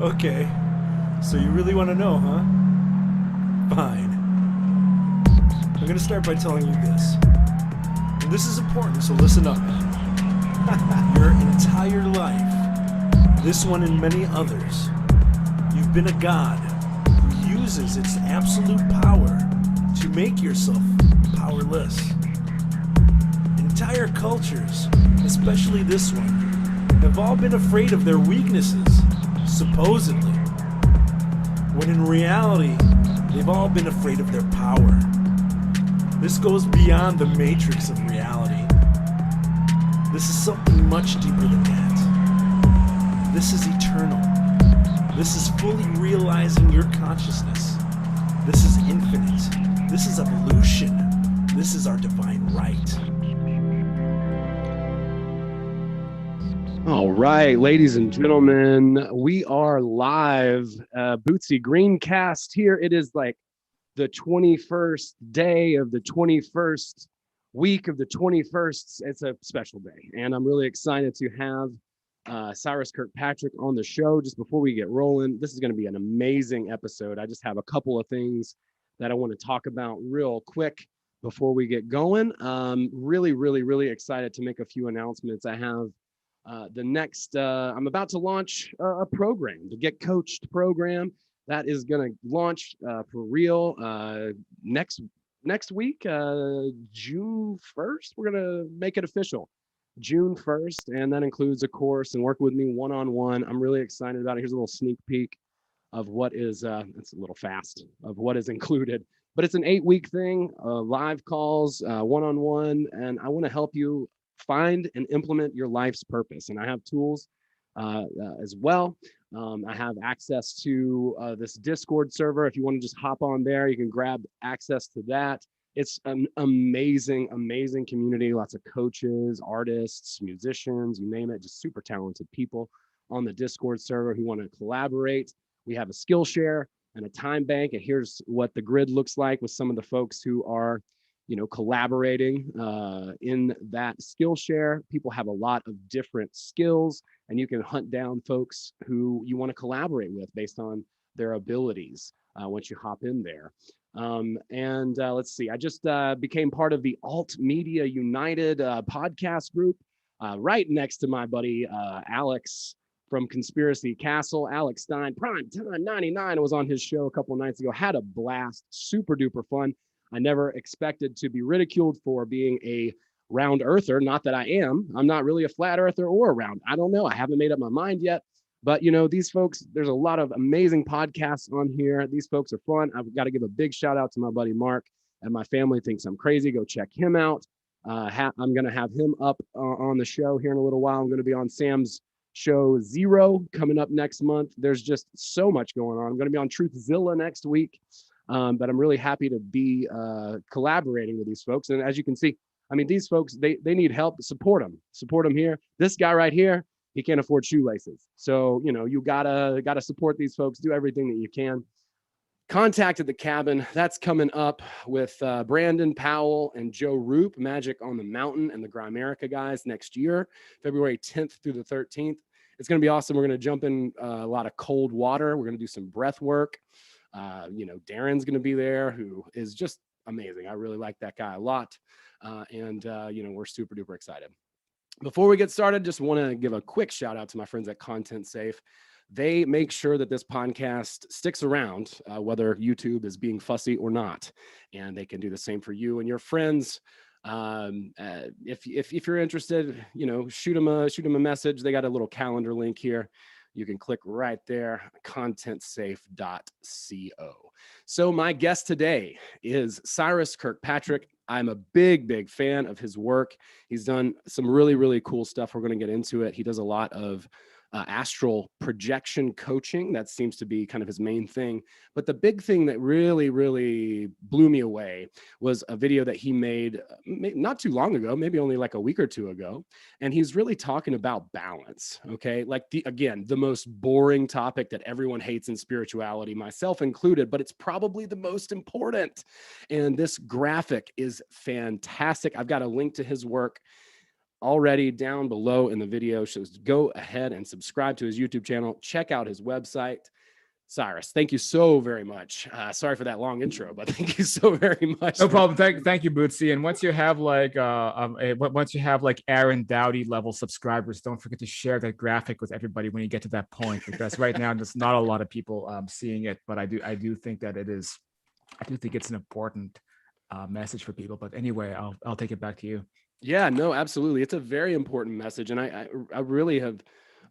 Okay, so you really want to know, huh? Fine. I'm gonna start by telling you this. And this is important, so listen up. Your entire life, this one and many others, you've been a god who uses its absolute power to make yourself powerless. Entire cultures, especially this one, have all been afraid of their weaknesses, supposedly, when in reality, they've all been afraid of their power. This goes beyond the matrix of reality. This is something much deeper than that. This is eternal. This is fully realizing your consciousness. This is infinite. This is evolution. This is our divine right. All right, ladies and gentlemen, we are live. Bootsy Greencast here. It is like the 21st day of the 21st week of the 21st. It's a special day, and I'm really excited to have Cyrus Kirkpatrick on the show. Just before we get rolling, this is going to be an amazing episode. I just have a couple of things that I want to talk about real quick before we get going. Really excited to make a few announcements. I have I'm about to launch a program, the Get Coached program that is going to launch for real next week, June 1st. We're going to make it official, June 1st, and that includes a course and work with me one-on-one. I'm really excited about it. Here's a little sneak peek of what is, it's a little fast, of what is included. But it's an 8-week thing, live calls, one-on-one, and I want to help you find and implement your life's purpose. And I have tools as well. I have access to this Discord server. If you want to just hop on there, you can grab access to that. It's an amazing community. Lots of coaches, artists, musicians, you name it, just super talented people on the Discord server who want to collaborate. We have a skill share and a time bank. And here's what the grid looks like with some of the folks who are collaborating in that skill share. People have a lot of different skills, and you can hunt down folks who you want to collaborate with based on their abilities once you hop in there. Let's see, I just became part of the Alt Media United podcast group right next to my buddy Alex from Conspiracy Castle. Alex Stein, Prime Time 99. I was on his show a couple of nights ago, had a blast, super duper fun. I never expected to be ridiculed for being a round earther. Not that I am. I'm not really a flat earther or a round. I don't know. I haven't made up my mind yet. But, these folks, there's a lot of amazing podcasts on here. These folks are fun. I've got to give a big shout out to my buddy Mark, and my family thinks I'm crazy. Go check him out. I'm going to have him up on the show here in a little while. I'm going to be on Sam's show Zero coming up next month. There's just so much going on. I'm going to be on Truthzilla next week. But I'm really happy to be collaborating with these folks. And as you can see, I mean, these folks, they need help. Support them here. This guy right here, he can't afford shoelaces. So, you gotta support these folks, do everything that you can. Contact at the Cabin, that's coming up with Brandon Powell and Joe Roop, Magic on the Mountain and the Grimerica guys next year, February 10th through the 13th. It's going to be awesome. We're going to jump in a lot of cold water. We're going to do some breath work. Darren's going to be there, who is just amazing. I really like that guy a lot. We're super duper excited. Before we get started, just want to give a quick shout out to my friends at Content Safe. They make sure that this podcast sticks around, whether YouTube is being fussy or not. And they can do the same for you and your friends. If you're interested, shoot them a message. They got a little calendar link here. You can click right there, contentsafe.co. So my guest today is Cyrus Kirkpatrick. I'm a big fan of his work. He's done some really cool stuff. We're going to get into it. He does a lot of astral projection coaching. That seems to be kind of his main thing. But the big thing that really blew me away was a video that he made not too long ago, maybe only like a week or two ago. And he's really talking about balance. Okay. Like the most boring topic that everyone hates in spirituality, myself included, but it's probably the most important. And this graphic is fantastic. I've got a link to his work already down below in the video. So go ahead and subscribe to his YouTube channel. Check out his website. Cyrus, thank you so very much. Sorry for that long intro, but thank you so very much. No problem. Thank you, Bootsy. And once you have like Aaron Dowdy level subscribers, don't forget to share that graphic with everybody when you get to that point, because right now there's not a lot of people seeing it, but I do think that I do think it's an important message for people. But anyway, I'll take it back to you. Yeah, no, absolutely. It's a very important message, and I really have.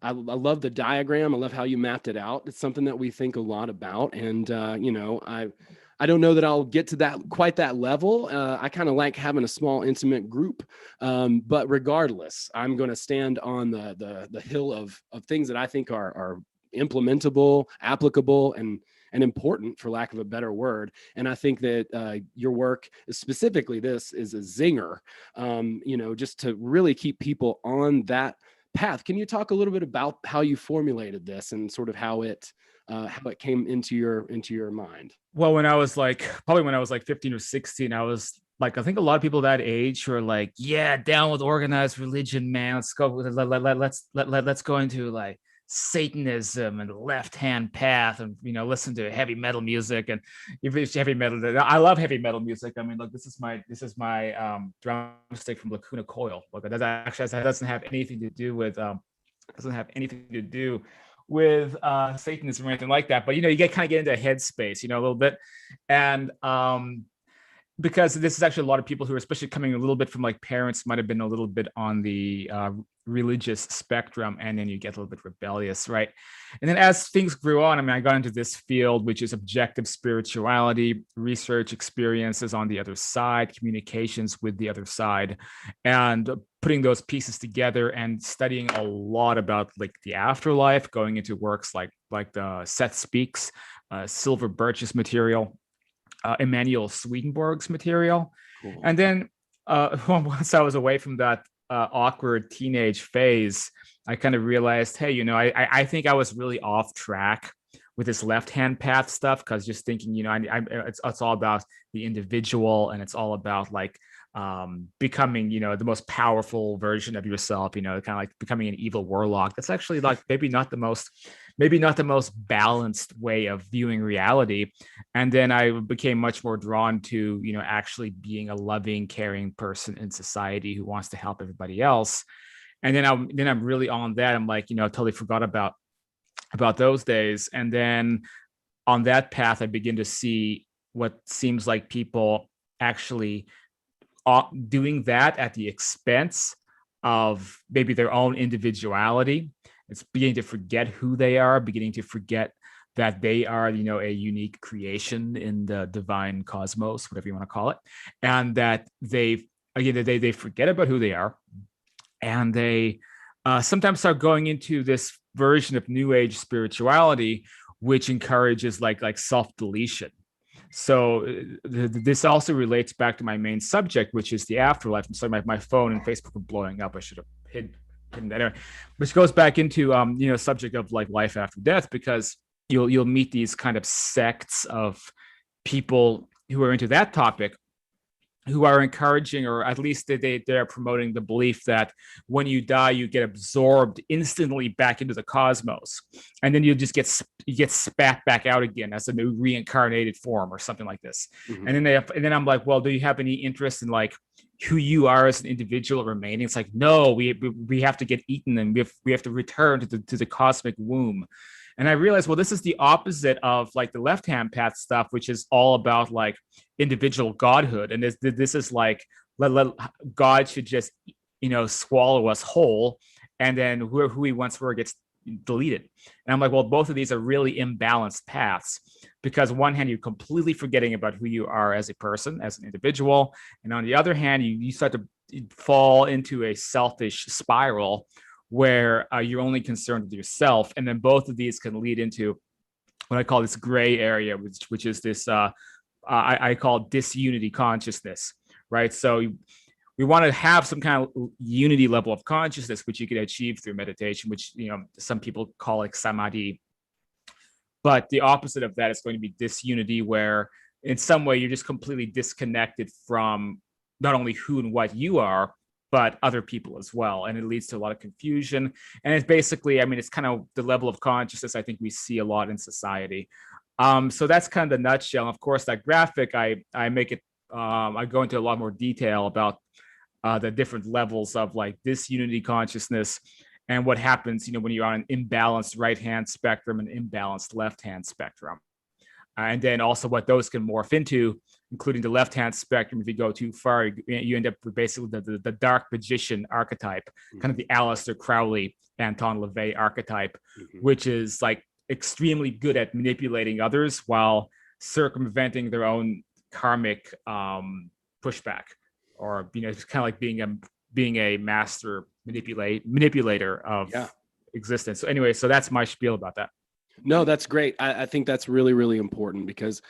I love the diagram. I love how you mapped it out. It's something that we think a lot about. And, you know, I don't know that I'll get to quite that level. I kind of like having a small, intimate group. But regardless, I'm going to stand on the hill of things that I think are implementable, applicable, and important, for lack of a better word. And I think that your work, specifically this, is a zinger, you know, just to really keep people on that path. Can you talk a little bit about how you formulated this and sort of how it came into your mind? Well, when I was like 15 or 16, I was like, I think a lot of people that age who are like, yeah, down with organized religion, man. Let's go. Let's go into like Satanism and the left-hand path, and you know, listen to heavy metal music. And if it's heavy metal, I love heavy metal music. I mean, look, this is my drumstick from Lacuna Coil. Look, that doesn't have anything to do with Satanism or anything like that. But you know, you kind of get into a headspace, you know, a little bit, and because this is actually a lot of people who are especially coming a little bit from like parents might have been a little bit on the religious spectrum, and then you get a little bit rebellious, right? And then as things grew on, I mean, I got into this field, which is objective spirituality, research experiences on the other side, communications with the other side, and putting those pieces together and studying a lot about like the afterlife, going into works like the Seth Speaks, Silver Birch's material, Emanuel Swedenborg's material. Cool. And then once I was away from that awkward teenage phase, I kind of realized, hey, you know, I think I was really off track with this left-hand path stuff, because just thinking, you know, it's all about the individual, and it's all about like becoming, you know, the most powerful version of yourself, you know, kind of like becoming an evil warlock. That's actually like maybe not the most balanced way of viewing reality. And then I became much more drawn to, you know, actually being a loving, caring person in society who wants to help everybody else. And then I'm really on that. I'm like, you know, I totally forgot about those days. And then on that path, I begin to see what seems like people actually doing that at the expense of maybe their own individuality. It's beginning to forget who they are, beginning to forget that they are, you know, a unique creation in the divine cosmos, whatever you want to call it, and that they forget about who they are, and they sometimes start going into this version of New Age spirituality, which encourages like self-deletion. So this also relates back to my main subject, which is the afterlife. I'm sorry, my phone and Facebook are blowing up. I should have hidden that anyway. Which goes back into you know, subject of like life after death, because you'll meet these kind of sects of people who are into that topic, who are encouraging, or at least they're promoting the belief that when you die, you get absorbed instantly back into the cosmos, and then you get spat back out again as a new reincarnated form or something like this. Mm-hmm. And then I'm like, well, do you have any interest in like who you are as an individual remaining? It's like, no, we have to get eaten, and we have to return to the cosmic womb. And I realized, well, this is the opposite of like the left-hand path stuff, which is all about like individual godhood. And this is like, God should just, you know, swallow us whole, and then who he once were gets deleted. And I'm like, well, both of these are really imbalanced paths, because on one hand, you're completely forgetting about who you are as a person, as an individual. And on the other hand, you start to fall into a selfish spiral where you're only concerned with yourself. And then both of these can lead into what I call this gray area, which is this, I call disunity consciousness, right? So we want to have some kind of unity level of consciousness, which you can achieve through meditation, which, you know, some people call like samadhi. But the opposite of that is going to be disunity, where in some way you're just completely disconnected from not only who and what you are, but other people as well. And it leads to a lot of confusion. And it's basically, I mean, it's kind of the level of consciousness I think we see a lot in society. So that's kind of the nutshell. Of course, that graphic, I make it, I go into a lot more detail about the different levels of like disunity consciousness and what happens, you know, when you're on an imbalanced right-hand spectrum and imbalanced left-hand spectrum. And then also what those can morph into, including the left-hand spectrum. If you go too far, you end up with basically the dark magician archetype, kind of the Aleister Crowley, Anton LaVey archetype, which is like extremely good at manipulating others while circumventing their own karmic pushback, or, you know, it's kind of like being a master manipulator of existence. So anyway, so that's my spiel about that. No, that's great. I think that's really, really important because,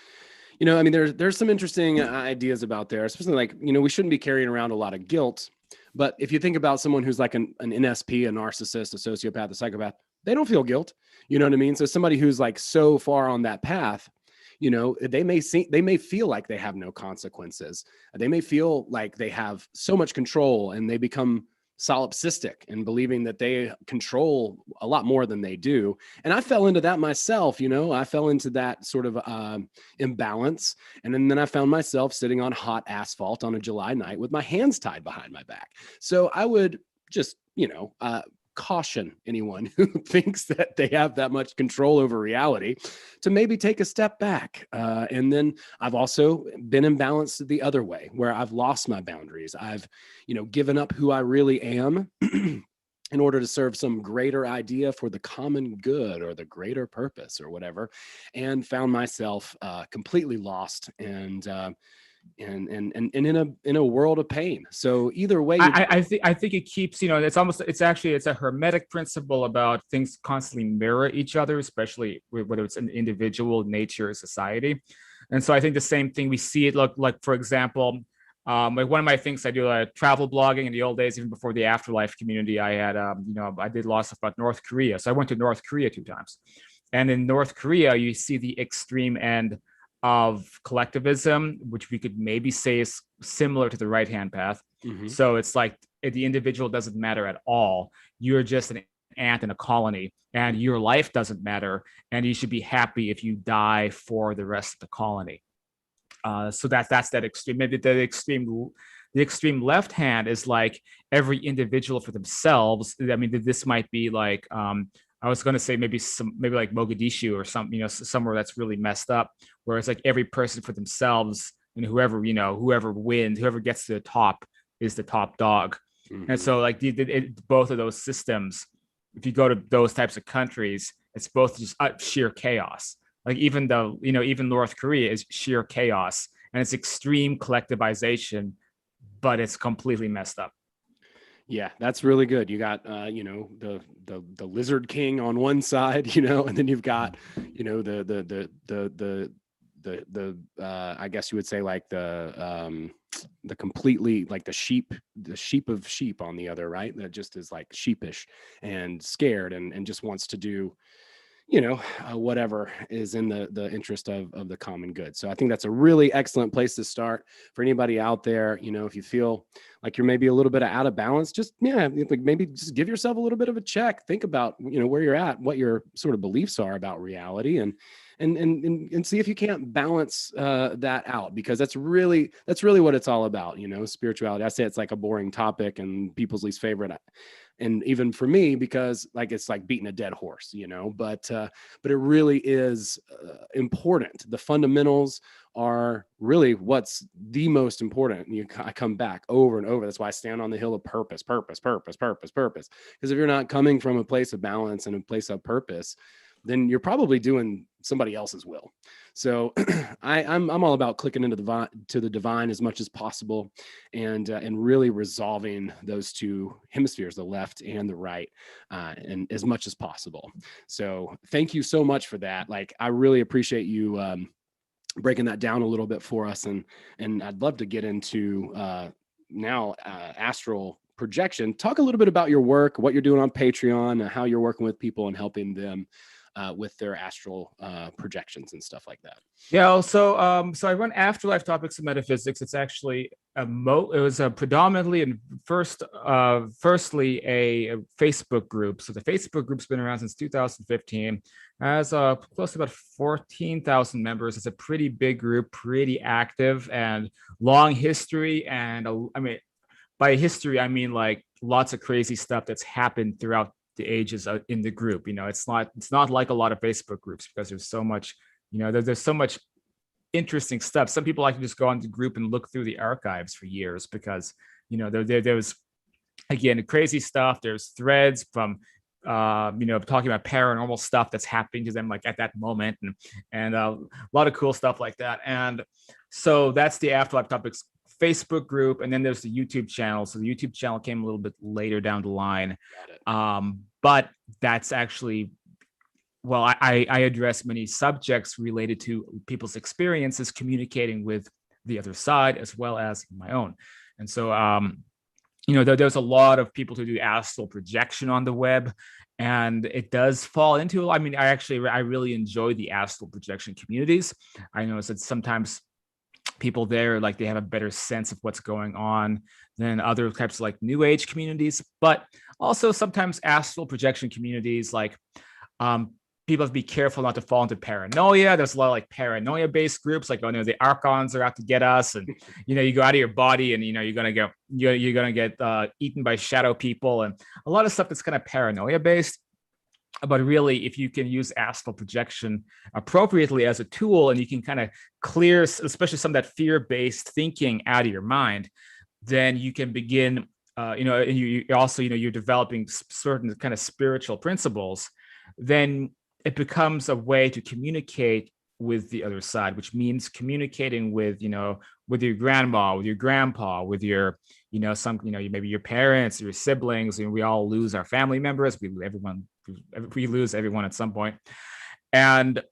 you know, I mean, there's some interesting ideas about there, especially like, you know, we shouldn't be carrying around a lot of guilt. But if you think about someone who's like an NSP, a narcissist, a sociopath, a psychopath, they don't feel guilt. You know what I mean? So somebody who's like so far on that path, you know, they may feel like they have no consequences. They may feel like they have so much control, and they become solipsistic and believing that they control a lot more than they do. And I fell into that myself, you know, I fell into that sort of imbalance. And then I found myself sitting on hot asphalt on a July night with my hands tied behind my back. So I would just, you know, caution anyone who thinks that they have that much control over reality to maybe take a step back. And then I've also been imbalanced the other way, where I've lost my boundaries. I've, you know, given up who I really am in order to serve some greater idea for the common good or the greater purpose or whatever, and found myself completely lost and in a world of pain. So either way, I think it keeps, you know, it's a hermetic principle about things constantly mirror each other, especially whether it's an individual, nature, or society. And so I think the same thing, we see it like for example, like one of my things, I do travel blogging in the old days, even before the Afterlife community. I had, you know, I did lots about North Korea. So I went to North Korea 2 times. And in North Korea, you see the extreme end of collectivism, which we could maybe say is similar to the right-hand path. So it's like the individual doesn't matter at all. You're just an ant in a colony, and your life doesn't matter, and you should be happy if you die for the rest of the colony. So that's that extreme. Maybe the extreme left hand is like every individual for themselves. I mean, this might be like I was going to say maybe like Mogadishu or something, you know, somewhere that's really messed up, where it's like every person for themselves, and whoever wins, whoever gets to the top is the top dog. And so like both of those systems, if you go to those types of countries, it's both just sheer chaos. Like even North Korea is sheer chaos, and it's extreme collectivization, but it's completely messed up. Yeah, that's really good. You got, you know, the Lizard King on one side, you know, and then you've got, you know, the I guess you would say like the completely like the sheep of sheep on the other, right? That just is like sheepish and scared and just wants to do, you know, whatever is in the interest of the common good. So I think that's a really excellent place to start for anybody out there. You know, if you feel like you're maybe a little bit out of balance, just like maybe just give yourself a little bit of a check. Think about, you know, where you're at, what your sort of beliefs are about reality, and see if you can't balance that out, because that's really what it's all about. You know, spirituality. I say it's like a boring topic and people's least favorite. And even for me, because like it's like beating a dead horse, you know, but it really is important. The fundamentals are really what's the most important. I come back over and over. That's why I stand on the hill of purpose. Because if you're not coming from a place of balance and a place of purpose, then you're probably doing somebody else's will. So I'm all about clicking into the divine as much as possible, and really resolving those two hemispheres, the left and the right, and as much as possible. So thank you so much for that. Like, I really appreciate you breaking that down a little bit for us, and I'd love to get into now astral projection. Talk a little bit about your work, what you're doing on Patreon, how you're working with people and helping them with their astral projections and stuff like that. Yeah. So I run Afterlife Topics of Metaphysics. It's actually it was a predominantly and firstly a Facebook group. So the Facebook group's been around since 2015. Has close to about 14,000 members. It's a pretty big group, pretty active, and long history. And I mean, by history, I mean like lots of crazy stuff that's happened throughout the ages in the group. You know, it's not like a lot of Facebook groups because there's so much, you know, there's so much interesting stuff. Some people like to just go on the group and look through the archives for years because, you know, there was, again, crazy stuff. There's threads from, you know, talking about paranormal stuff that's happening to them like at that moment, and a lot of cool stuff like that. And so that's the Afterlife Topics Facebook group, and then there's the YouTube channel. So the YouTube channel came a little bit later down the line, but that's actually, well, I address many subjects related to people's experiences communicating with the other side as well as my own. And so you know, there's a lot of people who do astral projection on the web, and it does fall into, I mean, I really enjoy the astral projection communities. I notice that sometimes people there, like, they have a better sense of what's going on than other types of like new age communities, but also sometimes astral projection communities, like, people have to be careful not to fall into paranoia. There's a lot of like paranoia based groups, like, oh no, the archons are out to get us, and you know, you go out of your body and, you know, you're gonna get eaten by shadow people, and a lot of stuff that's kind of paranoia based. But really, if you can use astral projection appropriately as a tool, and you can kind of clear, especially some of that fear-based thinking out of your mind, then you can begin, you know, and you also, you know, you're developing certain kind of spiritual principles. Then it becomes a way to communicate with the other side, which means communicating with, you know, with your grandma, with your grandpa, with your, you know, maybe your parents, your siblings, and we all lose our family members. We lose everyone at some point. And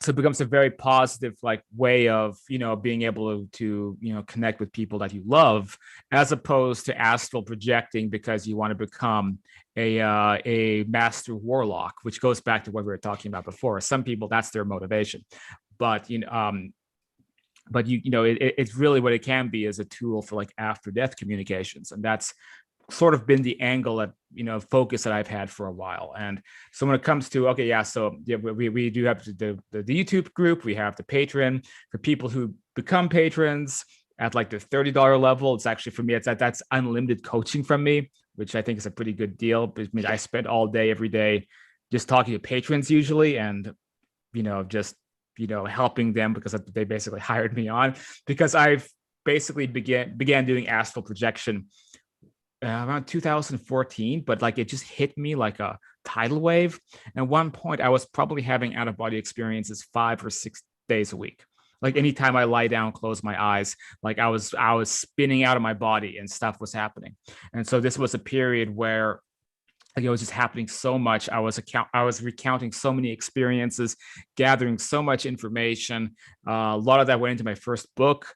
so it becomes a very positive like way of, you know, being able to, you know, connect with people that you love, as opposed to astral projecting because you want to become a master warlock, which goes back to what we were talking about before. Some people, that's their motivation, but you know, it's really what it can be as a tool for like after death communications, and that's sort of been the angle of, you know, focus that I've had for a while. And so when it comes to, okay, yeah, so yeah, we do have the YouTube group, we have the Patreon for people who become patrons at like the $30 level. It's actually, for me, that's unlimited coaching from me, which I think is a pretty good deal. I mean, I spend all day, every day, just talking to patrons usually, and, you know, just, you know, helping them because they basically hired me on, because I've basically began doing astral projection around 2014, but like it just hit me like a tidal wave. And at one point I was probably having out-of-body experiences 5 or 6 days a week. Like anytime I lie down, close my eyes, like I was spinning out of my body and stuff was happening. And so this was a period where, like, it was just happening so much. I was recounting so many experiences, gathering so much information. A lot of that went into my first book.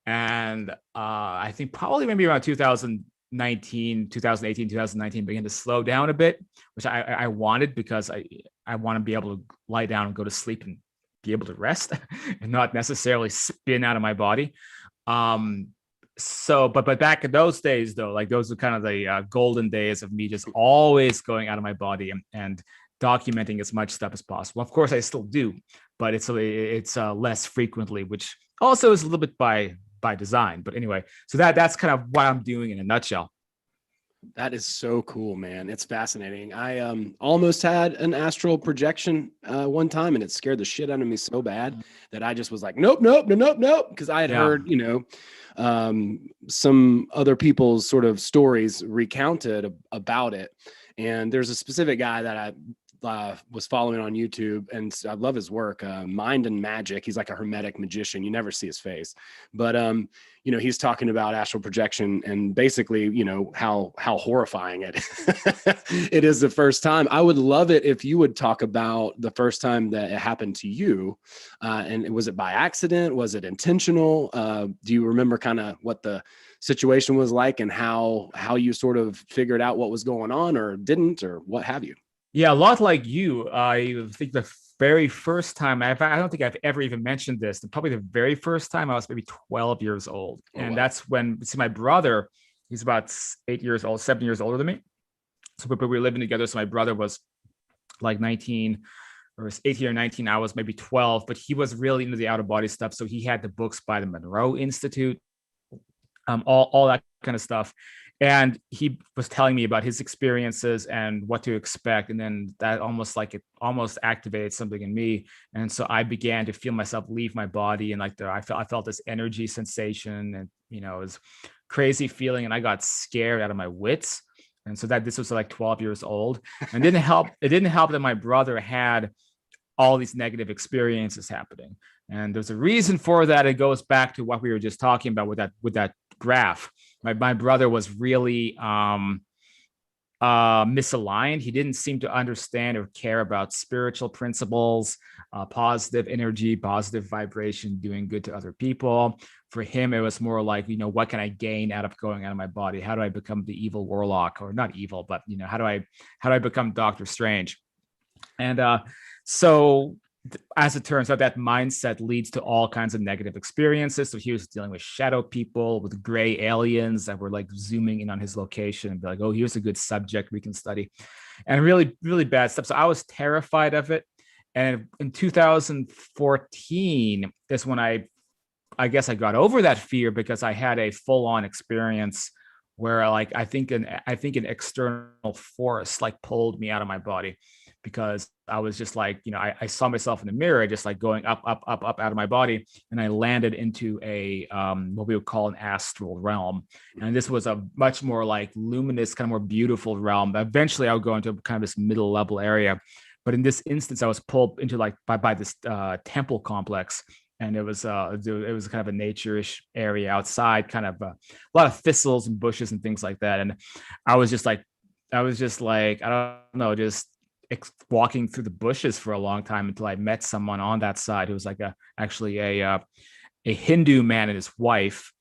And I think probably maybe around 2018, 2019 began to slow down a bit, which I wanted, because I want to be able to lie down and go to sleep and be able to rest and not necessarily spin out of my body. So, but back in those days though, like those are kind of the golden days of me just always going out of my body and documenting as much stuff as possible. Of course I still do, but it's less frequently, which also is a little bit by design. But anyway, so that's kind of what I'm doing in a nutshell. That is so cool, man. It's fascinating. I almost had an astral projection one time, and it scared the shit out of me so bad that I just was like, nope. Because I had heard, you know, some other people's sort of stories recounted about it. And there's a specific guy that I was following on YouTube, and I love his work, Mind and Magic. He's like a hermetic magician. You never see his face, but you know, he's talking about astral projection and basically, you know, how horrifying it is the first time. I would love it if you would talk about the first time that it happened to you, and was it by accident? Was it intentional? Do you remember kind of what the situation was like and how you sort of figured out what was going on, or didn't, or what have you? Yeah, a lot like you. I think the very first time, I don't think I've ever even mentioned this. Probably the very first time I was maybe 12 years old. Oh, And wow. that's when, see, my brother, he's about 8 years old, 7 years older than me. So we were living together. So my brother was like 19 or 18 or 19. I was maybe 12, but he was really into the out of body stuff. So he had the books by the Monroe Institute, all that kind of stuff. And he was telling me about his experiences and what to expect. And then that almost like it almost activated something in me. And so I began to feel myself leave my body. And like I felt this energy sensation, and, you know, it was crazy feeling. And I got scared out of my wits. And so that this was like 12 years old. And it didn't help that my brother had all these negative experiences happening. And there's a reason for that. It goes back to what we were just talking about with that graph. My brother was really misaligned. He didn't seem to understand or care about spiritual principles, positive energy, positive vibration, doing good to other people. For him, it was more like, you know, what can I gain out of going out of my body? How do I become the evil warlock? Or not evil, but, you know, how do I become Doctor Strange? And so as it turns out, that mindset leads to all kinds of negative experiences. So he was dealing with shadow people, with gray aliens that were like zooming in on his location and be like, oh, here's a good subject we can study, and really, really bad stuff. So I was terrified of it. And in 2014 is when I guess I got over that fear, because I had a full-on experience where, like, I think an external force like pulled me out of my body, because I was just like, you know, I saw myself in the mirror, just like going up, up, up, up out of my body. And I landed into a, what we would call an astral realm. And this was a much more like luminous, kind of more beautiful realm. Eventually I'll go into kind of this middle level area. But in this instance, I was pulled into like by this temple complex. And it was kind of a nature-ish area outside, kind of a lot of thistles and bushes and things like that. And I was just like, I don't know, just walking through the bushes for a long time until I met someone on that side who was like actually a Hindu man and his wife.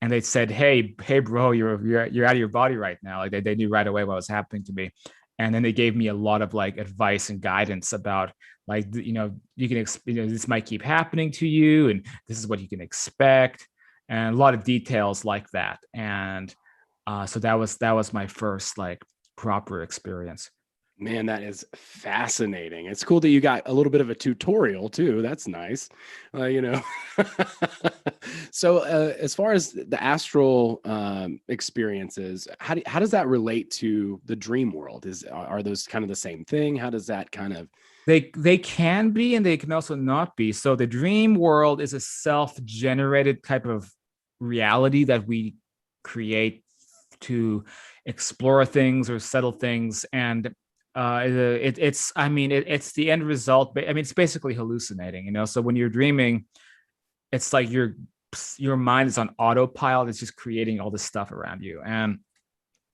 And they said, hey bro, you're out of your body right now. Like they knew right away what was happening to me. And then they gave me a lot of like advice and guidance about, like, you know, this might keep happening to you, and this is what you can expect, and a lot of details like that. And so that was my first like proper experience. Man, that is fascinating. It's cool that you got a little bit of a tutorial too. That's nice. You know. So as far as the astral experiences, how does that relate to the dream world? Are those kind of the same thing? How does that kind of... They can be, and they can also not be. So the dream world is a self-generated type of reality that we create to explore things or settle things. And it's the end result. I mean, it's basically hallucinating, you know. So when you're dreaming, it's like your mind is on autopilot. It's just creating all this stuff around you. And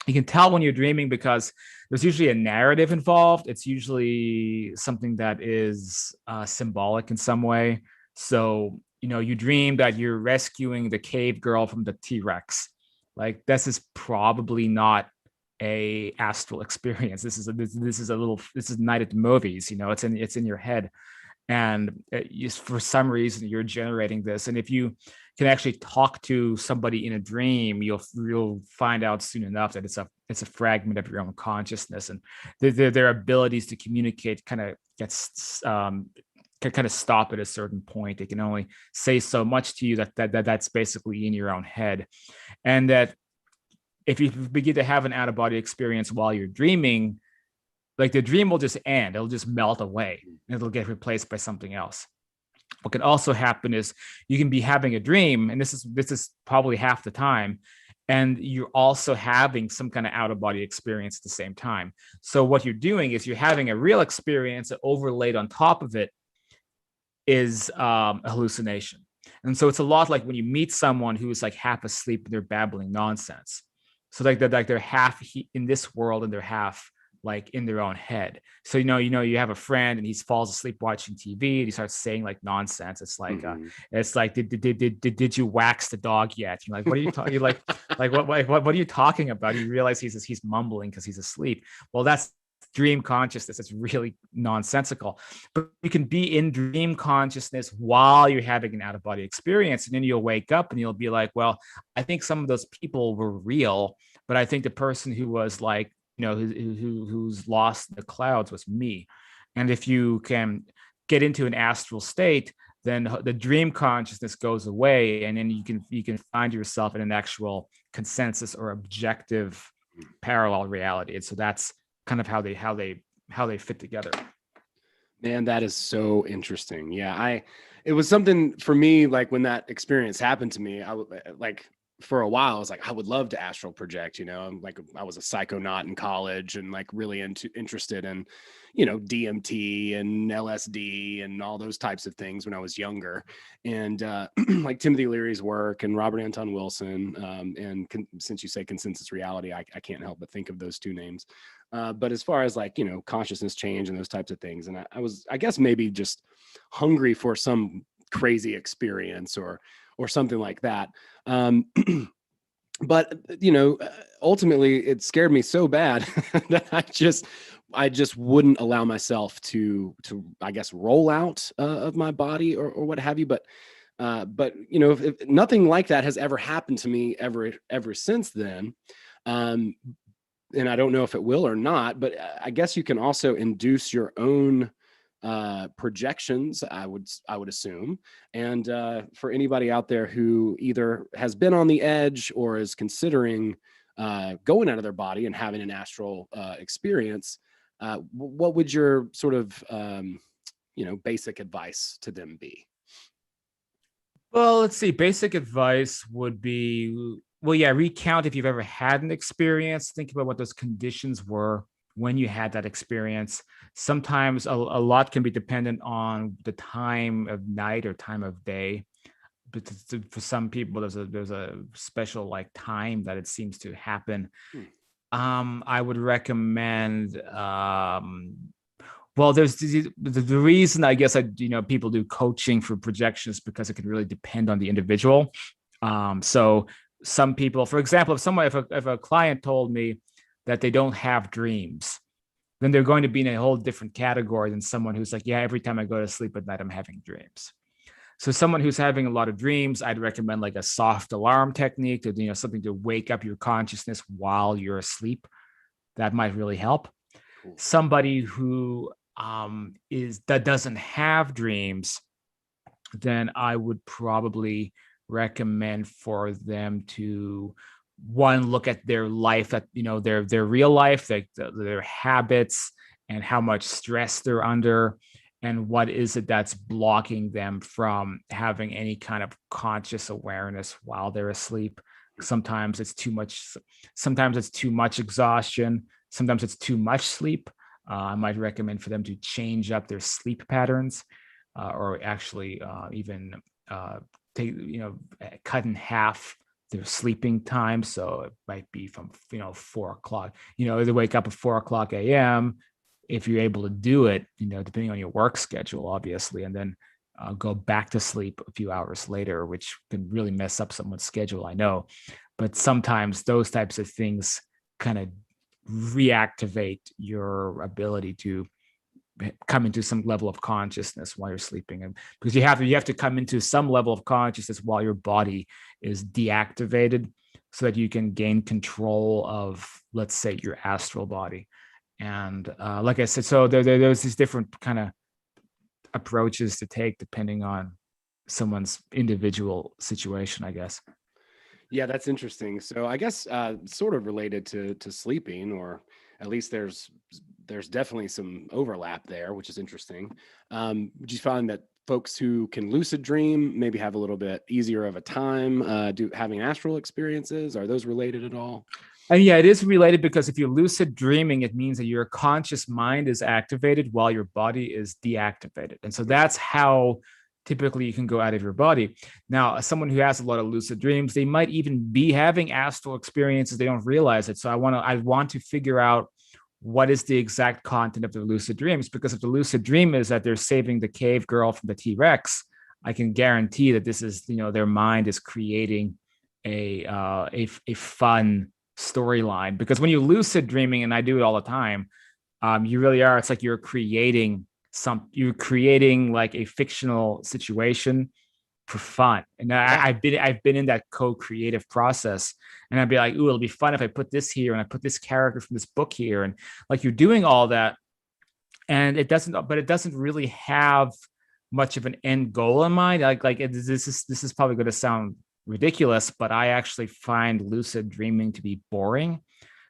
you can tell when you're dreaming because there's usually a narrative involved. It's usually something that is symbolic in some way. So, you know, you dream that you're rescuing the cave girl from the T-Rex. Like, this is probably not a astral experience. This is night at the movies. You know, it's in your head, and for some reason you're generating this. And if you can actually talk to somebody in a dream, you'll find out soon enough that it's a fragment of your own consciousness, and their abilities to communicate kind of gets can kind of stop at a certain point. They can only say so much to you that's basically in your own head. And that if you begin to have an out-of-body experience while you're dreaming, like, the dream will just end. It'll just melt away, and it'll get replaced by something else. What can also happen is you can be having a dream, and this is probably half the time, and you're also having some kind of out-of-body experience at the same time. So what you're doing is you're having a real experience that overlaid on top of it is a hallucination. And so it's a lot like when you meet someone who is like half asleep and they're babbling nonsense. So they're half in this world and they're half like in their own head. So, you have a friend and he falls asleep watching TV and he starts saying like nonsense. It's like, did you wax the dog yet? You're like, what are you talking? You're like what are you talking about? You realize he's mumbling because he's asleep. Well, that's dream consciousness. It's really nonsensical. But you can be in dream consciousness while you're having an out-of-body experience. And then you'll wake up and you'll be like, well, I think some of those people were real, but I think the person who was like, who's lost in the clouds was me. And if you can get into an astral state, then the dream consciousness goes away, and then you can find yourself in an actual consensus or objective parallel reality. And so that's kind of how they fit together. Man, that is so interesting. Yeah, it was something for me, like when that experience happened to me, for a while, I was like, I would love to astral project, I'm like, I was a psychonaut in college and like really interested in, DMT and LSD and all those types of things when I was younger. And like Timothy Leary's work and Robert Anton Wilson. Since you say consensus reality, I can't help but think of those two names. But as far as like, consciousness change and those types of things. And I guess maybe just hungry for some crazy experience or something like that. But ultimately it scared me so bad that I just wouldn't allow myself to I guess roll out of my body or what have you. But if nothing like that has ever happened to me ever since then. And I don't know if it will or not, but I guess you can also induce your own projections, I would assume. And for anybody out there who either has been on the edge or is considering going out of their body and having an astral experience, what would your sort of basic advice to them be? Well, let's see. Basic advice would be, recount if you've ever had an experience. Think about what those conditions were when you had that experience. Sometimes a lot can be dependent on the time of night or time of day. But for some people, there's a special like time that it seems to happen. I would recommend. There's the reason I guess people do coaching for projections because it can really depend on the individual. So some people, for example, if a client told me that they don't have dreams, then they're going to be in a whole different category than someone who's like, yeah, every time I go to sleep at night, I'm having dreams. So someone who's having a lot of dreams, I'd recommend like a soft alarm technique to, something to wake up your consciousness while you're asleep. That might really help. Cool. Somebody who doesn't have dreams, then I would probably recommend for them to look at their life, that their real life, like their habits and how much stress they're under, and what is it that's blocking them from having any kind of conscious awareness while they're asleep. Sometimes it's too much exhaustion, sometimes it's too much sleep. I might recommend for them to change up their sleep patterns, or actually even cut in half their sleeping time. So it might be from 4 o'clock, they wake up at 4 o'clock a.m. if you're able to do it, depending on your work schedule, obviously, and then go back to sleep a few hours later, which can really mess up someone's schedule, I know. But sometimes those types of things kind of reactivate your ability to come into some level of consciousness while you're sleeping. And because you have to come into some level of consciousness while your body is deactivated, so that you can gain control of, let's say, your astral body. And like I said, so there's these different kind of approaches to take depending on someone's individual situation, I guess. Yeah, that's interesting. So I guess sort of related to sleeping, or at least there's definitely some overlap there, which is interesting. Would you find that folks who can lucid dream maybe have a little bit easier of a time having astral experiences? Are those related at all? And yeah, it is related, because if you're lucid dreaming, it means that your conscious mind is activated while your body is deactivated. And so that's how typically you can go out of your body. Now, someone who has a lot of lucid dreams, they might even be having astral experiences. They don't realize it. So I want to figure out what is the exact content of the lucid dreams, because if the lucid dream is that they're saving the cave girl from the T-Rex, I can guarantee that this is, their mind is creating a fun storyline. Because when you're lucid dreaming, and I do it all the time, You really are. It's like you're creating like a fictional situation for fun. And I've been in that co-creative process, and I'd be like, ooh, it'll be fun if I put this here and I put this character from this book here. And like, you're doing all that, and it doesn't really have much of an end goal in mind. This is probably going to sound ridiculous, but I actually find lucid dreaming to be boring,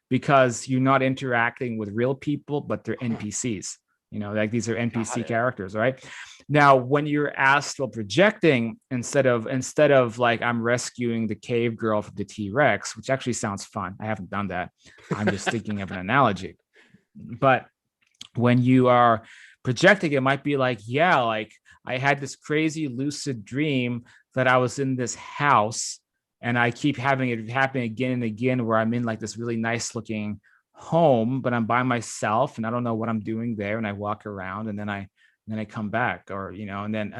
because you're not interacting with real people, but they're NPCs. Like, these are NPC characters, right? Now, when you're astral projecting, instead of like, I'm rescuing the cave girl from the T-Rex, which actually sounds fun. I haven't done that. I'm just thinking of an analogy. But when you are projecting, it might be like, yeah, like, I had this crazy lucid dream that I was in this house, and I keep having it happen again and again, where I'm in like this really nice looking home, but I'm by myself and I don't know what I'm doing there. And I walk around, and then I come back, or, and then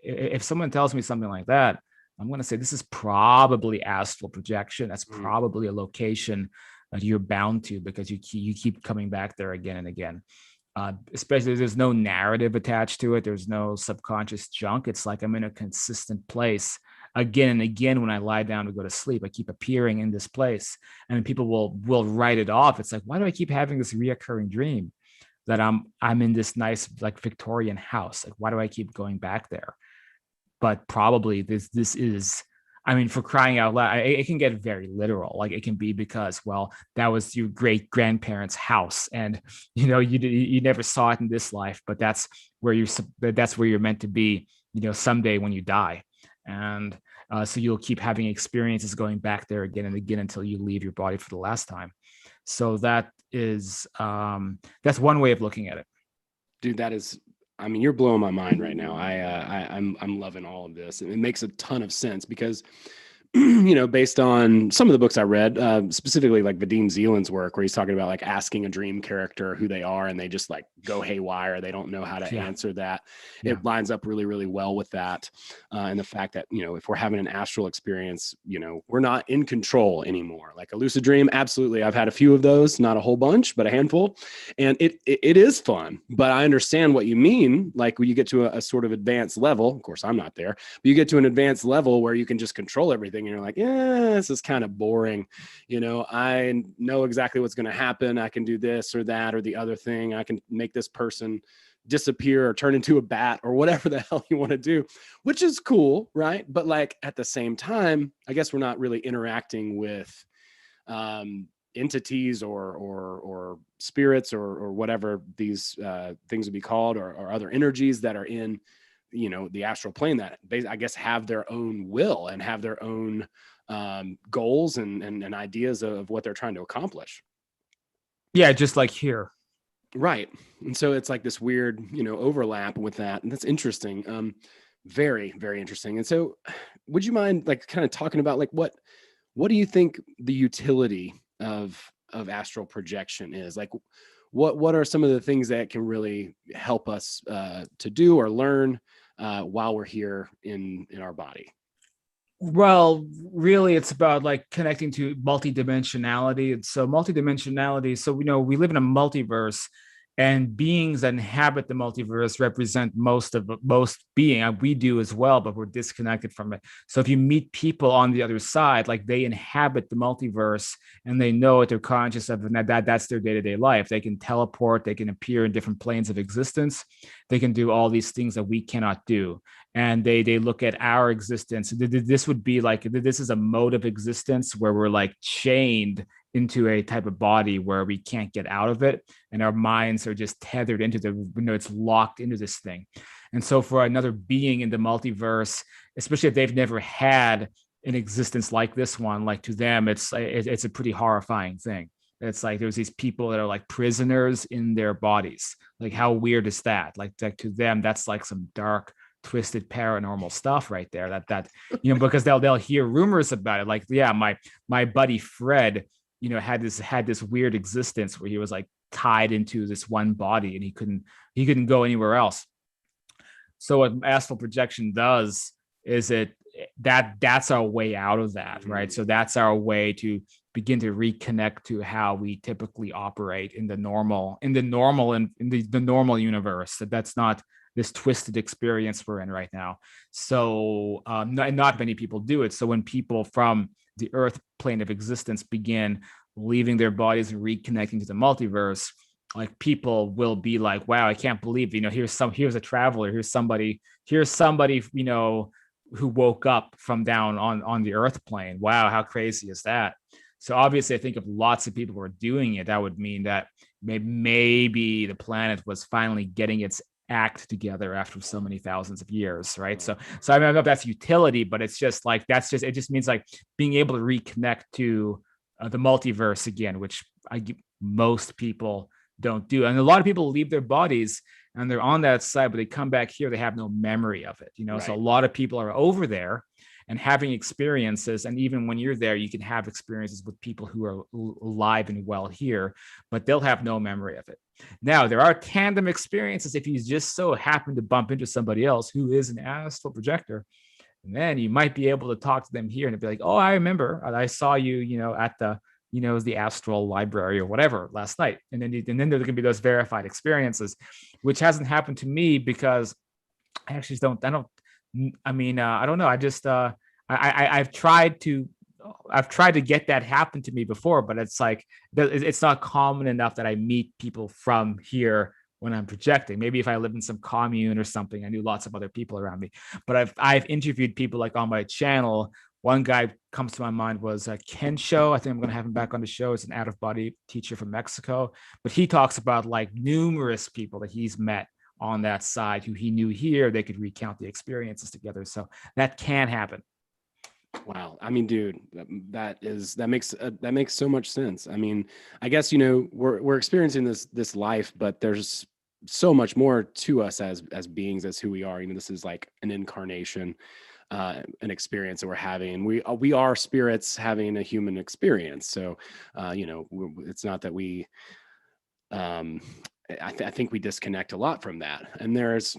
if someone tells me something like that, I'm going to say, this is probably astral projection. That's probably a location that you're bound to, because you keep coming back there again and again. Especially, there's no narrative attached to it. There's no subconscious junk. It's like I'm in a consistent place again and again. When I lie down to go to sleep, I keep appearing in this place, and people will write it off. It's like, why do I keep having this reoccurring dream that I'm in this nice like Victorian house? Like, why do I keep going back there? But probably this is, I mean, for crying out loud, it can get very literal. Like, it can be because, well, that was your great grandparents' house, and you never saw it in this life, but that's where you're meant to be, someday when you die. And so you'll keep having experiences going back there again and again until you leave your body for the last time. So that is that's one way of looking at it. Dude, that is, I mean, you're blowing my mind right now. I'm loving all of this. It makes a ton of sense, because based on some of the books I read, specifically like Vadim Zeland's work, where he's talking about like asking a dream character who they are, and they just like go haywire. They don't know how to answer that. Yeah. It lines up really, really well with that. And the fact that, if we're having an astral experience, we're not in control anymore. Like a lucid dream, absolutely. I've had a few of those, not a whole bunch, but a handful. And it is fun, but I understand what you mean. Like, when you get to a sort of advanced level, of course I'm not there, but you get to an advanced level where you can just control everything. And you're like, yeah, this is kind of boring. I know exactly what's going to happen. I can do this or that or the other thing. I can make this person disappear or turn into a bat or whatever the hell you want to do, which is cool, right? But like, at the same time, I guess we're not really interacting with entities or spirits or whatever these things would be called, or other energies that are in the astral plane, that I guess have their own will and have their own goals and ideas of what they're trying to accomplish. Yeah, just like here. Right. And so it's like this weird, overlap with that. And that's interesting. Very, very interesting. And so would you mind like kind of talking about like, what do you think the utility of astral projection is? Like, what are some of the things that can really help us to do or learn while we're here in our body? Well, really, it's about like connecting to multidimensionality. And so multidimensionality, so we live in a multiverse, and beings that inhabit the multiverse represent most being. We do as well, but we're disconnected from it. So if you meet people on the other side, like, they inhabit the multiverse, and they know it, they're conscious of it, and that's their day-to-day life. They can teleport, they can appear in different planes of existence, they can do all these things that we cannot do. And they look at our existence. This would be like, this is a mode of existence where we're like chained into a type of body where we can't get out of it, and our minds are just tethered into it's locked into this thing. And so for another being in the multiverse, especially if they've never had an existence like this one, like, to them it's a pretty horrifying thing. It's like there's these people that are like prisoners in their bodies. Like, how weird is that? Like to them, that's like some dark, twisted paranormal stuff right there, that because they'll hear rumors about it, like, yeah, my buddy Fred had this weird existence where he was like tied into this one body, and he couldn't go anywhere else. So what astral projection does is it that's our way out of that, right? So that's our way to begin to reconnect to how we typically operate in the normal and in the normal universe. That's not this twisted experience we're in right now. So not many people do it. So when people from the earth plane of existence begin leaving their bodies and reconnecting to the multiverse, like people will be like, wow, I can't believe, here's a traveler, here's somebody, who woke up from down on the earth plane. Wow, how crazy is that? So obviously, I think if lots of people were doing it, that would mean that maybe the planet was finally getting its act together after so many thousands of years, right? So I don't know if that's utility, but it's just like it just means like being able to reconnect to the multiverse again, which most people don't do. And a lot of people leave their bodies and they're on that side, but they come back here, they have no memory of it, Right. So a lot of people are over there and having experiences. And even when you're there, you can have experiences with people who are alive and well here, but they'll have no memory of it. Now, there are tandem experiences if you just so happen to bump into somebody else who is an astral projector. And then you might be able to talk to them here and be like, oh, I remember I saw you, at the, the Astral library or whatever last night. And then there can be those verified experiences, which hasn't happened to me because I actually don't know. I just, I've tried to get that happen to me before, but it's like, it's not common enough that I meet people from here when I'm projecting. Maybe if I lived in some commune or something, I knew lots of other people around me, but I've interviewed people like on my channel. One guy comes to my mind was Ken Show. I think I'm going to have him back on the show. It's an out-of-body teacher from Mexico, but he talks about like numerous people that he's met on that side who he knew here. They could recount the experiences together. So that can happen. Wow. I mean, dude, that makes so much sense. I mean, I guess, we're experiencing this life, but there's so much more to us as beings, as who we are. This is like an incarnation, an experience that we're having, and we are spirits having a human experience. So, it's not that we, I think we disconnect a lot from that. And there's,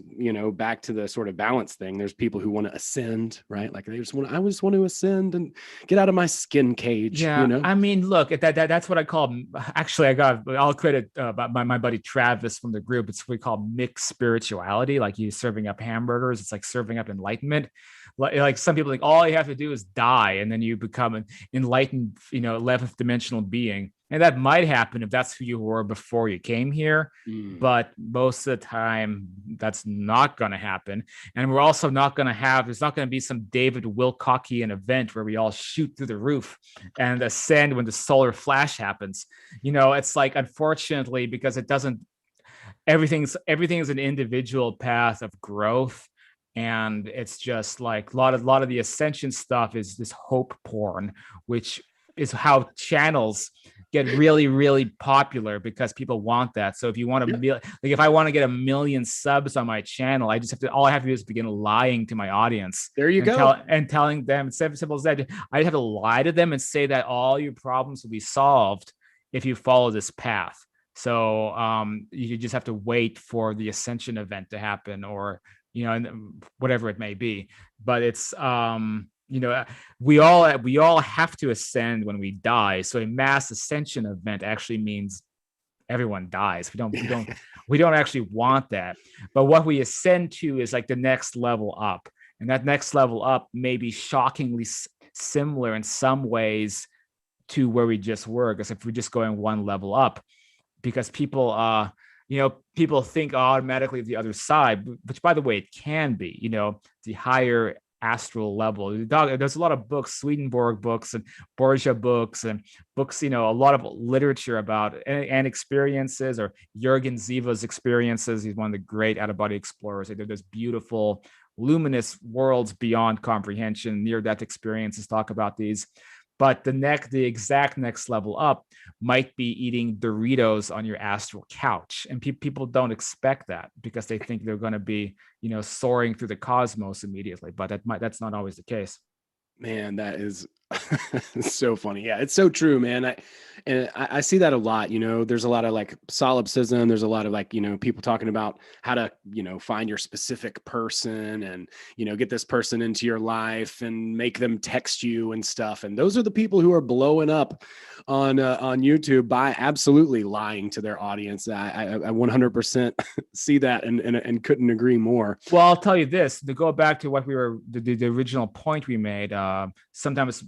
back to the sort of balance thing, there's people who want to ascend, right? Like I just want to ascend and get out of my skin cage. Yeah. I mean, look, that's what I call, actually, I'll credit my buddy Travis from the group. It's what we call mixed spirituality. Like you serving up hamburgers. It's like serving up enlightenment. Like some people think all you have to do is die and then you become an enlightened, 11th dimensional being. And that might happen if that's who you were before you came here. But most of the time, that's not going to happen. And we're also not going to there's not going to be some David Wilcockian event where we all shoot through the roof and ascend when the solar flash happens. It's like, unfortunately, because everything's an individual path of growth. And it's just like a lot of the ascension stuff is this hope porn, which is how channels get really, really popular because people want that. So if you want if I want to get 1 million subs on my channel, all I have to do is begin lying to my audience. There you go. And telling them, it's simple as that. I have to lie to them and say that all your problems will be solved if you follow this path. So you just have to wait for the ascension event to happen, or whatever it may be. But it's we all have to ascend when we die. So a mass ascension event actually means everyone dies. We don't actually want that. But what we ascend to is like the next level up, and that next level up may be shockingly similar in some ways to where we just were. Because if we're just going one level up, because people people think automatically of the other side, which, by the way, it can be, the higher astral level. There's a lot of books, Swedenborg books and Borgia books and books, a lot of literature about and experiences, or Jürgen Ziva's experiences. He's one of the great out-of-body explorers. There's beautiful, luminous worlds beyond comprehension, near-death experiences talk about these. But the exact next level up might be eating Doritos on your astral couch. And people don't expect that because they think they're going to be, soaring through the cosmos immediately. But that's not always the case. Man, that is It's so funny. Yeah, it's so true, man. I see that a lot. There's a lot of like solipsism. There's a lot of like, people talking about how to, find your specific person and, get this person into your life and make them text you and stuff. And those are the people who are blowing up on YouTube by absolutely lying to their audience. I 100% see that and couldn't agree more. Well, I'll tell you this, to go back to what the original point we made, sometimes,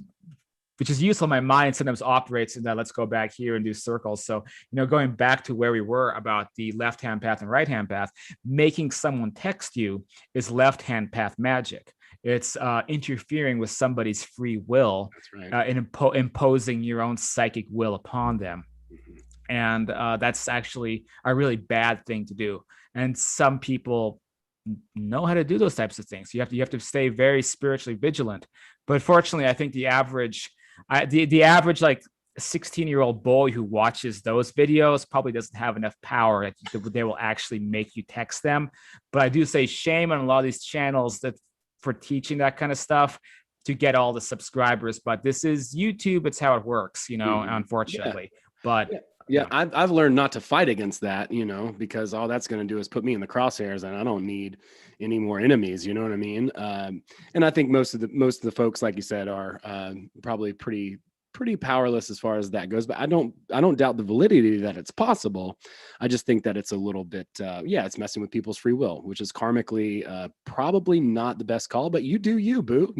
which is useful in my mind, sometimes operates in that let's go back here and do circles. So, going back to where we were about the left-hand path and right-hand path, making someone text you is left-hand path magic. It's interfering with somebody's free will. That's right. And imposing your own psychic will upon them. Mm-hmm. And that's actually a really bad thing to do. And some people know how to do those types of things. You have to stay very spiritually vigilant. But fortunately, I think the average like 16-year-old boy who watches those videos probably doesn't have enough power that they will actually make you text them. But I do say shame on a lot of these channels that for teaching that kind of stuff to get all the subscribers. But this is YouTube. It's how it works, unfortunately. Yeah. But yeah, I've learned not to fight against that, because all that's going to do is put me in the crosshairs, and I don't need any more enemies. You know what I mean? And I think most of the folks, like you said, are probably pretty powerless as far as that goes. But I don't doubt the validity that it's possible. I just think that it's a little bit, it's messing with people's free will, which is karmically probably not the best call. But you do you, boo.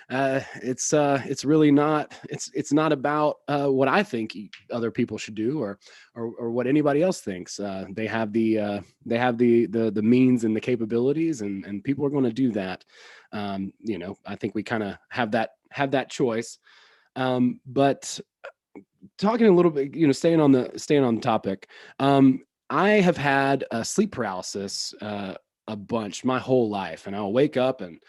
It's really not, it's not about what I think other people should do or what anybody else thinks. They have the means and the capabilities, and people are going to do that. I think we kind of have that choice. But talking a little bit, staying on the topic, I have had sleep paralysis a bunch my whole life, and I'll wake up and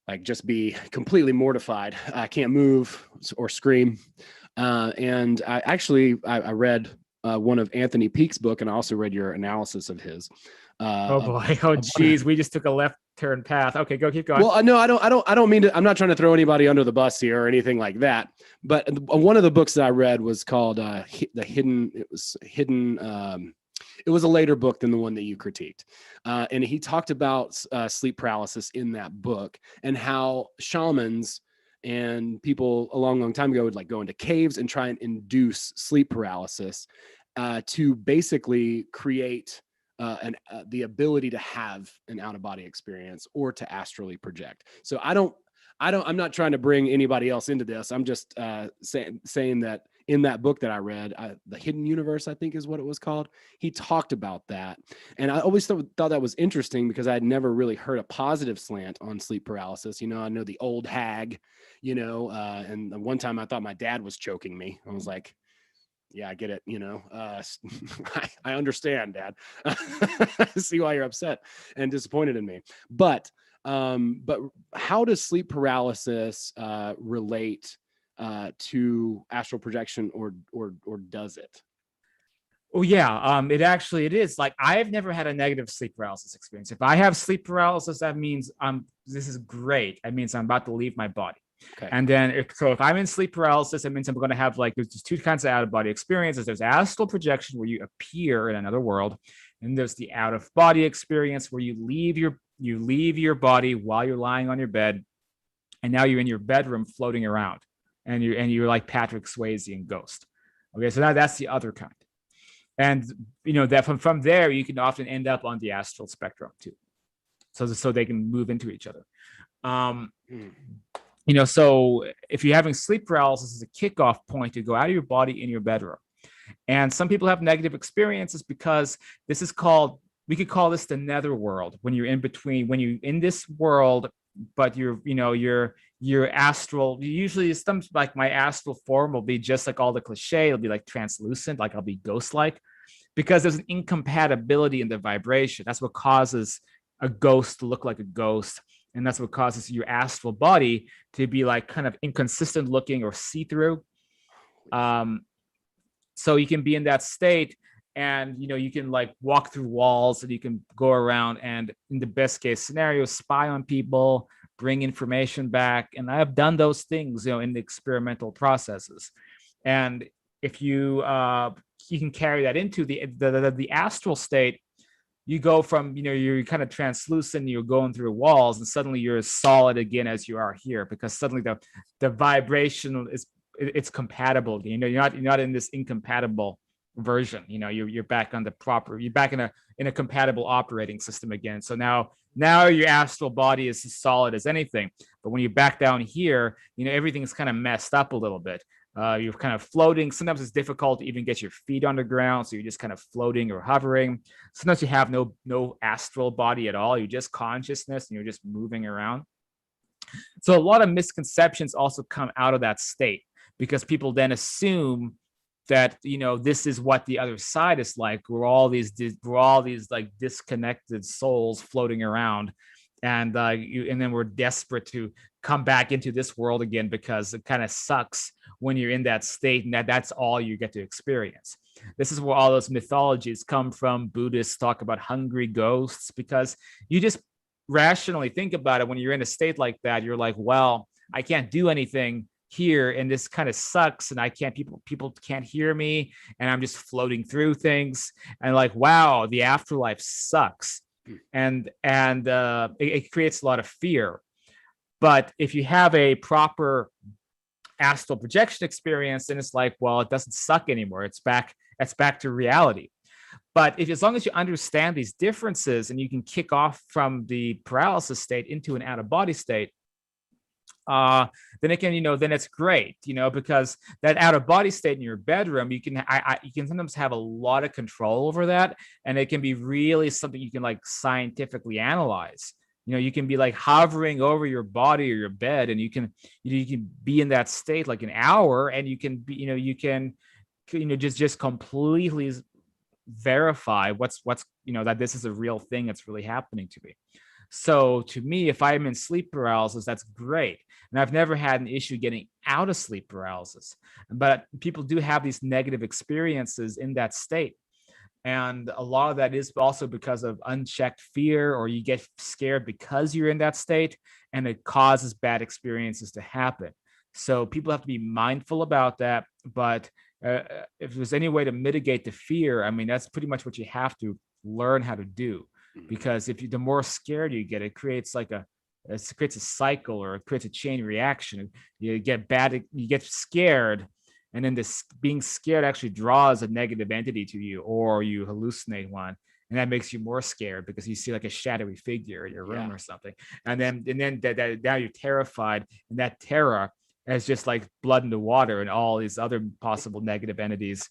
like just be completely mortified. I can't move or scream. And I read one of Anthony Peake's book, and I also read your analysis of his. Oh boy! Oh geez, we just took a left turn path. Okay, keep going. Well, no, I don't mean to. I'm not trying to throw anybody under the bus here or anything like that. But one of the books that I read was called The Hidden. It was hidden. It was a later book than the one that you critiqued. And he talked about sleep paralysis in that book, and how shamans and people a long time ago would like go into caves and try and induce sleep paralysis to basically create the ability to have an out-of-body experience or to astrally project. So I'm not trying to bring anybody else into this. I'm just saying that in that book that I read, The Hidden Universe, I think is what it was called. He talked about that. And I always thought that was interesting because I had never really heard a positive slant on sleep paralysis. I know the old hag, and one time I thought my dad was choking me. I was like, yeah, I get it. I understand, Dad. I see why you're upset and disappointed in me. But how does sleep paralysis relate to astral projection, or does it? Oh yeah, it is. Like, I've never had a negative sleep paralysis experience. If I have sleep paralysis, that means this is great. That means I'm about to leave my body. Okay. And then if I'm in sleep paralysis, it means I'm going to have there's just two kinds of out of body experiences. There's astral projection, where you appear in another world, and there's the out of body experience where you leave your body while you're lying on your bed, and now you're in your bedroom floating around, and you're like Patrick Swayze in Ghost. Okay, so that's the other kind. And that from there you can often end up on the astral spectrum too, so they can move into each other. So if you're having sleep paralysis as a kickoff point to go out of your body in your bedroom, and some people have negative experiences because we could call this the netherworld, when you're in between, when you're in this world, but you're astral. Usually like my astral form will be just like all the cliche. It'll be like translucent, like I'll be ghost-like, because there's an incompatibility in the vibration. That's what causes a ghost to look like a ghost. And that's what causes your astral body to be like kind of inconsistent looking or see-through. So you can be in that state, and you can like walk through walls, and you can go around and, in the best case scenario, spy on people, bring information back. And I have done those things, in the experimental processes. And if you can carry that into the astral state, you go from, you're kind of translucent, you're going through walls, and suddenly you're as solid again as you are here, because suddenly the vibration it's compatible. You're not in this incompatible version. You're back on you're back in a compatible operating system again. So now your astral body is as solid as anything. But when you're back down here, everything's kind of messed up a little bit. You're kind of floating. Sometimes it's difficult to even get your feet on the ground, so you're just kind of floating or hovering. Sometimes you have no astral body at all. You're just consciousness, and you're just moving around. So a lot of misconceptions also come out of that state, because people then assume that this is what the other side is like. We're all these like disconnected souls floating around, and then we're desperate to come back into this world again, because it kind of sucks when you're in that state, and that's all you get to experience. This is where all those mythologies come from. Buddhists talk about hungry ghosts, because you just rationally think about it. When you're in a state like that, you're like, well, I can't do anything here, and this kind of sucks, and I can't, people can't hear me, and I'm just floating through things, and like, wow, the afterlife sucks. And it creates a lot of fear. But if you have a proper astral projection experience, then it's like, well, it doesn't suck anymore. It's back to reality. But as long as you understand these differences, and you can kick off from the paralysis state into an out-of-body state, then it can, then it's great, because that out-of-body state in your bedroom, you can sometimes have a lot of control over that, and it can be really something you can like scientifically analyze. You can be like hovering over your body or your bed, and you can be in that state like an hour, and you can be, you can just completely verify what's that this is a real thing that's really happening to me. So to me, if I'm in sleep paralysis, that's great. And I've never had an issue getting out of sleep paralysis. But people do have these negative experiences in that state. And a lot of that is also because of unchecked fear, or you get scared because you're in that state, and it causes bad experiences to happen. So people have to be mindful about that. But if there's any way to mitigate the fear, I mean, that's pretty much what you have to learn how to do. Because the more scared you get, it creates a cycle, or it creates a chain reaction. You get scared, and then this being scared actually draws a negative entity to you, or you hallucinate one, and that makes you more scared because you see like a shadowy figure in your room or something. And then now you're terrified, and that terror is just like blood in the water, and all these other possible negative entities,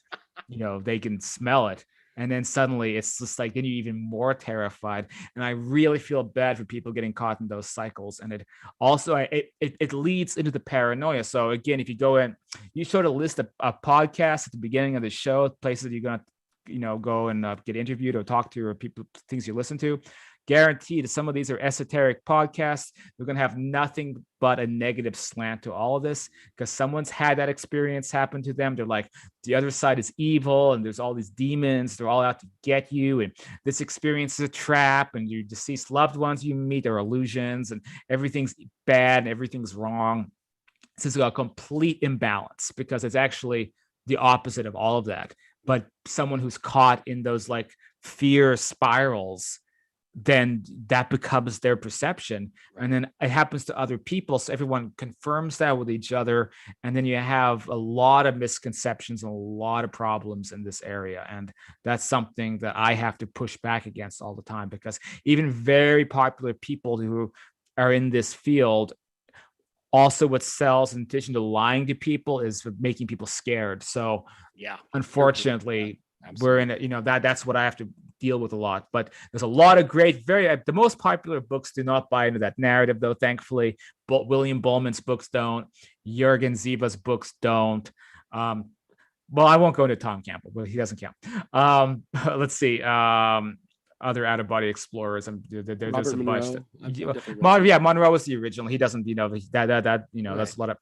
they can smell it. And then suddenly it's just like, then you're even more terrified. And I really feel bad for people getting caught in those cycles. And it also, it leads into the paranoia. So again, if you go in, you sort of list a podcast at the beginning of the show, places you're going to, go and get interviewed or talk to, or people, things you listen to. Guaranteed, some of these are esoteric podcasts. They're going to have nothing but a negative slant to all of this, because someone's had that experience happen to them. They're like, the other side is evil, and there's all these demons. They're all out to get you, and this experience is a trap, and your deceased loved ones you meet are illusions, and everything's bad and everything's wrong. This is a complete imbalance, because it's actually the opposite of all of that. But someone who's caught in those like fear spirals, then that becomes their perception. And then it happens to other people, so everyone confirms that with each other, and then you have a lot of misconceptions and a lot of problems in this area. And that's something that I have to push back against all the time, because even very popular people who are in this field, also what sells, in addition to lying to people, is making people scared. So unfortunately, we're in a, that's what I have to deal with a lot. But there's a lot of great, the most popular books do not buy into that narrative, though, thankfully. But William Bowman's books don't. Jürgen Ziva's books don't. Well, I won't go into Tom Campbell, but he doesn't count. Let's see. Other out-of-body explorers, and there's a bunch. Monroe was the original. He doesn't, that's a lot of.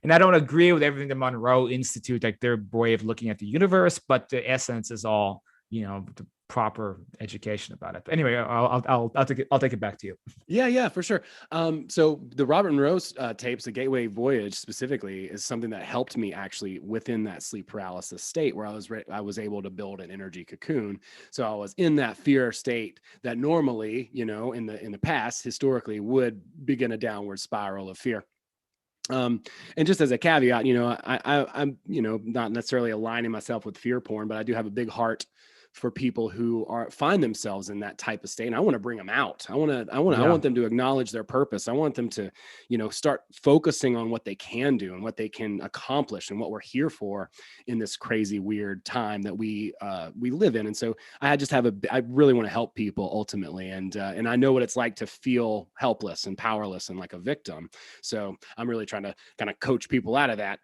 And I don't agree with everything the Monroe Institute, like their way of looking at the universe, but the essence is all, proper education about it. But anyway, I'll take it back to you. Yeah, for sure. So the Robert Monroe tapes, the Gateway Voyage specifically, is something that helped me actually within that sleep paralysis state where I was able to build an energy cocoon. So I was in that fear state that normally, in the past, historically, would begin a downward spiral of fear. And just as a caveat, I'm, not necessarily aligning myself with fear porn, but I do have a big heart for people who find themselves in that type of state. And I want to bring them out. I want them to acknowledge their purpose. I want them to, start focusing on what they can do and what they can accomplish and what we're here for in this crazy, weird time that we live in. And so I really want to help people ultimately. And I know what it's like to feel helpless and powerless and like a victim. So I'm really trying to kind of coach people out of that.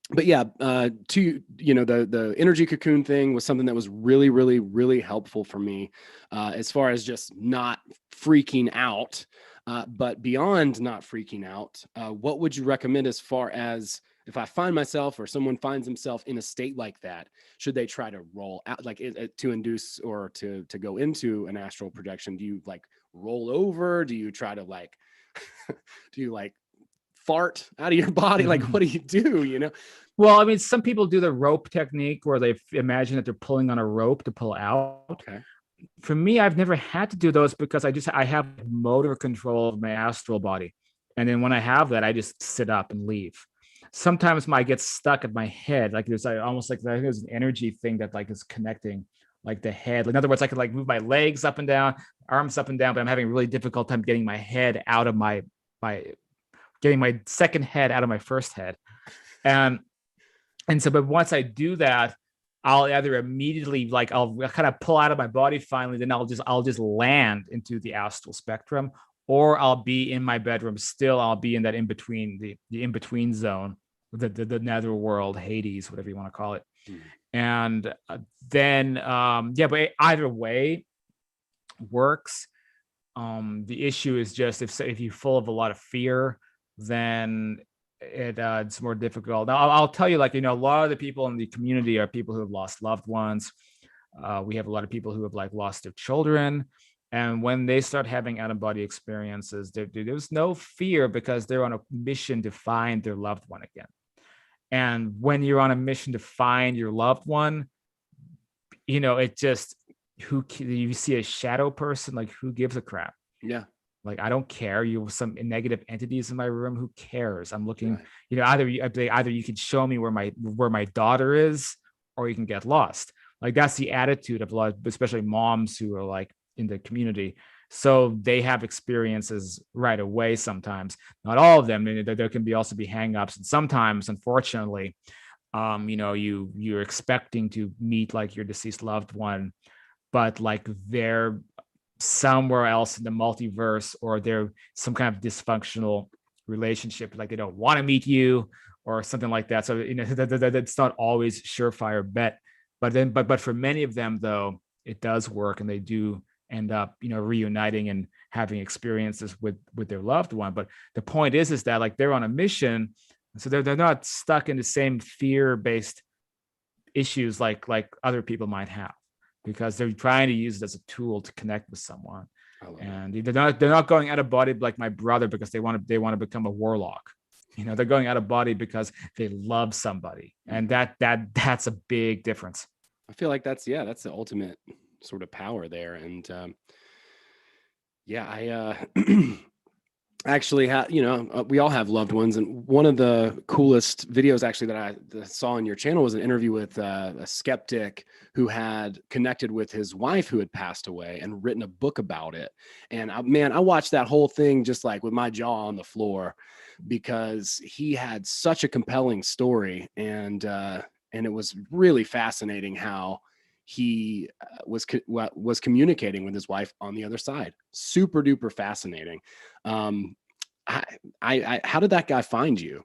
But yeah, the energy cocoon thing was something that was really, really, really helpful for me as far as just not freaking out. But beyond not freaking out, what would you recommend as far as if I find myself or someone finds himself in a state like that, should they try to roll out, like to induce or to go into an astral projection? Do you like roll over? Do you try to like, do you like fart out of your body? Like, what do you do, Well, I mean, some people do the rope technique where they imagine that they're pulling on a rope to pull out. Okay. For me, I've never had to do those because I have motor control of my astral body. And then when I have that, I just sit up and leave. Sometimes I get stuck at my head. Like there's almost like there's an energy thing that like is connecting like the head. In other words, I could like move my legs up and down, arms up and down, but I'm having a really difficult time getting my head out of getting my second head out of my first head. And so, but once I do that, I'll either immediately I'll kind of pull out of my body finally, then I'll just land into the astral spectrum, or I'll be in my bedroom still. I'll be in that in between, the in between zone, the nether world, Hades, whatever you want to call it. And then but either way works. The issue is just if you're full of a lot of fear, then it's more difficult. Now, I'll tell you, a lot of the people in the community are people who have lost loved ones. We have a lot of people who have lost their children. And when they start having out-of-body experiences, there's no fear because they're on a mission to find their loved one again. And when you're on a mission to find your loved one, it just, you see a shadow person, who gives a crap? Yeah. I don't care. You have some negative entities in my room. Who cares? I'm looking, either you can show me where my daughter is, or you can get lost. That's the attitude of a lot, especially moms who are in the community. So they have experiences right away. Sometimes, not all of them. There can also be hangups, and sometimes, unfortunately, you're expecting to meet your deceased loved one, but they're somewhere else in the multiverse, or they're some kind of dysfunctional relationship, they don't want to meet you or something like that. So that's not always surefire bet, but for many of them though, it does work, and they do end up reuniting and having experiences with their loved one. But the point is that they're on a mission, so they're not stuck in the same fear-based issues like other people might have, because they're trying to use it as a tool to connect with someone. And they're not going out of body like my brother because they want to become a warlock. They're going out of body because they love somebody, and that's a big difference. I feel like that's the ultimate sort of power there. And I actually have, we all have loved ones, and one of the coolest videos actually that I saw on your channel was an interview with a skeptic who had connected with his wife who had passed away and written a book about it. And I watched that whole thing just with my jaw on the floor, because he had such a compelling story, and it was really fascinating how he was communicating with his wife on the other side. Super duper fascinating. How did that guy find you?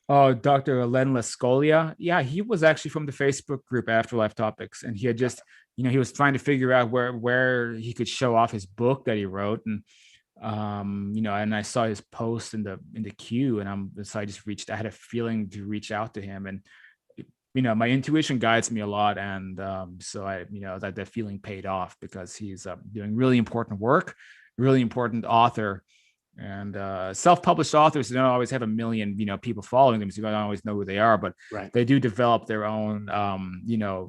Oh, Dr. Len Lascolia. Yeah, he was actually from the Facebook group Afterlife Topics, and he had just, he was trying to figure out where he could show off his book that he wrote, and and I saw his post in the queue, and so I just I had a feeling to reach out to him, and my intuition guides me a lot, and so I, that feeling paid off, because he's doing really important work, really important author. And self-published authors don't always have a million, people following them, so you don't always know who they are, but they do develop their own,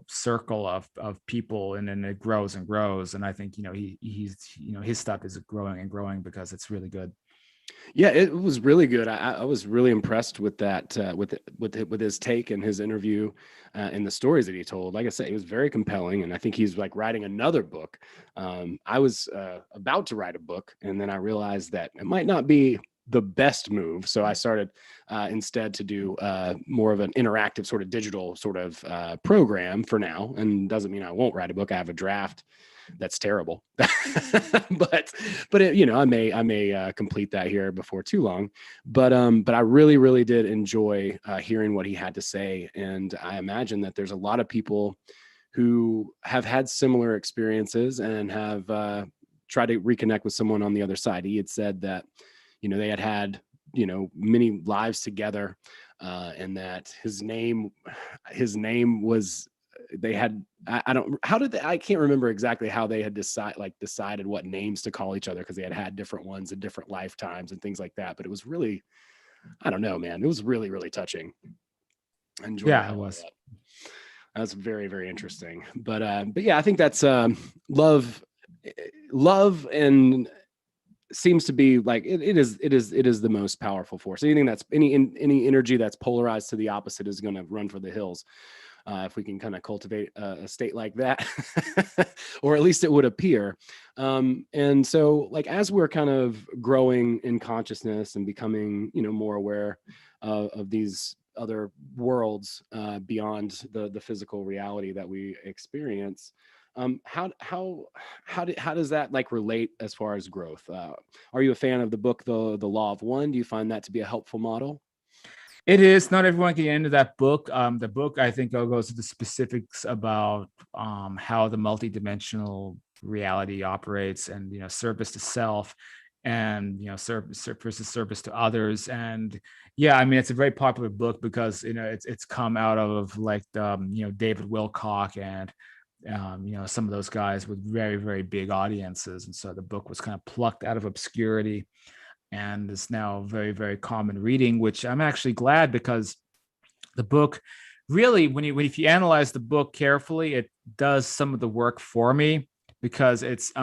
circle of people, and then it grows and grows. And I think, he's his stuff is growing and growing because it's really good. Yeah, it was really good. I was really impressed with that, with his take and his interview, and the stories that he told. Like I said, it was very compelling, and I think he's like writing another book. I was about to write a book, and then I realized that it might not be the best move, so I started instead to do more of an interactive sort of digital sort of program for now. And doesn't mean I won't write a book. I have a draft that's terrible, but it, I may complete that here before too long. But I really did enjoy hearing what he had to say, and I imagine that there's a lot of people who have had similar experiences and have tried to reconnect with someone on the other side. He had said that they had many lives together, and that his name was, they had, I can't remember exactly how they had decided what names to call each other, because they had different ones in different lifetimes and things like that. But it was really, I don't know, man, it was really touching. I enjoyed it was. That's very, very interesting. But yeah, I think that's love and seems to be like it is the most powerful force. Anything that's any energy that's polarized to the opposite is going to run for the hills. If we can kind of cultivate a state like that, or at least it would appear. And so, like, as we're kind of growing in consciousness and becoming, more aware of these other worlds beyond the physical reality that we experience, how does that like relate as far as growth? Are you a fan of the book, the Law of One? Do you find that to be a helpful model? It is. Not everyone can get into that book. The book, I think, goes to the specifics about how the multidimensional reality operates, and service to self, and service versus service to others. And yeah, I mean, it's a very popular book because it's come out of like David Wilcock and some of those guys with very, very big audiences, and so the book was kind of plucked out of obscurity and is now very, very common reading, which I'm actually glad, because the book really, if you analyze the book carefully, it does some of the work for me, because it's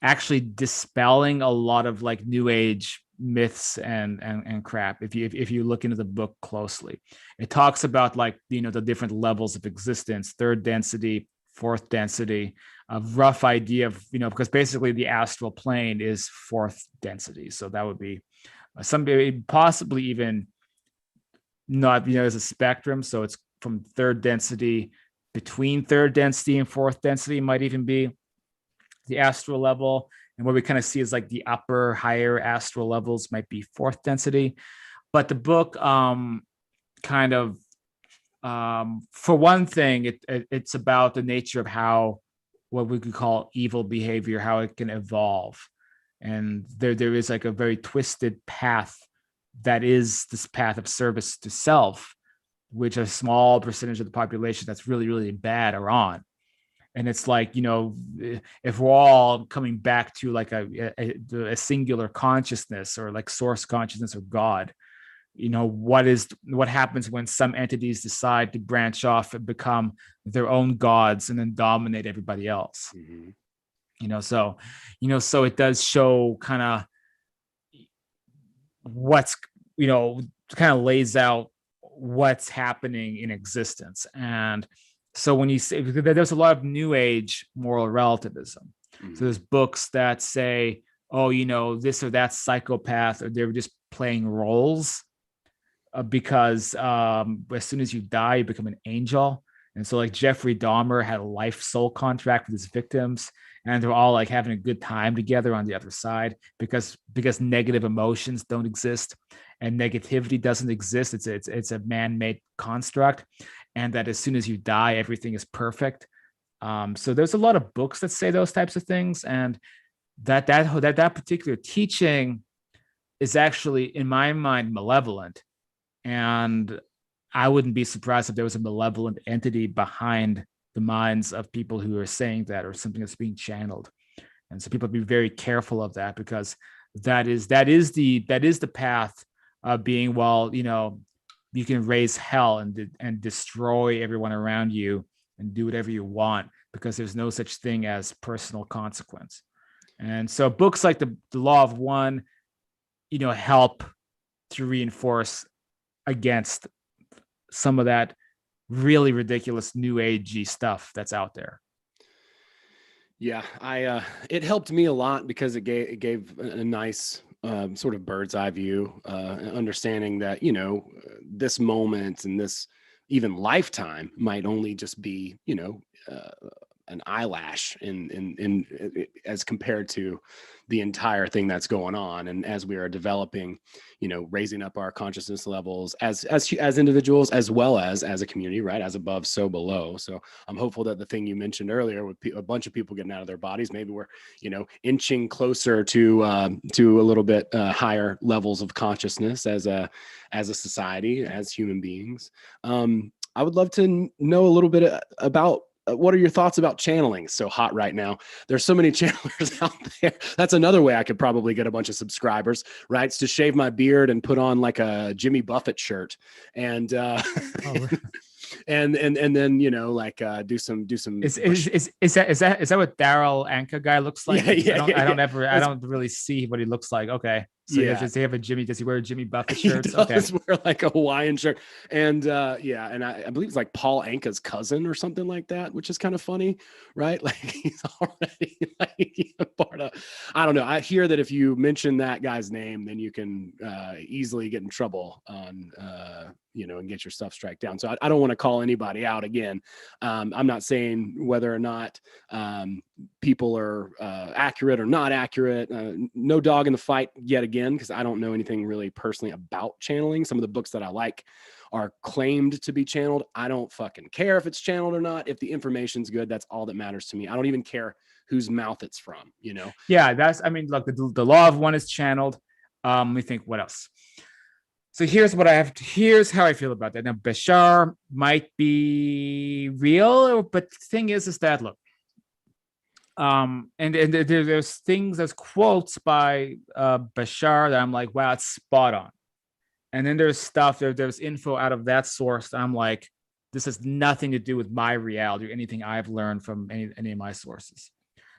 actually dispelling a lot of like new age myths and crap. If you look into the book closely, it talks about like the different levels of existence, third density, fourth density, a rough idea of, because basically the astral plane is fourth density. So that would be somebody possibly even not, as a spectrum. So it's from third density, between third density and fourth density might even be the astral level. And what we kind of see is like the upper, higher astral levels might be fourth density. But the book kind of, for one thing, it's about the nature of how what we could call evil behavior, how it can evolve. And there is like a very twisted path that is this path of service to self, which a small percentage of the population that's really, really bad are on. And it's like, if we're all coming back to like a singular consciousness, or like source consciousness, or God, what happens when some entities decide to branch off and become their own gods and then dominate everybody else. So it does show kind of what's, kind of lays out what's happening in existence. And so when you say, there's a lot of new age moral relativism. So there's books that say, oh, this or that psychopath, or they're just playing roles. Because as soon as you die, you become an angel. And so like Jeffrey Dahmer had a life soul contract with his victims, and they're all like having a good time together on the other side, because negative emotions don't exist and negativity doesn't exist. It's a man-made construct, and that as soon as you die, everything is perfect. So there's a lot of books that say those types of things, and that particular teaching is actually, in my mind, malevolent. And I wouldn't be surprised if there was a malevolent entity behind the minds of people who are saying that, or something that's being channeled. And so people be very careful of that, because that is the path of being, well, you can raise hell and destroy everyone around you and do whatever you want, because there's no such thing as personal consequence. And so books like the Law of One, help to reinforce against some of that really ridiculous new agey stuff that's out there. Yeah, it helped me a lot, because it gave a nice sort of bird's eye view, understanding that, this moment and this even lifetime might only just be, an eyelash in as compared to the entire thing that's going on. And as we are developing, raising up our consciousness levels as individuals, as well as a community, right? As above, so below. So I'm hopeful that the thing you mentioned earlier, with a bunch of people getting out of their bodies, maybe we're, inching closer to a little bit higher levels of consciousness as a society, as human beings. I would love to know a little bit about, what are your thoughts about channeling? It's so hot right now. There's so many channelers out there. That's another way I could probably get a bunch of subscribers, right? It's to shave my beard and put on like a Jimmy Buffett shirt, and and then do some. Is that what Daryl Anka guy looks like? Yeah, I don't really see what he looks like. Okay. So does he have does he wear Jimmy Buffett shirts? He does wear like a Hawaiian shirt. And and I believe it's like Paul Anka's cousin or something like that, which is kind of funny, right? Like he's already like part of, I don't know. I hear that if you mention that guy's name, then you can easily get in trouble on and get your stuff striked down. So I don't want to call anybody out again. I'm not saying whether or not people are accurate or not accurate. No dog in the fight yet again, because I don't know anything really personally about channeling. Some of the books that I like are claimed to be channeled. I don't fucking care if it's channeled or not. If the information's good, that's all that matters to me. I don't even care whose mouth it's from, Yeah, look, the Law of One is channeled. Let me think, what else? So here's how I feel about that. Now, Bashar might be real, but the thing is that, look, and there's quotes by Bashar that I'm like, wow, it's spot on. And then there's info out of that source that I'm like, this has nothing to do with my reality or anything I've learned from any of my sources.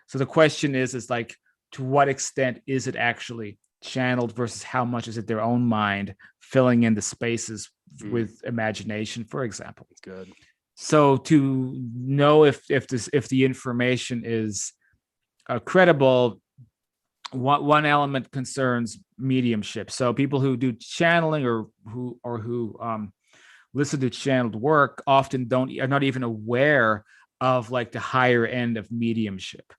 So the question is like, to what extent is it actually channeled versus how much is it their own mind filling in the spaces with imagination, for example? That's good. So to know if the information is credible, one element concerns mediumship. So people who do channeling or who listen to channeled work often are not even aware of like the higher end of mediumship,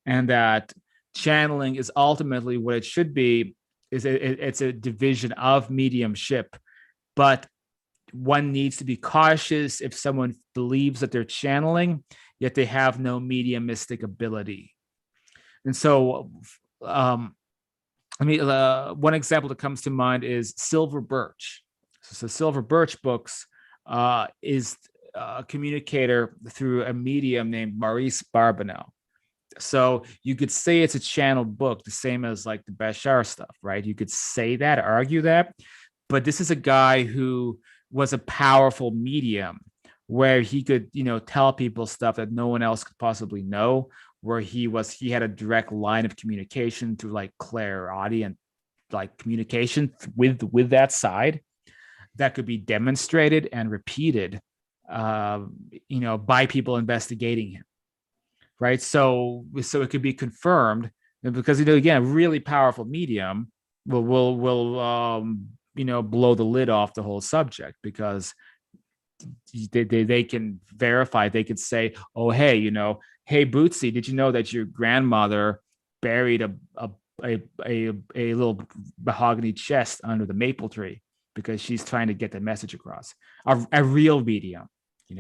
and that channeling is ultimately what it should be. It's a division of mediumship, but one needs to be cautious if someone believes that they're channeling, yet they have no mediumistic ability. And so, one example that comes to mind is Silver Birch. So Silver Birch Books is a communicator through a medium named Maurice Barbanel. So you could say it's a channeled book, the same as like the Bashar stuff, right? You could say that, argue that, but this is a guy who was a powerful medium where he could, tell people stuff that no one else could possibly know, where he had a direct line of communication through like clairaudient, like communication with that side that could be demonstrated and repeated, by people investigating him. Right. So it could be confirmed, because, again, a really powerful medium will blow the lid off the whole subject, because they can verify. They could say, oh, hey, hey, Bootsy, did you know that your grandmother buried a little mahogany chest under the maple tree because she's trying to get the message across? A real medium.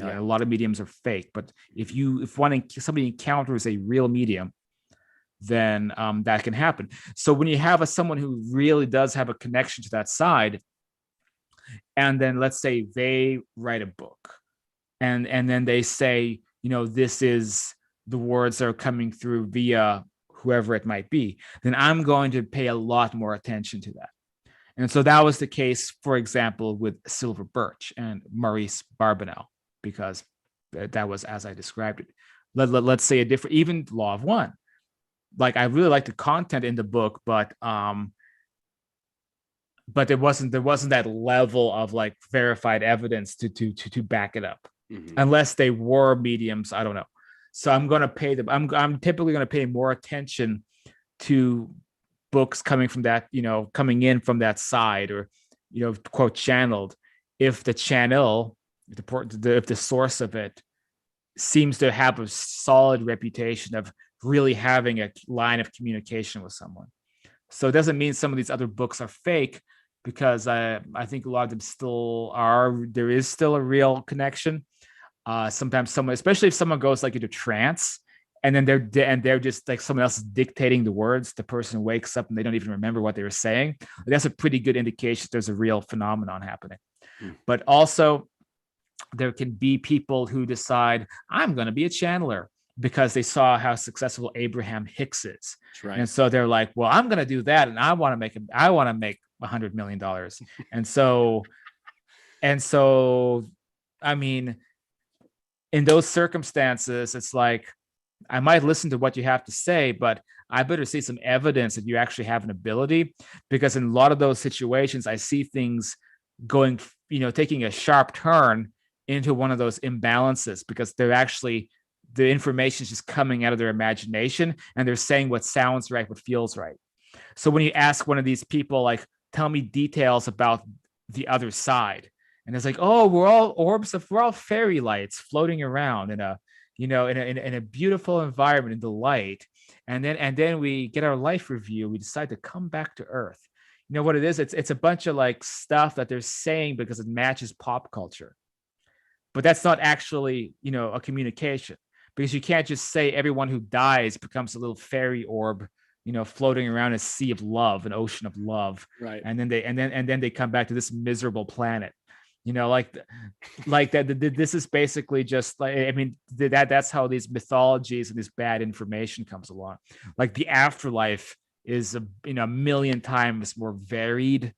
A lot of mediums are fake, but if somebody encounters a real medium, then that can happen. So when you have someone who really does have a connection to that side, and then let's say they write a book, and then they say, this is the words that are coming through via whoever it might be, then I'm going to pay a lot more attention to that. And so that was the case, for example, with Silver Birch and Maurice Barbanel, because that was as I described it. Let's say a different, even Law of One. Like, I really like the content in the book, but there wasn't that level of like verified evidence to back it up, unless they were mediums. I don't know. So I'm going to pay them. I'm typically going to pay more attention to books coming from that, coming in from that side, or, quote, channeled, if the channel, if the source of it seems to have a solid reputation of really having a line of communication with someone. So it doesn't mean some of these other books are fake, because I think a lot of them still are. There is still a real connection. Sometimes someone, especially if someone goes like into trance, and then they're just like someone else is dictating the words. The person wakes up and they don't even remember what they were saying. That's a pretty good indication there's a real phenomenon happening. But also, there can be people who decide, I'm going to be a channeler, because they saw how successful Abraham Hicks is. Right. And so they're like, well, I'm going to do that, and I want to make $100 million. and so I mean, in those circumstances, it's like, I might listen to what you have to say, but I better see some evidence that you actually have an ability, because in a lot of those situations, I see things going, taking a sharp turn into one of those imbalances, because they're actually, the information is just coming out of their imagination, and they're saying what sounds right, what feels right. So when you ask one of these people, like, tell me details about the other side, and it's like, oh, we're all fairy lights floating around in a, in a beautiful environment in the light, and then we get our life review. We decide to come back to Earth. You know what it is? It's a bunch of like stuff that they're saying because it matches pop culture, but that's not actually, a communication, because you can't just say everyone who dies becomes a little fairy orb, floating around a sea of love, an ocean of love, right? And then they come back to this miserable planet. Like that. This is basically just like, I mean, that's how these mythologies and this bad information comes along. Like the afterlife is a million times more varied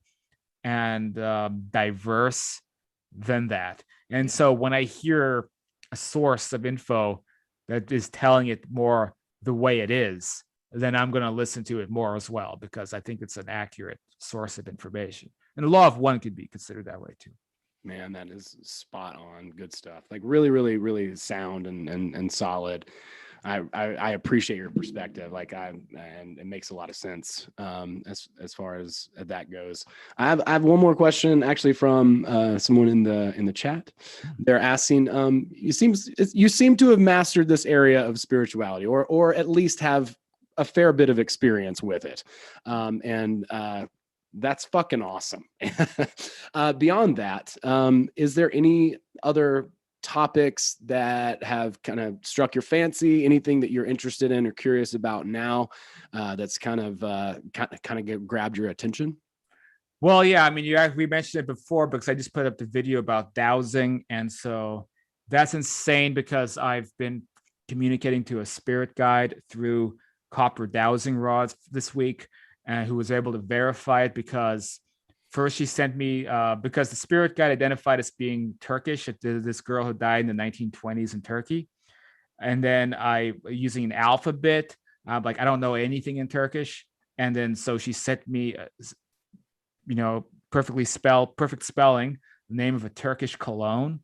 and diverse than that. And so when I hear a source of info that is telling it more the way it is, then I'm going to listen to it more as well, because I think it's an accurate source of information. And the Law of One could be considered that way too. Man, that is spot on. Good stuff. Like really, really, really sound and solid. I appreciate your perspective. And it makes a lot of sense as far as that goes. I have one more question actually from someone in the chat. They're asking, you seem to have mastered this area of spirituality, or at least have a fair bit of experience with it. That's fucking awesome. Beyond that, is there any other topics that have kind of struck your fancy? Anything that you're interested in or curious about now that's kind of grabbed your attention? Well, yeah, I mean, we mentioned it before, because I just put up the video about dowsing, and so that's insane, because I've been communicating to a spirit guide through copper dowsing rods this week, and who was able to verify it, because first she sent me, because the spirit guide identified as being Turkish, this girl who died in the 1920s in Turkey. And then using an alphabet, like, I don't know anything in Turkish. And then so she sent me, perfect spelling, the name of a Turkish cologne.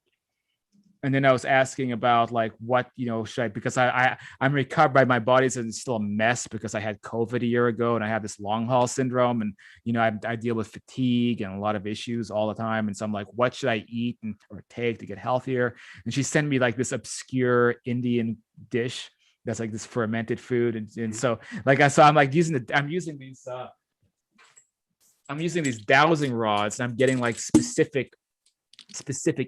And then I was asking about like, what, should I, because I'm recovered, by my body's still a mess, because I had COVID a year ago, and I have this long haul syndrome, and, I deal with fatigue and a lot of issues all the time. And so I'm like, what should I eat or take to get healthier? And she sent me like this obscure Indian dish that's like this fermented food. And so like, I'm like I'm using these dowsing rods, and I'm getting like specific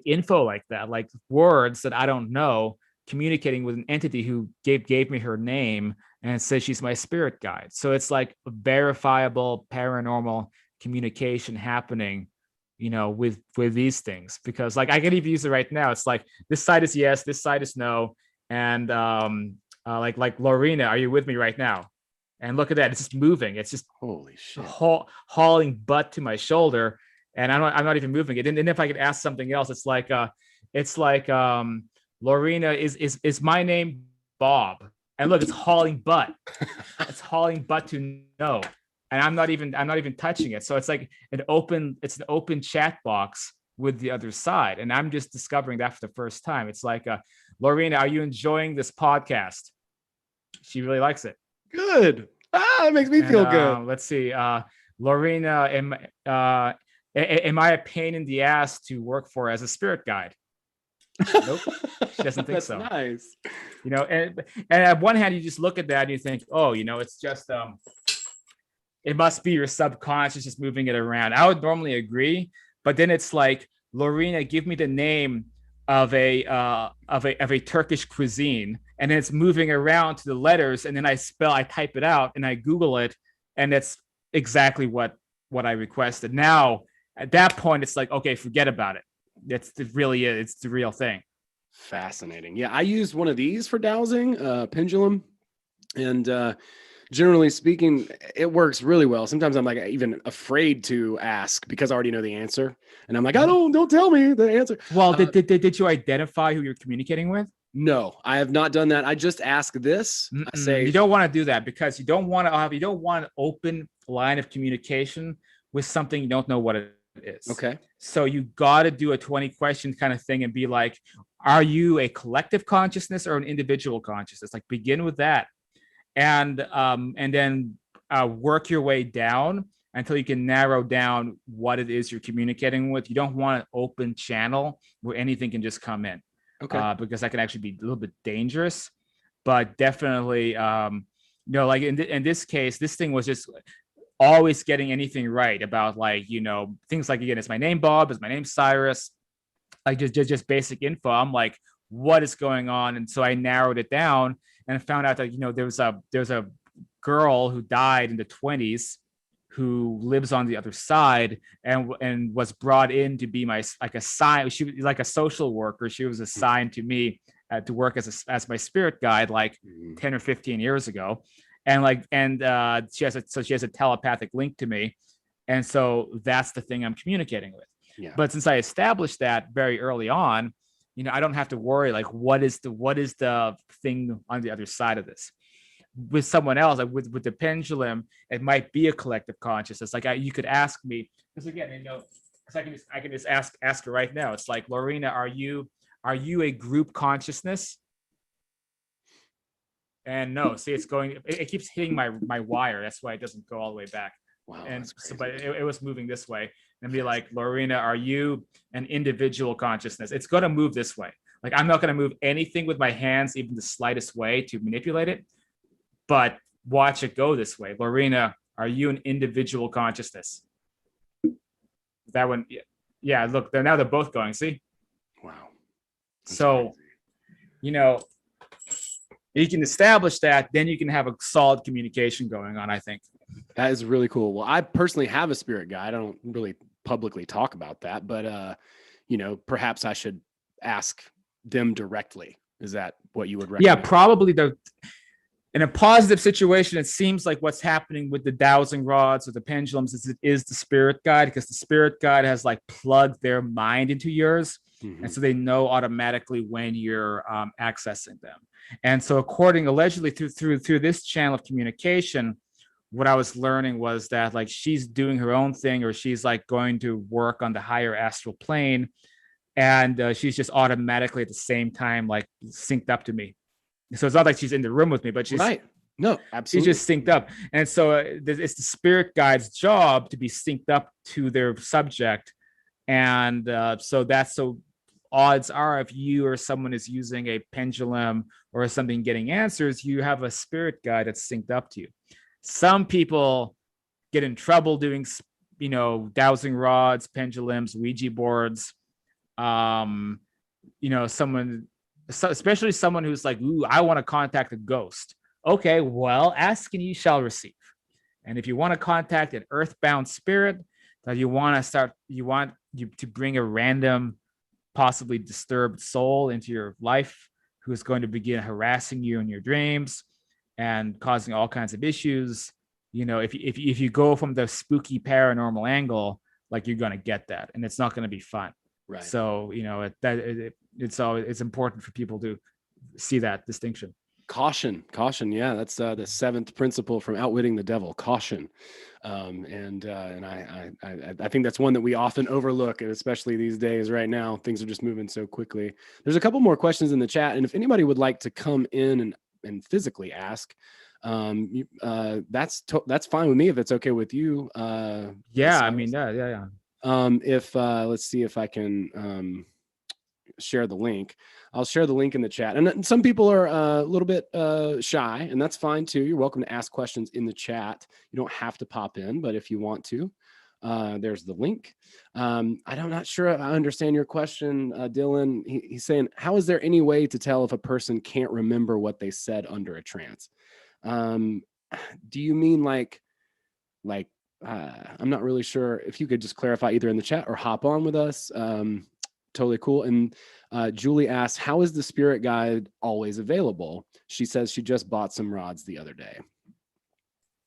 info like that, like words that I don't know, communicating with an entity who gave me her name and says she's my spirit guide. So it's like a verifiable paranormal communication happening with these things, because like I can even use it right now. It's like this side is yes, this side is no, and like Lorena, are you with me right now? And look at that, it's just moving. It's just Holy shit. hauling butt to my shoulder, and I'm not even moving it. And if I could ask something else, it's like Lorena, is my name Bob? And look, it's hauling butt. It's hauling butt to no. And I'm not even touching it. So it's like an open chat box with the other side. And I'm just discovering that for the first time. It's like, Lorena, are you enjoying this podcast? She really likes it. Good. That makes me feel good. Let's see. Lorena, am I a pain in the ass to work for as a spirit guide? Nope. She doesn't think so. Nice. And at one hand, you just look at that and you think, oh, it's just it must be your subconscious just moving it around. I would normally agree, but then it's like, Lorena, give me the name of a Turkish cuisine, and then it's moving around to the letters, and then I type it out, and I Google it, and it's exactly what I requested. Now, at that point, it's like, okay, forget about it. It's the real thing. Fascinating. Yeah, I used one of these for dowsing, pendulum, and generally speaking, it works really well. Sometimes I'm like even afraid to ask because I already know the answer, and I'm like, don't tell me the answer. Well, did you identify who you're communicating with? No, I have not done that. I just ask this. I say you don't want to do that, because you don't want an open line of communication with something you don't know what it is. Okay. So you got to do a 20 question kind of thing and be like, are you a collective consciousness or an individual consciousness? Like, begin with that. And then work your way down until you can narrow down what it is you're communicating with. You don't want an open channel where anything can just come in, because that can actually be a little bit dangerous. But definitely, like in this case, this thing was just always getting anything right about things like, again, is my name Bob? Is my name Cyrus? Like just basic info. I'm like, what is going on? And so I narrowed it down and found out that there's a girl who died in the 20s who lives on the other side and was brought in to be she was like a social worker. She was assigned to me to work as my spirit guide 10 or 15 years ago, and she has a telepathic link to me, and so that's the thing I'm communicating with. Yeah. But since I established that very early on, I don't have to worry what is the thing on the other side of this. With someone else, with the pendulum, it might be a collective consciousness. You could ask me, because again, because I can just ask her right now. It's like, Lorena, are you a group consciousness? And no, see, it keeps hitting my wire. That's why it doesn't go all the way back. Wow. And so, but it was moving this way, and be like, Lorena, are you an individual consciousness? It's going to move this way. I'm not going to move anything with my hands, even the slightest way, to manipulate it. But watch it go this way. Lorena, are you an individual consciousness? That one, yeah. Look, they're both going. See? Wow. That's so crazy. You can establish that, then you can have a solid communication going on, I think. That is really cool. Well, I personally have a spirit guide. I don't really publicly talk about that, but perhaps I should ask them directly. Is that what you would recommend? Yeah, probably. In a positive situation, it seems like what's happening with the dowsing rods or the pendulums is the spirit guide, because the spirit guide has plugged their mind into yours. Mm-hmm. And so they know automatically when you're accessing them. And so allegedly through this channel of communication, what I was learning was that she's doing her own thing, or she's going to work on the higher astral plane, and she's just automatically at the same time synced up to me. So it's not like she's in the room with me, but she's right. No, absolutely. She's just synced up. And so it's the spirit guide's job to be synced up to their subject. And so odds are, if you or someone is using a pendulum or something getting answers, you have a spirit guide that's synced up to you. Some people get in trouble doing, dowsing rods, pendulums, Ouija boards. Especially someone who's like, ooh, I want to contact a ghost. Okay, well, ask and you shall receive. And if you want to contact an earthbound spirit, that you want you to bring a random, possibly disturbed soul into your life who is going to begin harassing you in your dreams and causing all kinds of issues. If you go from the spooky paranormal angle, like, you're going to get that, and it's not going to be fun. Right. So, it's important for people to see that distinction. Caution. Yeah, that's the 7th principle from Outwitting the Devil. Caution. And I think that's one that we often overlook, and especially these days right now, things are just moving so quickly. There's a couple more questions in the chat, and if anybody would like to come in and physically ask, that's fine with me if it's okay with you. Yeah, I mean, yeah. If let's see if I can share the link. I'll share the link in the chat. And some people are a little bit shy, and that's fine too. You're welcome to ask questions in the chat. You don't have to pop in, but if you want to, there's the link. I'm not sure I understand your question, Dylan. He's saying, how is there any way to tell if a person can't remember what they said under a trance? Do you mean like I'm not really sure. If you could just clarify either in the chat or hop on with us. Totally cool. And Julie asks, how is the spirit guide always available? She says she just bought some rods the other day.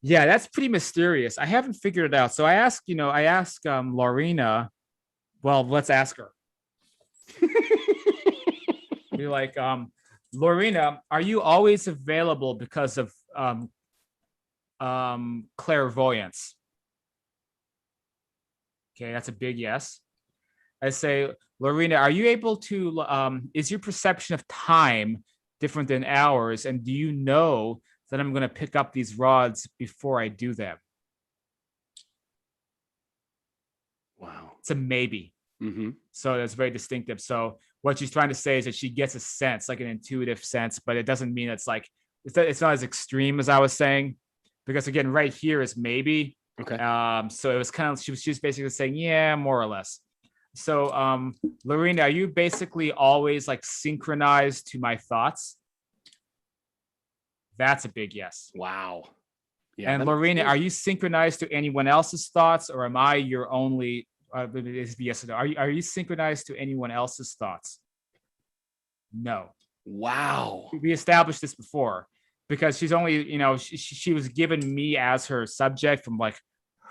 Yeah, that's pretty mysterious. I haven't figured it out. So I asked Lorena. Well, let's ask her. Be like, Lorena, are you always available because of clairvoyance? Okay, that's a big yes. I say, Lorena, are you able to, is your perception of time different than ours? And do you know that I'm going to pick up these rods before I do them? Wow. It's a maybe. Mm-hmm. So that's very distinctive. So what she's trying to say is that she gets a sense, like an intuitive sense, but it doesn't mean it's not as extreme as I was saying, because again, right here is maybe. Okay. So it was kind of, she was basically saying, yeah, more or less. So, Lorena, are you basically always like synchronized to my thoughts? That's a big yes. Wow. Yeah. And Lorena, are you synchronized to anyone else's thoughts, or am I your only? Yes or no? Are you synchronized to anyone else's thoughts? No. Wow. We established this before, because she's only, she was given me as her subject from like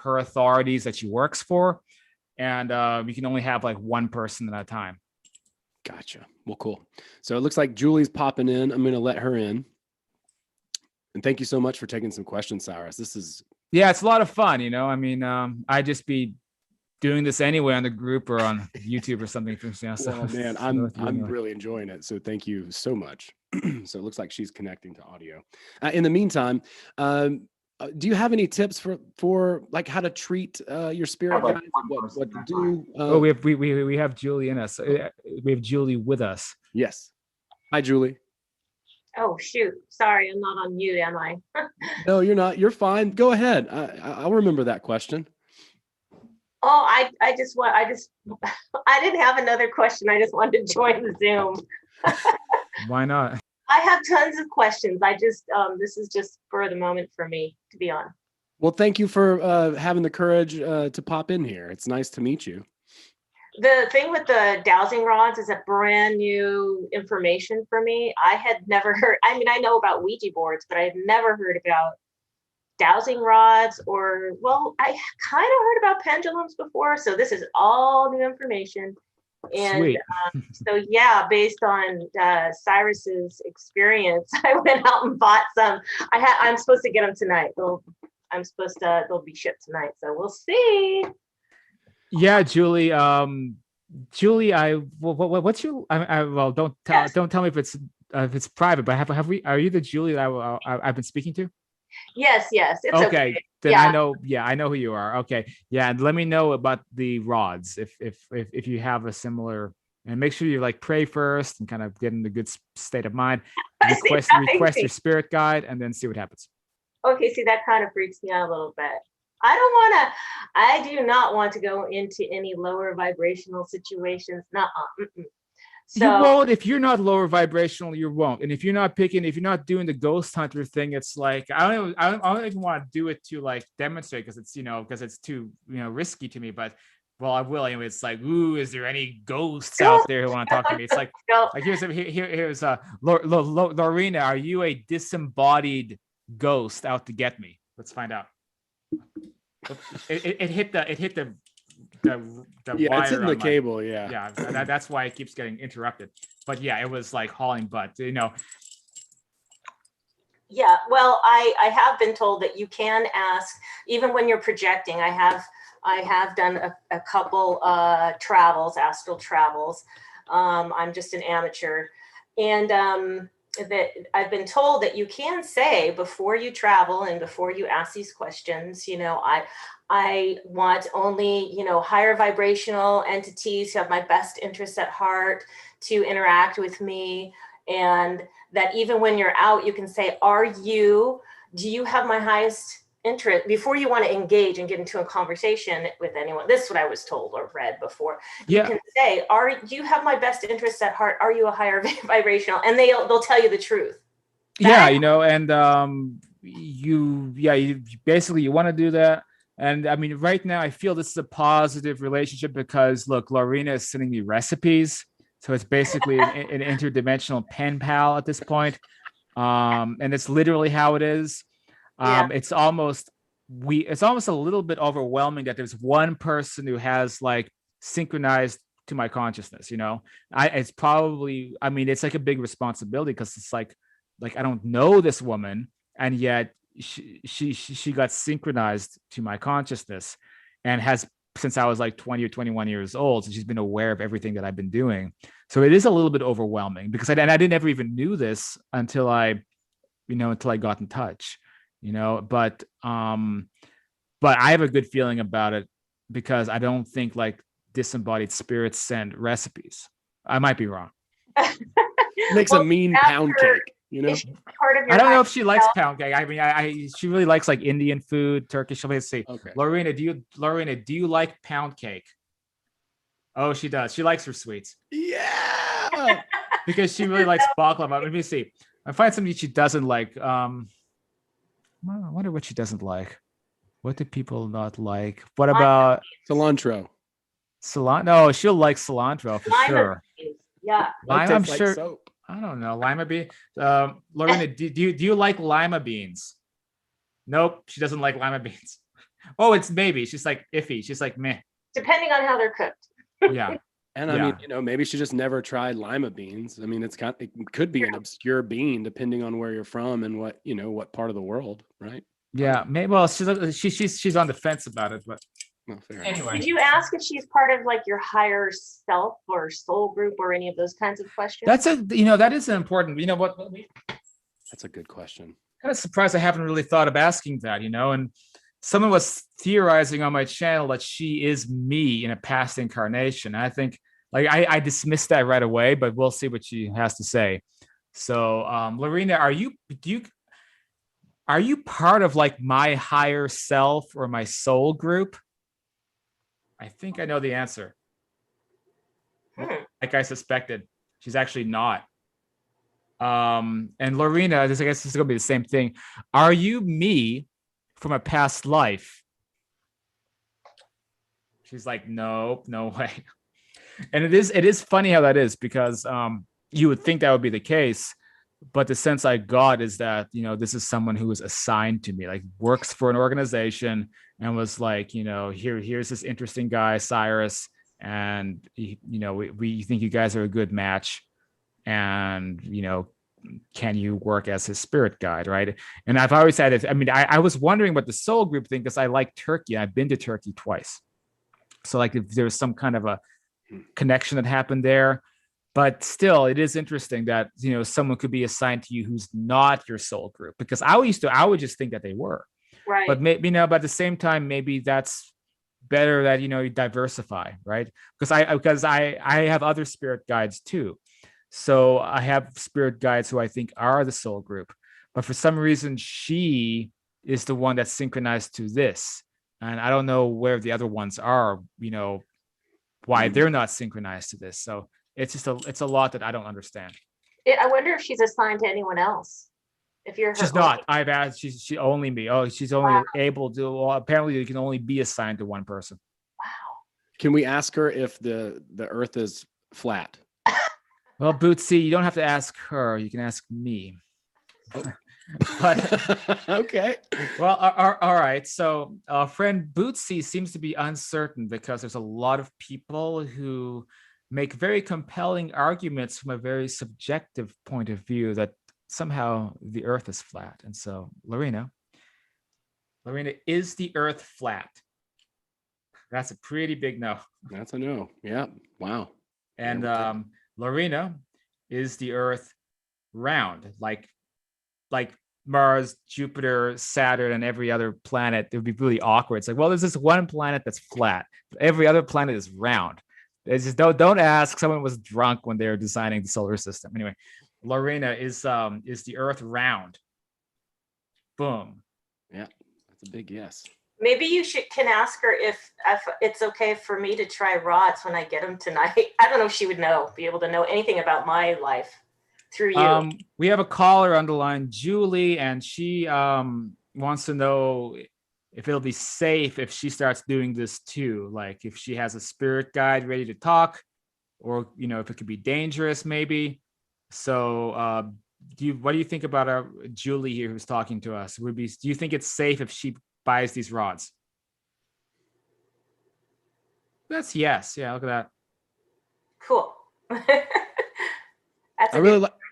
her authorities that she works for. And we can only have like one person at a time. Gotcha. Well, cool. So it looks like Julie's popping in. I'm going to let her in. And thank you so much for taking some questions, Cyrus. Yeah, it's a lot of fun. I mean, I just be doing this anyway on the group or on YouTube or something. Well, man, I'm really enjoying it. So thank you so much. So it looks like she's connecting to audio. In the meantime, do you have any tips for like how to treat your spirit guides? What to do? We have Julie in us. We have Julie with us. Yes. Hi, Julie. Oh shoot! Sorry, I'm not on mute, am I? No, you're not. You're fine. Go ahead. I'll remember that question. Oh, I didn't have another question. I just wanted to join the Zoom. Why not? I have tons of questions. This is just for the moment for me to be on. Well, thank you for having the courage to pop in here. It's nice to meet you. The thing with the dowsing rods is a brand new information for me. I had never heard, I mean, I know about Ouija boards, but I had never heard about dowsing rods I kind of heard about pendulums before. So this is all new information. And so yeah, based on Cyrus's experience, I went out and bought some. I'm supposed to get them tonight. They'll be shipped tonight. So we'll see. Yeah, Julie. Julie, what's your? Well, don't tell me if it's private. But have we? Are you the Julie that I've been speaking to? Yes. It's okay. Then yeah. I know who you are. Okay. Yeah. And let me know about the rods if you have a similar, and make sure you like pray first and kind of get in a good state of mind. Request your spirit guide and then see what happens. Okay. See, that kind of freaks me out a little bit. I do not want to go into any lower vibrational situations. You So won't if you're not lower vibrational. You won't, and if you're not doing the ghost hunter thing, it's like I don't even want to do it to like demonstrate because it's because it's too risky to me. But well, I will anyway. It's like, ooh, is there any ghosts out there who want to talk to me? It's like no, here's Lorena, are you a disembodied ghost out to get me? Let's find out. It hit the Yeah, it's wire in the on cable. Yeah. yeah, that's why it keeps getting interrupted. But yeah, it was like hauling butt. yeah, well, I have been told that you can ask, even when you're projecting. I have done a couple travels, astral travels. I'm just an amateur. And that I've been told that you can say before you travel and before you ask these questions, I want only, higher vibrational entities who have my best interests at heart to interact with me. And that even when you're out, you can say, do you have my highest interest before you want to engage and get into a conversation with anyone? This is what I was told or read before. Yeah. You can say, do you have my best interests at heart? Are you a higher vibrational? And they'll tell you the truth. Yeah, and you basically you want to do that. And I mean, right now I feel this is a positive relationship because look, Lorena is sending me recipes. So it's basically an interdimensional pen pal at this point. And it's literally how it is. It's almost a little bit overwhelming that there's one person who has like synchronized to my consciousness. It's like a big responsibility because it's like I don't know this woman, and yet she got synchronized to my consciousness and has since I was like 20 or 21 years old. So she's been aware of everything that I've been doing. So it is a little bit overwhelming because I didn't ever even knew this until I got in touch, but I have a good feeling about it because I don't think like disembodied spirits send recipes. I might be wrong. Makes a mean pound cake. Part of your I don't know if she likes pound cake. I mean, she really likes like Indian food, Turkish. Let's see. Okay. Lorena, do you like pound cake? Oh, she does. She likes her sweets. Yeah. Because she really likes baklava. Let me see. I find something she doesn't like. I wonder what she doesn't like. What do people not like? What about cilantro? Cilantro? No, she'll like cilantro for sure. Yeah. Lime, I'm sure. Soap. I don't know. Lima bean. Lorena, do you like lima beans? Nope, she doesn't like lima beans. Oh, it's maybe. She's like iffy. She's like meh. Depending on how they're cooked. Yeah. And I mean, maybe she just never tried lima beans. I mean, it could be an obscure bean depending on where you're from and what part of the world, right? Yeah, maybe. Well, she's on the fence about it, but anyway. Did you ask if she's part of like your higher self or soul group or any of those kinds of questions? That is an important. That's a good question. Kind of surprised I haven't really thought of asking that. And someone was theorizing on my channel that she is me in a past incarnation. I think I dismissed that right away, but we'll see what she has to say. So, Lorena, are you part of like my higher self or my soul group? I think I know the answer. Like I suspected, she's actually not. And Lorena, I guess this is gonna be the same thing. Are you me from a past life? She's like, no way. And it is funny how that is because you would think that would be the case, but the sense I got is that this is someone who was assigned to me, like works for an organization and was like, here's this interesting guy, Cyrus, and we think you guys are a good match, and can you work as his spirit guide, right? And I've always had it. I mean, I was wondering what the soul group thing, because I like Turkey. I've been to Turkey twice, so like if there's some kind of a connection that happened there. But still, it is interesting that someone could be assigned to you who's not your soul group, because I would just think that they were. Right. But maybe but at the same time, maybe that's better that you diversify, right? Because I have other spirit guides too. So I have spirit guides who I think are the soul group, but for some reason she is the one that's synchronized to this, and I don't know where the other ones are. Why they're not synchronized to this. So it's a lot that I don't understand. I wonder if she's assigned to anyone else. If you're her She's not. I've asked. She only me. Oh, she's only Wow. able to. Well, apparently, you can only be assigned to one person. Wow. Can we ask her if the Earth is flat? Well, Bootsy, you don't have to ask her. You can ask me. But Okay. well, all right. So, friend Bootsy seems to be uncertain because there's a lot of people who make very compelling arguments from a very subjective point of view that somehow the Earth is flat. And so, Lorena, is the Earth flat? That's a pretty big no. That's a no. Yeah. Wow. And Lorena, is the Earth round? Like Mars, Jupiter, Saturn, and every other planet? It would be really awkward. It's like, well, there's this one planet that's flat, but every other planet is round. It's just don't ask. Someone was drunk when they were designing the solar system. Anyway, Lorena, is the Earth round? Boom. Yeah, that's a big yes. Maybe you can ask her if it's okay for me to try rods when I get them tonight. I don't know if she would be able to know anything about my life through you. We have a caller on the line, Julie, and she wants to know if it'll be safe if she starts doing this too. Like if she has a spirit guide ready to talk, or if it could be dangerous, maybe. So, what do you think about Julie here who's talking to us? Do you think it's safe if she buys these rods? That's yes. Yeah, look at that. Cool.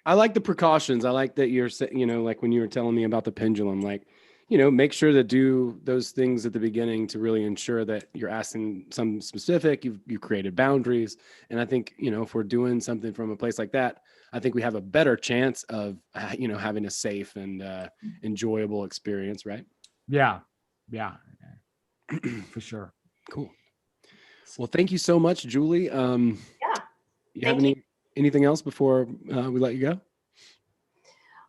I like the precautions. I like that you're like when you were telling me about the pendulum, like, make sure to do those things at the beginning to really ensure that you're asking some specific, you've created boundaries. And I think, if we're doing something from a place like that, I think we have a better chance of, having a safe and enjoyable experience, right? Yeah, for sure. Cool. Well, thank you so much, Julie. Yeah. You have anything else before we let you go?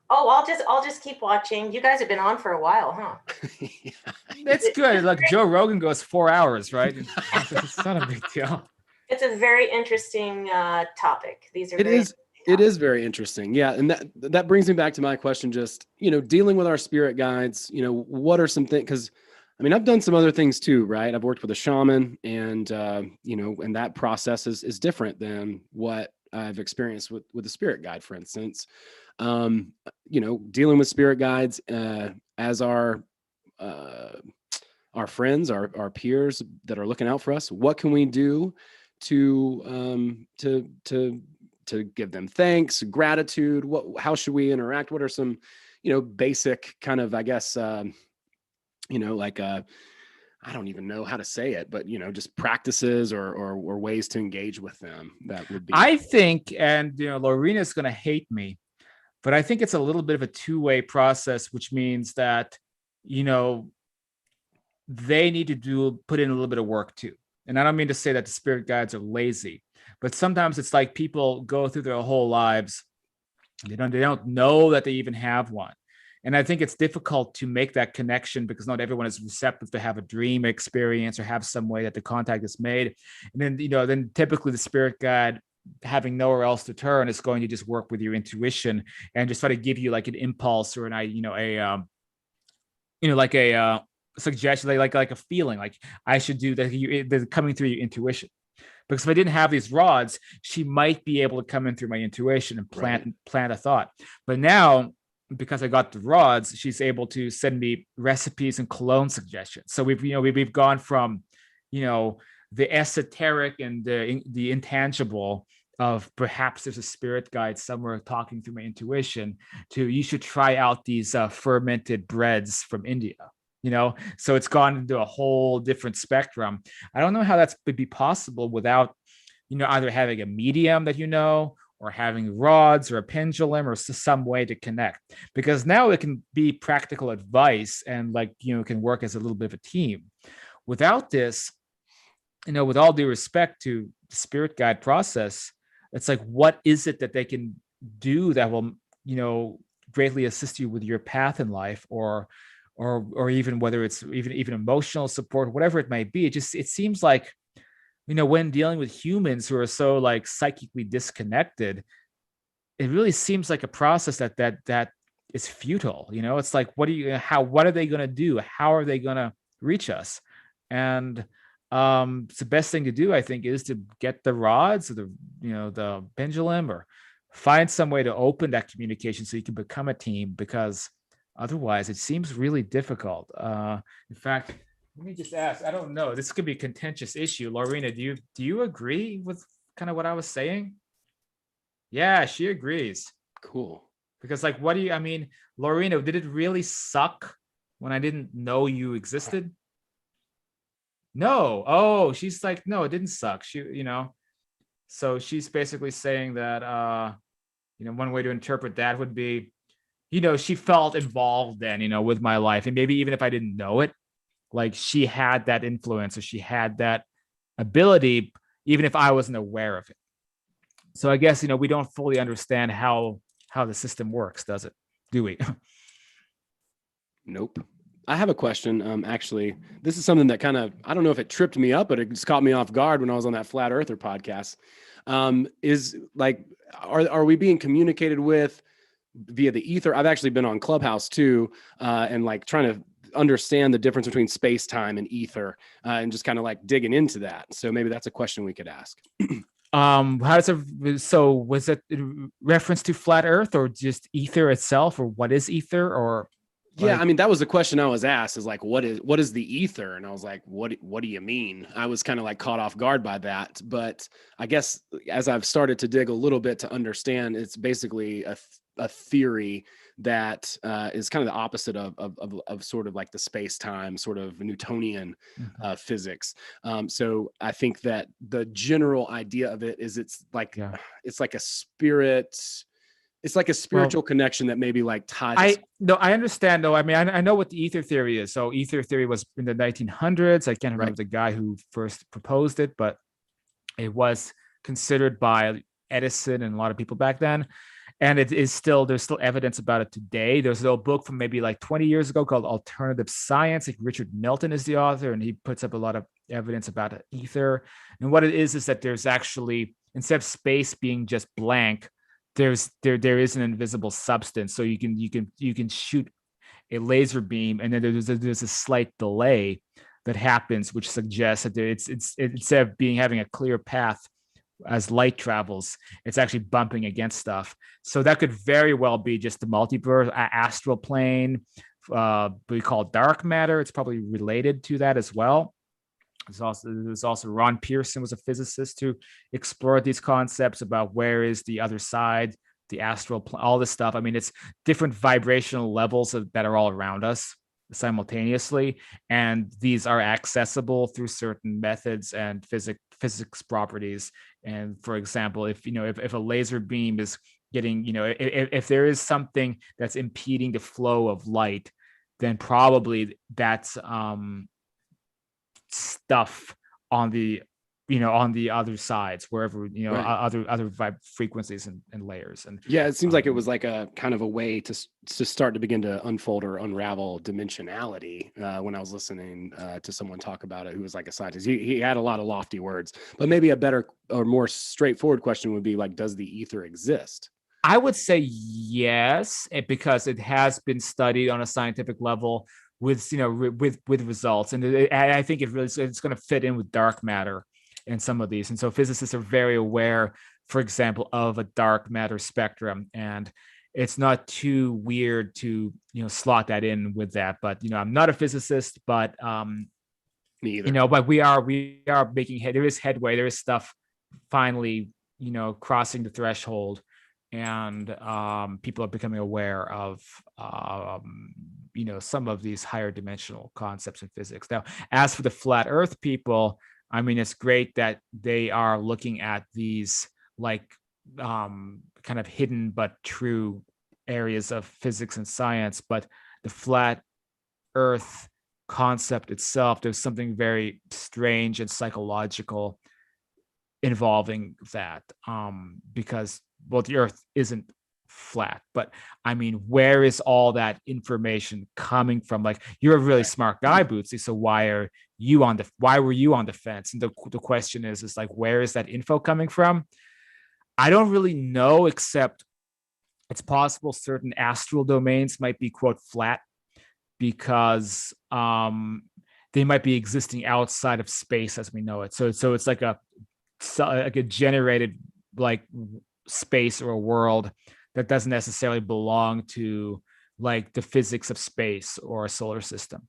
Oh, I'll just keep watching. You guys have been on for a while, huh? Yeah. It's good. Like Joe Rogan goes 4 hours, right? It's not a big deal. It's a very interesting topic. It is very interesting. Yeah. And that brings me back to my question, just, dealing with our spirit guides, what are some things, because I've done some other things too, right? I've worked with a shaman and, and that process is different than what I've experienced with a spirit guide, for instance. Dealing with spirit guides as our friends, our peers that are looking out for us. What can we do to give them thanks, gratitude? How should we interact? What are some, basic kind of, I guess, I don't even know how to say it, but just practices or ways to engage with them. That would be. I think, and Lorena's going to hate me, but I think it's a little bit of a two-way process, which means that they need to put in a little bit of work too. And I don't mean to say that the spirit guides are lazy, but sometimes it's like people go through their whole lives, they don't know that they even have one. And I think it's difficult to make that connection because not everyone is receptive to have a dream experience or have some way that the contact is made. And then, then typically the spirit guide, having nowhere else to turn, is going to just work with your intuition and just try to give you like an impulse or a suggestion, like a feeling, like I should do that. They're coming through your intuition. Because if I didn't have these rods, she might be able to come in through my intuition and plant a thought. But now, because I got the rods, she's able to send me recipes and cologne suggestions. So we've gone from, the esoteric and the intangible of perhaps there's a spirit guide somewhere talking through my intuition to you should try out these fermented breads from India. So it's gone into a whole different spectrum. I don't know how that's would be possible without, either having a medium that or having rods or a pendulum or some way to connect, because now it can be practical advice and can work as a little bit of a team. Without this, with all due respect to the spirit guide process, it's like, what is it that they can do that will, greatly assist you with your path in life, or even whether it's even emotional support, whatever it may be. It seems like when dealing with humans who are so like psychically disconnected, it really seems like a process that is futile. It's like, what are they going to do? How are they going to reach us? And it's the best thing to do, I think, is to get the rods or the pendulum, or find some way to open that communication so you can become a team, because otherwise it seems really difficult. In fact, let me just ask, I don't know, this could be a contentious issue. Lorena, do you agree with kind of what I was saying? Yeah, she agrees. Cool. Because like, Lorena, did it really suck when I didn't know you existed? No. Oh, she's like, no, it didn't suck. So she's basically saying that, one way to interpret that would be, she felt involved then, with my life. And maybe even if I didn't know it, like she had that influence, or she had that ability, even if I wasn't aware of it. So I guess, we don't fully understand how the system works, does it? Do we? Nope. I have a question. Actually, this is something that kind of, I don't know if it tripped me up, but it just caught me off guard when I was on that Flat Earther podcast. Is like, are we being communicated with via the ether? I've actually been on Clubhouse too, and like trying to understand the difference between space, time, and ether, and just kind of like digging into that. So maybe that's a question we could ask. So was it in reference to flat Earth, or just ether itself, or what is ether? Or yeah, I mean, that was the question I was asked, is like, what is the ether? And I was like, what do you mean? I was kind of like caught off guard by that. But I guess as I've started to dig a little bit to understand, it's basically a theory that is kind of the opposite of sort of like the space-time sort of Newtonian physics. So I think that the general idea of it is it's like a spirit. It's like a spiritual connection that maybe like ties. I understand though. I mean, I know what the ether theory is. So ether theory was in the 1900s. I can't remember the guy who first proposed it, but it was considered by Edison and a lot of people back then. And there's still evidence about it today. There's a book from maybe like 20 years ago called Alternative Science. Like Richard Milton is the author, and he puts up a lot of evidence about ether. And what it is that there's actually, instead of space being just blank, there is an invisible substance. So you can shoot a laser beam, and then there's a slight delay that happens, which suggests that it's instead of having a clear path as light travels, it's actually bumping against stuff. So that could very well be just the multiverse, astral plane. We call it dark matter. It's probably related to that as well. There's also Ron Pearson was a physicist who explored these concepts about where is the other side, the astral plane, all this stuff. I mean, it's different vibrational levels that are all around us simultaneously, and these are accessible through certain methods and physics properties. And for example, if a laser beam is getting, if there is something that's impeding the flow of light, then probably that's stuff on the other sides, wherever, other frequencies and layers. And yeah, it seems like it was like a kind of a way to start to begin to unfold or unravel dimensionality. When I was listening to someone talk about it, who was like a scientist, he had a lot of lofty words, but maybe a better or more straightforward question would be like, does the ether exist? I would say yes, because it has been studied on a scientific level with results, and I think it's going to fit in with dark matter in some of these. And so physicists are very aware, for example, of a dark matter spectrum, and it's not too weird to slot that in with that. But I'm not a physicist, but me either. But we are making head. There is headway. There is stuff finally crossing the threshold, and people are becoming aware of some of these higher dimensional concepts in physics. Now, as for the flat Earth people, I mean, it's great that they are looking at these like kind of hidden but true areas of physics and science. But the flat Earth concept itself, there's something very strange and psychological involving that, because the Earth isn't flat. But I mean, where is all that information coming from? Like, you're a really smart guy, Bootsy. So why were you on the fence? And the question is like, where is that info coming from? I don't really know, except it's possible certain astral domains might be, quote, flat, because they might be existing outside of space as we know it. So it's like a generated like space or a world that doesn't necessarily belong to like the physics of space or a solar system.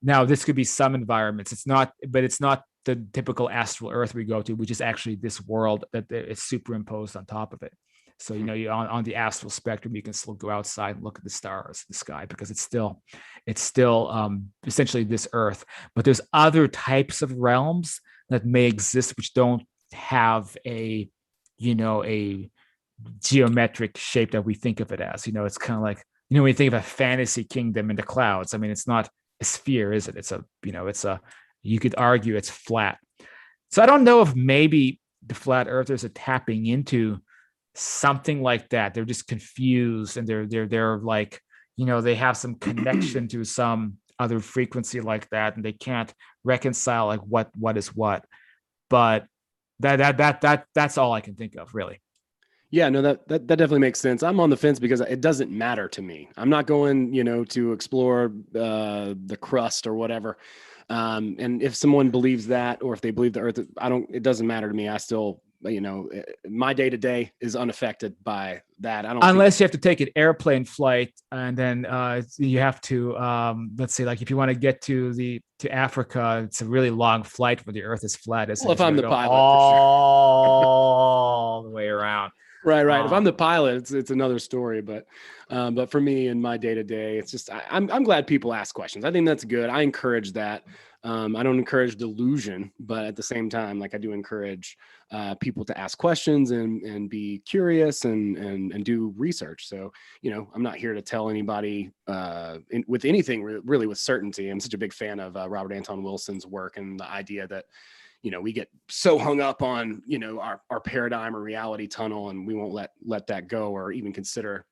Now, this could be some environments. It's not the typical astral Earth we go to, which is actually this world that is superimposed on top of it. So, you know, you on the astral spectrum, you can still go outside and look at the stars, the sky, because it's still essentially this Earth. But there's other types of realms that may exist which don't have a geometric shape that we think of it as. You know, it's kind of like, you know, when you think of a fantasy kingdom in the clouds, I mean, it's not a sphere, is it? You could argue it's flat. So I don't know if maybe the flat earthers are tapping into something like that. They're just confused, and they're like, you know, they have some connection to some other frequency like that, and they can't reconcile like what is what. But that's all I can think of, really. Yeah, no, that definitely makes sense. I'm on the fence because it doesn't matter to me. I'm not going, you know, to explore the crust or whatever. And if someone believes that, or if they believe the Earth, it doesn't matter to me. I still, you know, my day to day is unaffected by that. Unless you have to take an airplane flight, and then you have to, let's say, like if you want to get to Africa, it's a really long flight where the Earth is flat. Well, if I'm the pilot, all the way around. Right. If I'm the pilot, it's another story. But for me in my day to day, it's just I'm glad people ask questions. I think that's good. I encourage that. I don't encourage delusion, but at the same time, like I do encourage people to ask questions and be curious and do research. So, you know, I'm not here to tell anybody with anything really with certainty. I'm such a big fan of Robert Anton Wilson's work and the idea that, you know, we get so hung up on, you know, our paradigm or reality tunnel, and we won't let that go or even consider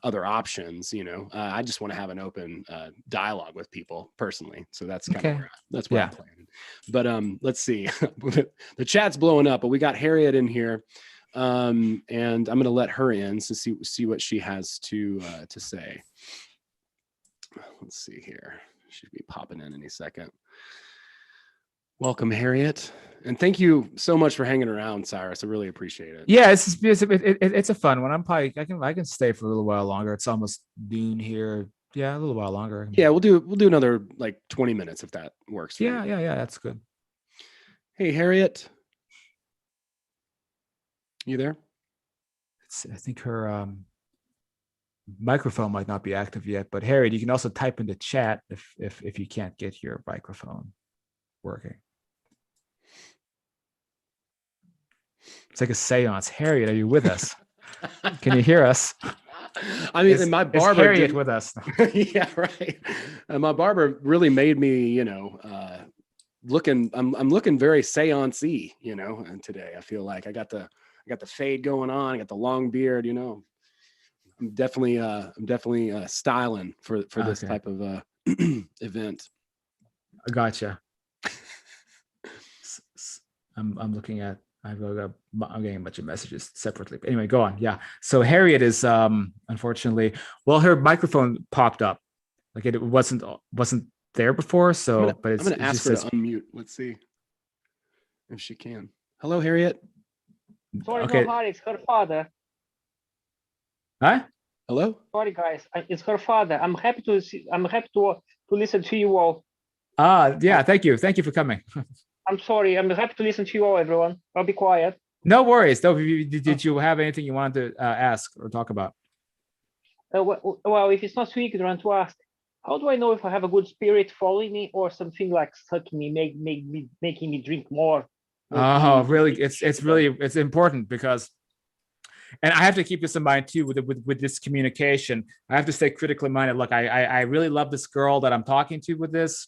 other options. You know, I just want to have an open dialogue with people personally. So that's kind of where I'm planning. But let's see. The chat's blowing up, but we got Harriet in here, and I'm going to let her in to see what she has to say. Let's see here. She'll be popping in any second. Welcome, Harriet, and thank you so much for hanging around, Cyrus. I really appreciate it. Yeah, it's a fun one. I can stay for a little while longer. It's almost noon here. Yeah, a little while longer. Yeah, we'll do another like 20 minutes if that works. Yeah, that's good. Hey, Harriet, you there? I think her microphone might not be active yet, but Harriet, you can also type in the chat if you can't get your microphone working. It's like a seance. Harriet, are you with us? Can you hear us? I mean, my barber is Harriet with us. Yeah, right. And my barber really made me, you know, I'm looking very seance-y, you know, and today I feel like I got the fade going on. I got the long beard, you know. I'm definitely styling for this type of event. I gotcha. I'm looking at. I'm getting a bunch of messages separately. But anyway, go on. Yeah. So Harriet is unfortunately, well, her microphone popped up, like it wasn't there before. So, I'm gonna ask her to unmute. Let's see if she can. Hello, Harriet. Sorry, okay. No, hi, it's her father. Huh? Hello. Sorry, guys, it's her father. I'm happy to listen to you all. Yeah. Thank you for coming. I'm sorry. I'm happy to listen to you all, everyone. I'll be quiet. No worries. No, did you have anything you wanted to ask or talk about? Well, if it's not too ignorant to ask, how do I know if I have a good spirit following me or something like sucking me, making me drink more? Oh, really? It's important because, and I have to keep this in mind too with this communication. I have to stay critically minded. Look, I really love this girl that I'm talking to with this.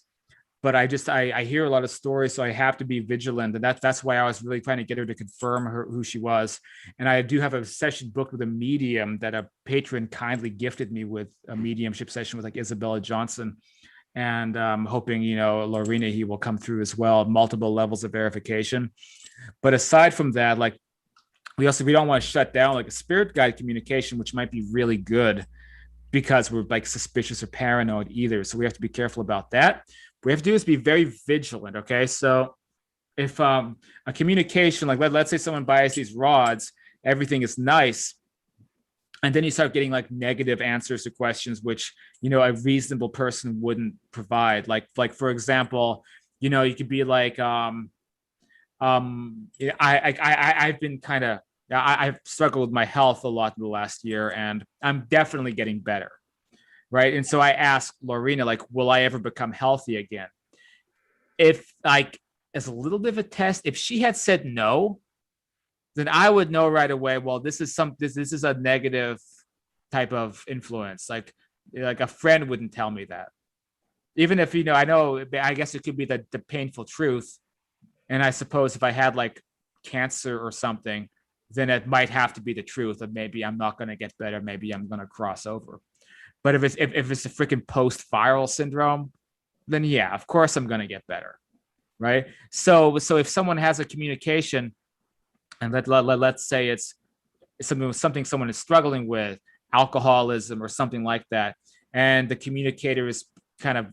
but I hear a lot of stories, so I have to be vigilant, and that's why I was really trying to get her to confirm who she was. And I do have a session booked with a medium that a patron kindly gifted me with, a mediumship session with like Abbie Johnson, and hoping, you know, Lorena, he will come through as well, multiple levels of verification. But aside from that, like we don't want to shut down like a spirit guide communication, which might be really good, because we're like suspicious or paranoid either. So we have to be careful about that. What we have to do is be very vigilant. Okay. So if a communication, like let's say someone buys these rods, everything is nice, and then you start getting like negative answers to questions, which, you know, a reasonable person wouldn't provide. Like for example, you know, you could be like, I've been kind of, I've struggled with my health a lot in the last year, and I'm definitely getting better, right? And so I asked Lorena, like, will I ever become healthy again? If like, as a little bit of a test, if she had said no, then I would know right away, well, this is a negative type of influence. Like a friend wouldn't tell me that. Even if, you know, I guess it could be the painful truth. And I suppose if I had like cancer or something, then it might have to be the truth of maybe I'm not going to get better. Maybe I'm going to cross over. But if it's a freaking post-viral syndrome, then yeah, of course I'm going to get better. Right. So if someone has a communication, and let's say it's something someone is struggling with, alcoholism or something like that, and the communicator is kind of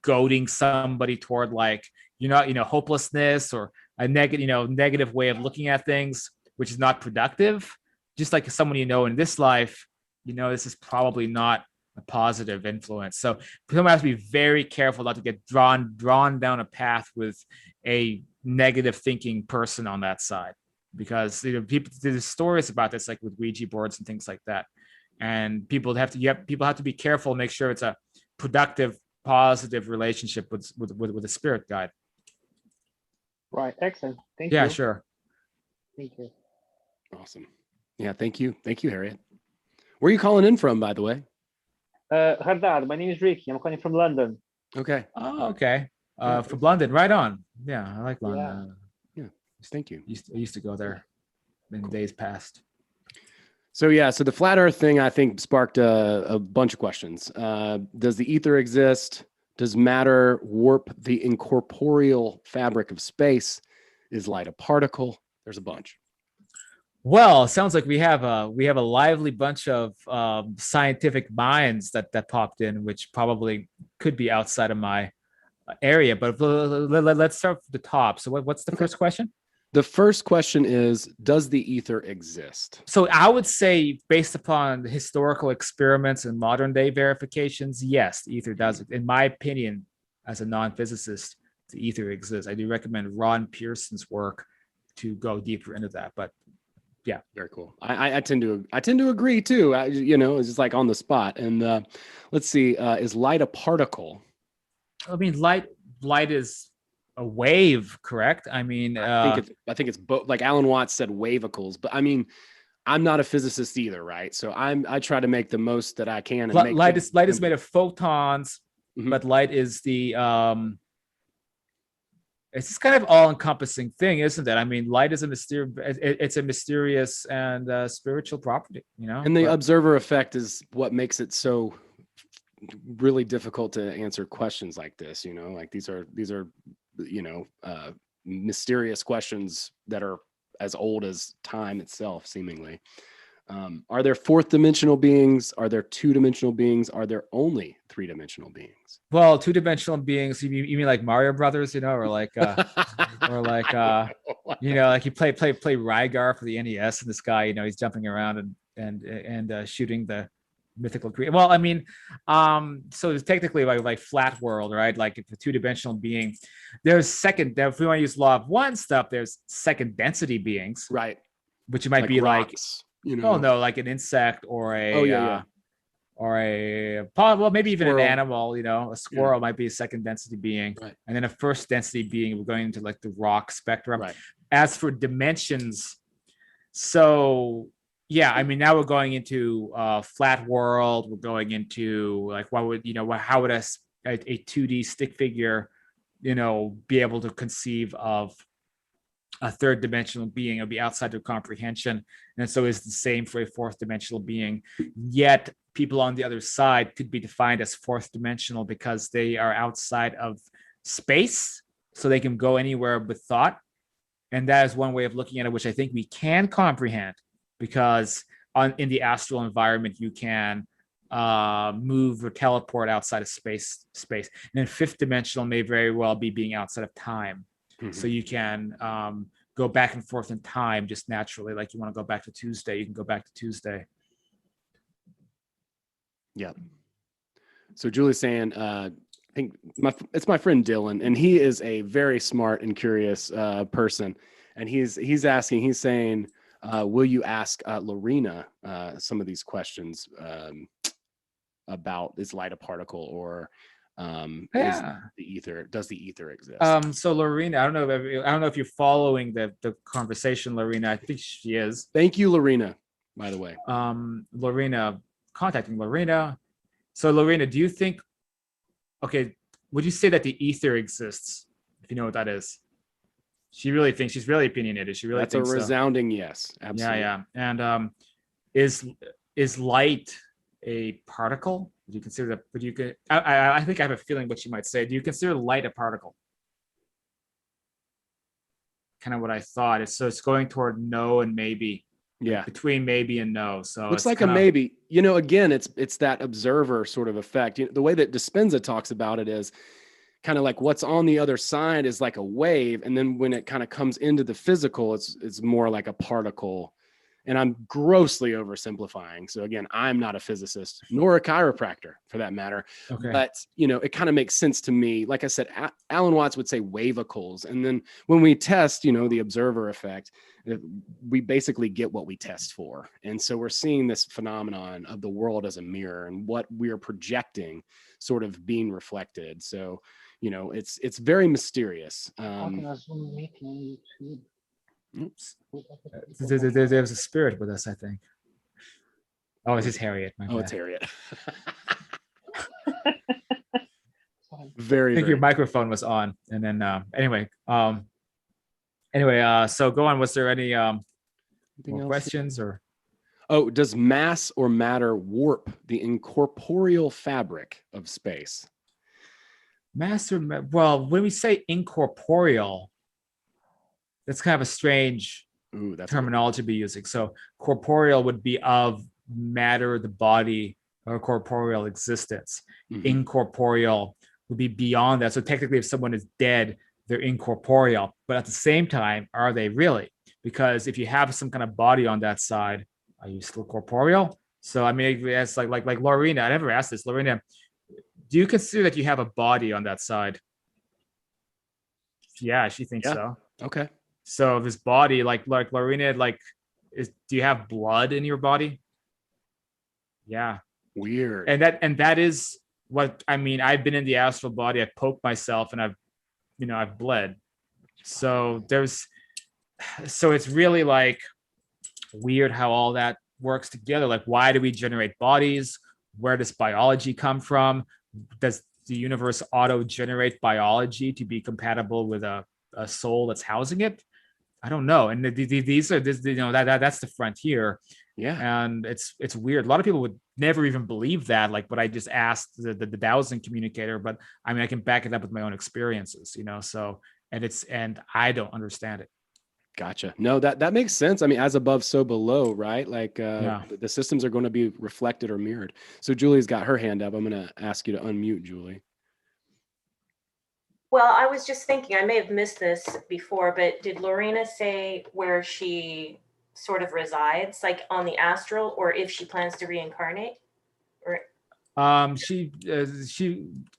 goading somebody toward like, hopelessness or a negative way of looking at things, which is not productive, just like someone in this life, this is probably not a positive influence. So someone has to be very careful not to get drawn down a path with a negative thinking person on that side, because there's stories about this, like with Ouija boards and things like that, and people have to be careful, make sure it's a productive, positive relationship with a spirit guide. Right. Excellent. Thank you. Yeah, sure. Thank you. Awesome. Yeah, thank you, Harriet. Where are you calling in from, by the way? Hardad, my name is Ricky. I'm calling from London. Okay. Oh, okay. From London, right on. Yeah, I like London. Yeah. Thank you. I used to go there in days past. So the flat Earth thing, I think, sparked a bunch of questions. Does the ether exist? Does matter warp the incorporeal fabric of space? Is light a particle? There's a bunch. Well, it sounds like we have a lively bunch of scientific minds that popped in, which probably could be outside of my area. But let's start from the top. So what's the first question? The first question is, does the ether exist? So I would say, based upon the historical experiments and modern day verifications, yes, the ether does. In my opinion, as a non-physicist, the ether exists. I do recommend Ron Pearson's work to go deeper into that. But yeah, very cool. I tend to agree too. It's just like on the spot. And let's see, is light a particle? I mean, light is a wave, correct? I mean, I think it's both. Like Alan Watts said, wavicles. But I mean, I'm not a physicist either, right? So I try to make the most that I can. And light is made of photons, mm-hmm. But light is the it's just kind of all-encompassing thing, isn't it? I mean, light is it's a mysterious and spiritual property, And the observer effect is what makes it so really difficult to answer questions like this. Like these are mysterious questions that are as old as time itself, seemingly. Are there fourth dimensional beings? Are there two-dimensional beings? Are there only three-dimensional beings? Well, two-dimensional beings, you mean like Mario Brothers, or like like you play Rygar for the NES, and this guy, he's jumping around and shooting the mythical creature. Well, I mean, so it's technically like flat world, right? Like if a two-dimensional being, if we want to use law of one stuff, there's second density beings, right? Which might be rocks, no, like an insect or a maybe even squirrel. an animal, a squirrel might be a second density being, right. And then a first density being, we're going into like the rock spectrum. Right. As for dimensions, so yeah, I mean, now we're going into flat world. We're going into like how would a 2D stick figure be able to conceive of a third dimensional being. It'll be outside their comprehension. And so it's the same for a fourth dimensional being. Yet people on the other side could be defined as fourth dimensional because they are outside of space, so they can go anywhere with thought. And that is one way of looking at it, which I think we can comprehend, because in the astral environment, you can move or teleport outside of space. And then fifth dimensional may very well be being outside of time. So you can go back and forth in time just naturally. Like you want to go back to Tuesday, you can go back to Tuesday. Yeah. So Julie's saying, I think it's my friend Dylan, and he is a very smart and curious person. And he's saying, will you ask Lorena some of these questions about is light a particle, or is the ether, does the ether exist? So Lorena, I don't know if you're following the conversation, Lorena. I think she is. Thank you, Lorena, by the way. Lorena, contacting Lorena. So Lorena, do you think, okay, would you say that the ether exists, if you know what that is? She really thinks, she's really opinionated. She really That's thinks a resounding yes. Absolutely. Yeah. And is light a particle? Do you consider that? But you could. I think I have a feeling what you might say. Do you consider light a particle? Kind of what I thought. It's going toward no and maybe. Yeah. Between maybe and no. So looks like a maybe. Again, it's that observer sort of effect. The way that Dispenza talks about it is kind of like what's on the other side is like a wave, and then when it kind of comes into the physical, it's more like a particle. And I'm grossly oversimplifying. So again, I'm not a physicist nor a chiropractor for that matter. Okay. But, it kind of makes sense to me. Like I said, Alan Watts would say wavicles. And then when we test, the observer effect, we basically get what we test for. And so we're seeing this phenomenon of the world as a mirror and what we're projecting sort of being reflected. So, it's very mysterious. Oops. There's a spirit with us, I think. Oh, it's just Harriet. My bad. It's Harriet. I think your microphone was on, and then anyway, so go on. Was there any more questions or? Oh, does mass or matter warp the incorporeal fabric of space? Well, when we say incorporeal, that's kind of a strange terminology to be using. So corporeal would be of matter, the body, or corporeal existence. Mm-hmm. Incorporeal would be beyond that. So technically, if someone is dead, they're incorporeal. But at the same time, are they really? Because if you have some kind of body on that side, are you still corporeal? So I mean, it's like Lorena. I never asked this, Lorena. Do you consider that you have a body on that side? Yeah, she thinks so. Okay. So this body, like Lorena, do you have blood in your body? Yeah. Weird. And that is what I mean. I've been in the astral body. I poked myself and I've bled. So it's really like weird how all that works together. Like, why do we generate bodies? Where does biology come from? Does the universe auto-generate biology to be compatible with a soul that's housing it? I don't know. And that's the frontier. Yeah. And it's weird. A lot of people would never even believe that, like what I just asked the dowsing communicator, but I mean, I can back it up with my own experiences, so, and I don't understand it. Gotcha. No, that makes sense. I mean, as above, so below, right? Like the systems are going to be reflected or mirrored. So Julie's got her hand up. I'm going to ask you to unmute, Julie. Well, I was just thinking, I may have missed this before, but did Lorena say where she sort of resides, like on the astral, or if she plans to reincarnate? Or she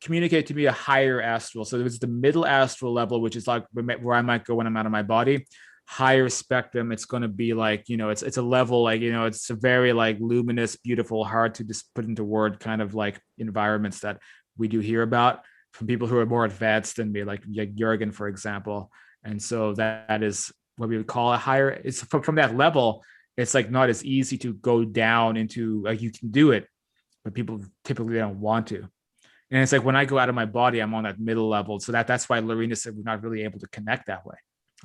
communicated to me a higher astral. So it was the middle astral level, which is like where I might go when I'm out of my body. Higher spectrum, it's going to be like, it's a level like, it's a very like luminous, beautiful, hard to just put into word kind of like environments that we do hear about from people who are more advanced than me, like Jurgen, for example. And so that is what we would call a higher. It's from that level, it's like not as easy to go down into, like, you can do it, but people typically don't want to. And it's like when I go out of my body, I'm on that middle level. So that's why Lorena said we're not really able to connect that way.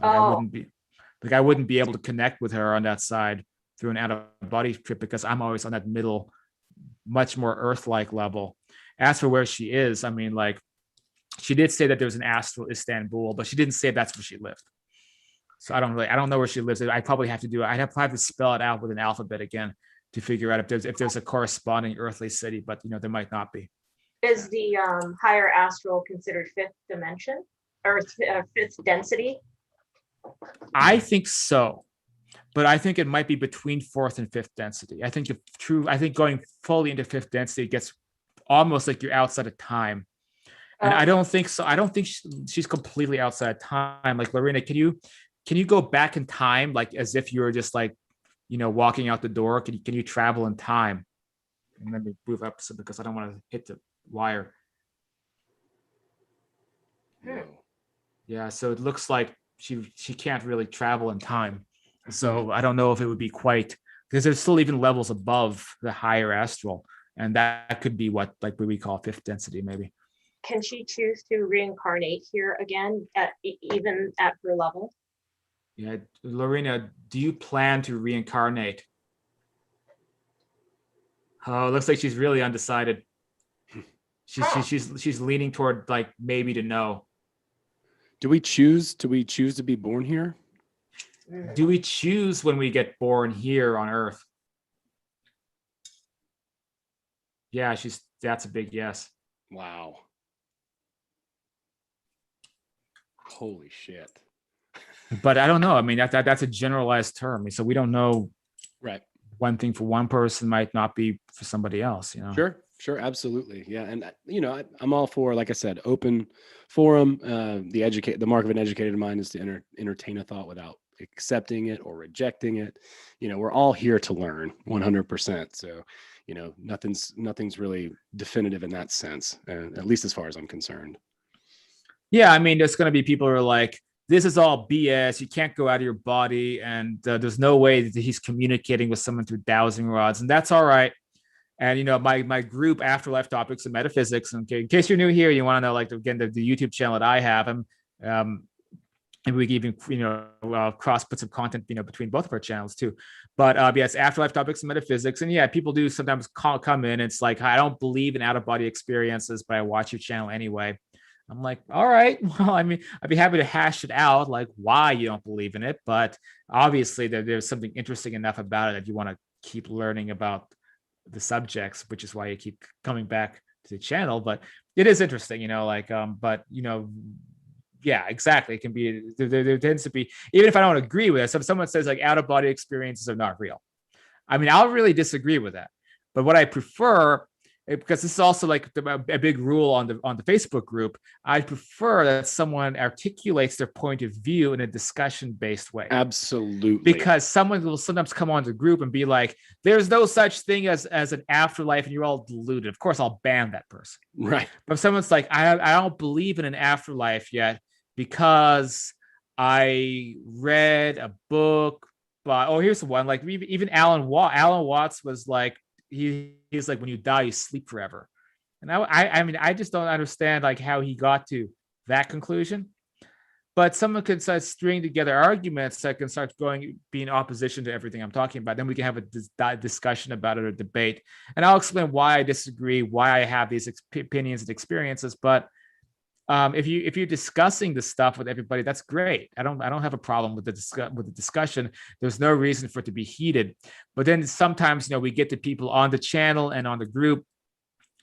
Like I wouldn't be able to connect with her on that side through an out of body trip because I'm always on that middle, much more Earth-like level. As for where she is, I mean, like she did say that there was an astral Istanbul, but she didn't say that's where she lived. So I don't know where she lives. I probably have to do it. I'd have to spell it out with an alphabet again to figure out if there's a corresponding earthly city, but there might not be. Is the higher astral considered fifth dimension or fifth density? I think so, but I think it might be between fourth and fifth density. I think going fully into fifth density gets almost like you're outside of time. And I don't think so. I don't think she's completely outside of time. Like Lorena, can you go back in time, like as if you were just like, walking out the door? Can you travel in time? And let me move up so because I don't want to hit the wire. Yeah, so it looks like she can't really travel in time. So I don't know if it would be quite, because there's still even levels above the higher astral, and that could be what we call fifth density maybe. Can she choose to reincarnate here again even at her level? Yeah, Lorena, do you plan to reincarnate? Oh, it looks like she's really undecided. She's leaning toward like maybe to no. Do we choose to be born here? Do we choose when we get born here on Earth? Yeah, that's a big yes. Wow. Holy shit. But I don't know. I mean, that's a generalized term. So we don't know. Right. One thing for one person might not be for somebody else, Sure, absolutely. Yeah. And I'm all for, like I said, open forum. The mark of an educated mind is to entertain a thought without accepting it or rejecting it. We're all here to learn 100%. So, nothing's really definitive in that sense, at least as far as I'm concerned. Yeah, I mean, there's going to be people who are like, this is all BS. You can't go out of your body. And there's no way that he's communicating with someone through dowsing rods. And that's all right. And, my group, Afterlife Topics and Metaphysics, and in case you're new here, you want to know, like, again, the YouTube channel that I have, and we even, cross put some content, between both of our channels too. But yes, Afterlife Topics and Metaphysics. And yeah, people do sometimes come in. It's like, I don't believe in out-of-body experiences, but I watch your channel anyway. I'm like, all right, well, I mean, I'd be happy to hash it out, like why you don't believe in it. But obviously there's something interesting enough about it that you want to keep learning about the subjects, which is why you keep coming back to the channel. But it is interesting, yeah, exactly. It can be, there tends to be, even if I don't agree with it. So if someone says like out-of-body experiences are not real, I mean, I'll really disagree with that. But what I prefer, because this is also like a big rule on the Facebook group, I prefer that someone articulates their point of view in a discussion-based way. Absolutely. Because someone will sometimes come on the group and be like, there's no such thing as an afterlife and you're all deluded. Of course, I'll ban that person. Right. But if someone's like, I don't believe in an afterlife yet because I read a book by, here's the one, like even Alan Watts was like, he's like, when you die, you sleep forever. And I mean, I just don't understand like how he got to that conclusion. But someone could start string together arguments that can start be in opposition to everything I'm talking about. Then we can have a discussion about it or debate. And I'll explain why I disagree, why I have these opinions and experiences. But if you're discussing the stuff with everybody, that's great. I don't have a problem with the discussion. There's no reason for it to be heated. But then sometimes we get to people on the channel and on the group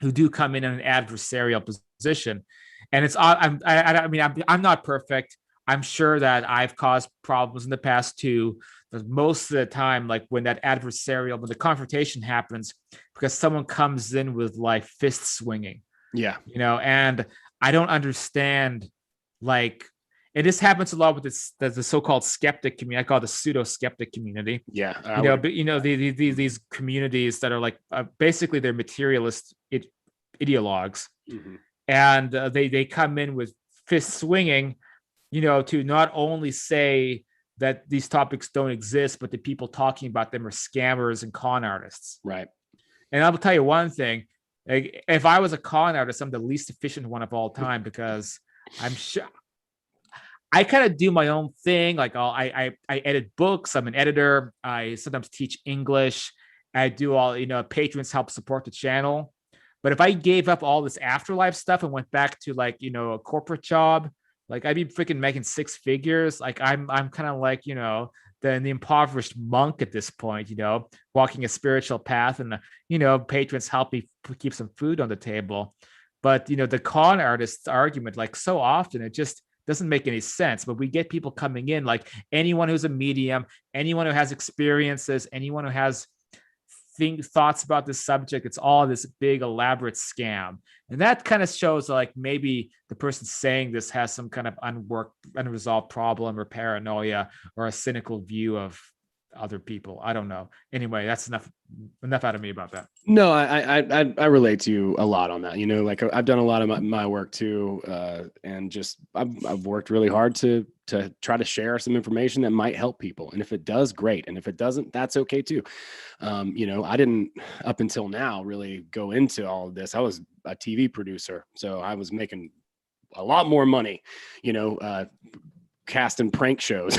who do come in an adversarial position, and it's I mean I'm not perfect. I'm sure that I've caused problems in the past too. But most of the time, like when the confrontation happens, because someone comes in with like fist swinging. Yeah. And I don't understand, like, and this happens a lot with the so-called skeptic community. I call it the pseudo-skeptic community. Yeah. But these communities that are like basically they're materialist ideologues, mm-hmm. and they come in with fist swinging, to not only say that these topics don't exist, but the people talking about them are scammers and con artists. Right. And I will tell you one thing. Like, if I was a con artist, I'm the least efficient one of all time, because I'm sure I kind of do my own thing. Like I edit books. I'm an editor. I sometimes teach English. I do all, patrons help support the channel. But if I gave up all this afterlife stuff and went back to like, a corporate job, like I'd be freaking making six figures. Like I'm kind of like, the impoverished monk at this point, walking a spiritual path, and patrons help me keep some food on the table. But the con artist's argument, like so often, it just doesn't make any sense. But we get people coming in, like anyone who's a medium, anyone who has experiences, anyone who has thoughts about this subject, it's all this big elaborate scam. And that kind of shows like maybe the person saying this has some kind of unresolved problem, or paranoia, or a cynical view of other people. I don't know. Anyway, that's enough out of me about that. No, I relate to you a lot on that. Like I've done a lot of my work too, and just I've worked really hard to try to share some information that might help people. And if it does, great. And if it doesn't, that's okay too. I didn't up until now really go into all of this. I was a TV producer, so I was making a lot more money, casting prank shows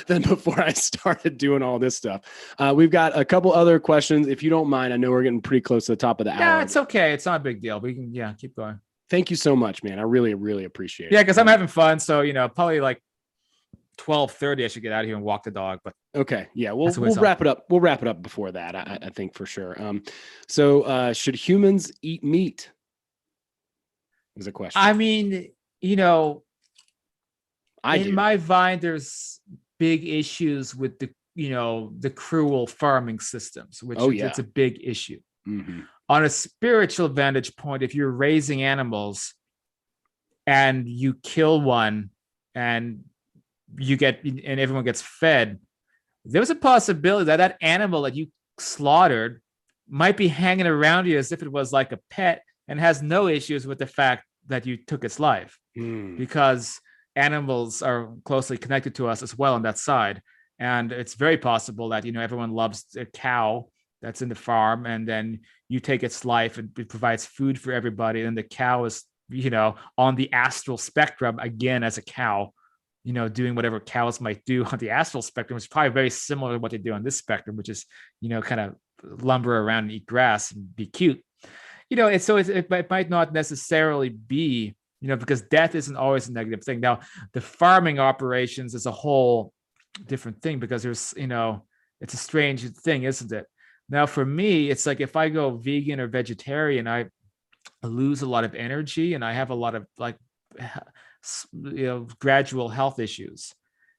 than before I started doing all this stuff. We've got a couple other questions, if you don't mind. I know we're getting pretty close to the top of the hour. Yeah, it's okay. It's not a big deal. We can, keep going. Thank you so much, man. I really, really appreciate it. Yeah, because I'm having fun. So, probably like 12:30, I should get out of here and walk the dog. But okay, yeah, we'll wrap it up. We'll wrap it up before that. I think for sure. So should humans eat meat? Is a question. I mean, in my mind, there's big issues with the cruel farming systems, which it's a big issue. Mm-hmm. On a spiritual vantage point, if you're raising animals and you kill one and everyone gets fed, there's a possibility that that animal that you slaughtered might be hanging around you as if it was like a pet, and has no issues with the fact that you took its life, because animals are closely connected to us as well on that side. And it's very possible that, everyone loves a cow that's in the farm, and then you take its life and it provides food for everybody. And the cow is, on the astral spectrum again as a cow, doing whatever cows might do on the astral spectrum, which is probably very similar to what they do on this spectrum, which is, kind of lumber around and eat grass and be cute. It might not necessarily be, because death isn't always a negative thing. Now, the farming operations is a whole different thing, because there's, it's a strange thing, isn't it? Now, for me, it's like if I go vegan or vegetarian, I lose a lot of energy, and I have a lot of like, gradual health issues.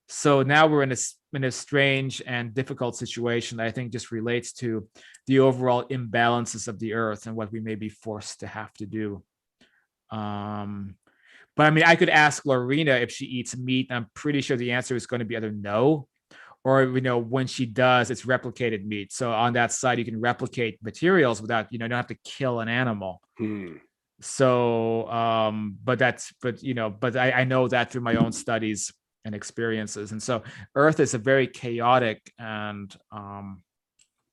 So now we're in a strange and difficult situation that I think just relates to the overall imbalances of the earth and what we may be forced to have to do. But I mean, I could ask Lorena if she eats meat. I'm pretty sure the answer is going to be either no, or when she does, it's replicated meat. So on that side, you can replicate materials without, you don't have to kill an animal. So, but I know that through my own studies and experiences. And so Earth is a very chaotic and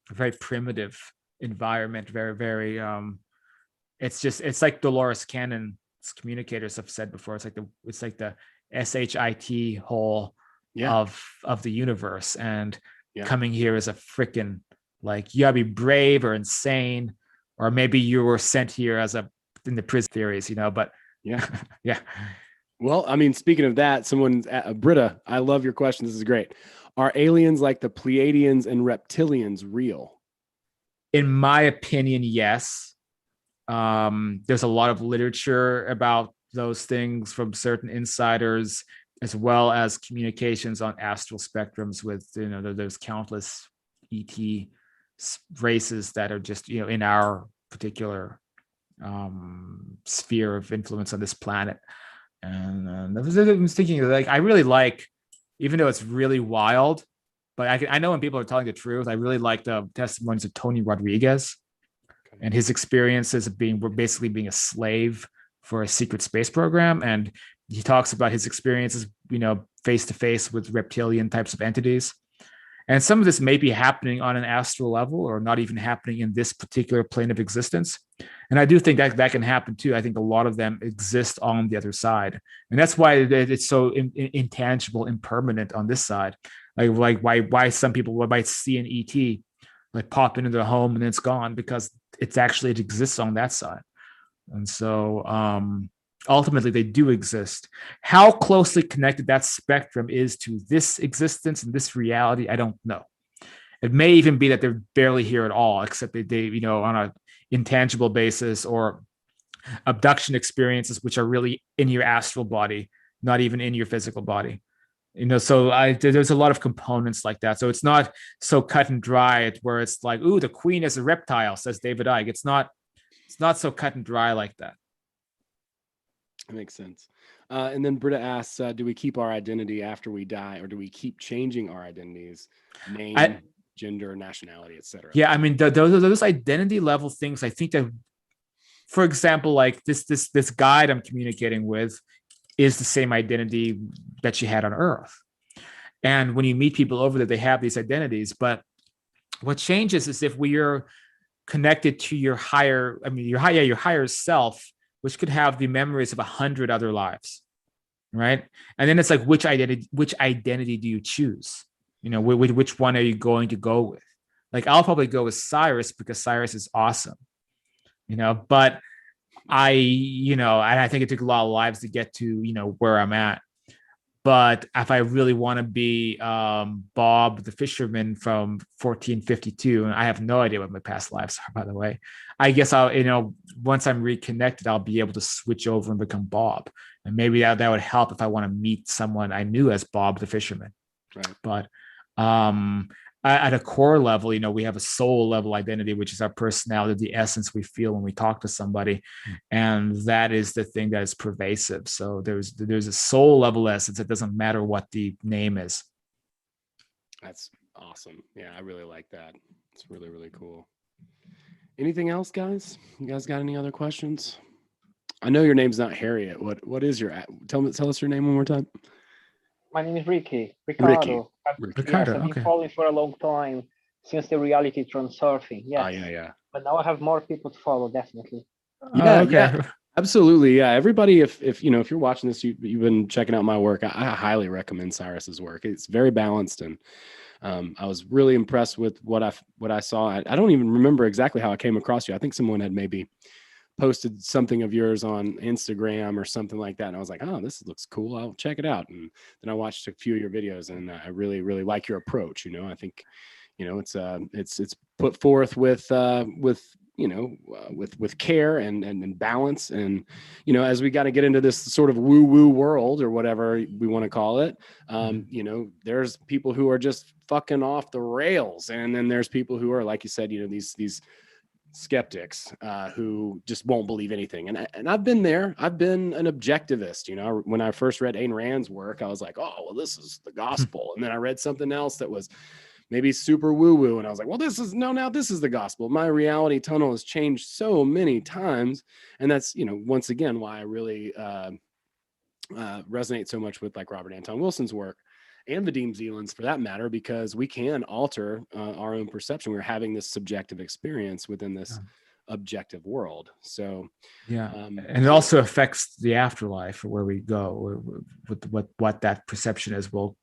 very primitive environment. Very, very, it's like Dolores Cannon's communicators have said before. It's like the SHIT hole of the universe. And coming here is a freaking, like, you gotta be brave or insane, or maybe you were sent here as in the prison theories, but yeah. Well, I mean, speaking of that, Britta, I love your question. This is great. Are aliens like the Pleiadians and reptilians real? In my opinion, yes. There's a lot of literature about those things from certain insiders, as well as communications on astral spectrums with, those countless ET races that are just, in our particular sphere of influence on this planet. And I was thinking, like, I really like, even though it's really wild, but I know when people are telling the truth, I really like the testimonies of Tony Rodriguez and his experiences of basically being a slave for a secret space program. And he talks about his experiences, face to face with reptilian types of entities. And some of this may be happening on an astral level or not even happening in this particular plane of existence. And I do think that that can happen too. I think a lot of them exist on the other side. And that's why it's so intangible, impermanent on this side. Like why some people might see an ET like pop into their home and then it's gone, because it exists on that side. And so ultimately they do exist. How closely connected that spectrum is to this existence and this reality, I don't know. It may even be that they're barely here at all, except they on a intangible basis, or abduction experiences, which are really in your astral body, not even in your physical body. So there's a lot of components like that. So it's not so cut and dry where it's like, ooh, the queen is a reptile, says David Icke. It's not so cut and dry like that. That makes sense. And then Britta asks, do we keep our identity after we die, or do we keep changing our identities, name, gender, nationality, etc.? Yeah, I mean, those identity level things, I think that, for example, like this guide I'm communicating with is the same identity that she had on Earth. And when you meet people over there, they have these identities. But what changes is if we are connected to your higher self, which could have the memories of 100 other lives, right? And then it's like, which identity do you choose? Which one are you going to go with? Like, I'll probably go with Cyrus because Cyrus is awesome, but and I think it took a lot of lives to get to, where I'm at. But if I really want to be Bob the fisherman from 1452, and I have no idea what my past lives are, by the way, I guess I'll, once I'm reconnected, I'll be able to switch over and become Bob. And maybe that would help if I want to meet someone I knew as Bob the fisherman. Right. But at a core level, we have a soul level identity, which is our personality, the essence we feel when we talk to somebody. And that is the thing that is pervasive. So there's a soul level essence. It doesn't matter what the name is. That's awesome. Yeah, I really like that. It's really, really cool. Anything else, guys? You guys got any other questions? I know your name's not Harriet. What is your, tell us your name one more time. My name is Ricardo. Ricardo, I've been okay. following for a long time, since the reality Transurfing. Yes. Oh, yeah. But now I have more people to follow, definitely. Yeah, okay. yeah, absolutely. Yeah, everybody, if you're watching this, you've been checking out my work. I highly recommend Cyrus's work. It's very balanced, and I was really impressed with what I saw. I don't even remember exactly how I came across you. I think someone had maybe posted something of yours on Instagram or something like that, and I was like, oh, this looks cool, I'll check it out. And then I watched a few of your videos, and I really, really like your approach. I think it's put forth with care and balance. And as we got to get into this sort of woo woo world, or whatever we want to call it, there's people who are just fucking off the rails, and then there's people who are, like you said, these skeptics who just won't believe anything. And I've been there. I've been an objectivist. When I first read Ayn Rand's work, I was like, oh, well, this is the gospel. And then I read something else that was maybe super woo-woo, and I was like, well, this is the gospel. My reality tunnel has changed so many times. And that's, once again, why I really resonate so much with like Robert Anton Wilson's work, and Vadim Zeland's for that matter, because we can alter our own perception. We're having this subjective experience within this objective world. So and it also affects the afterlife, or where we go. With what that perception is will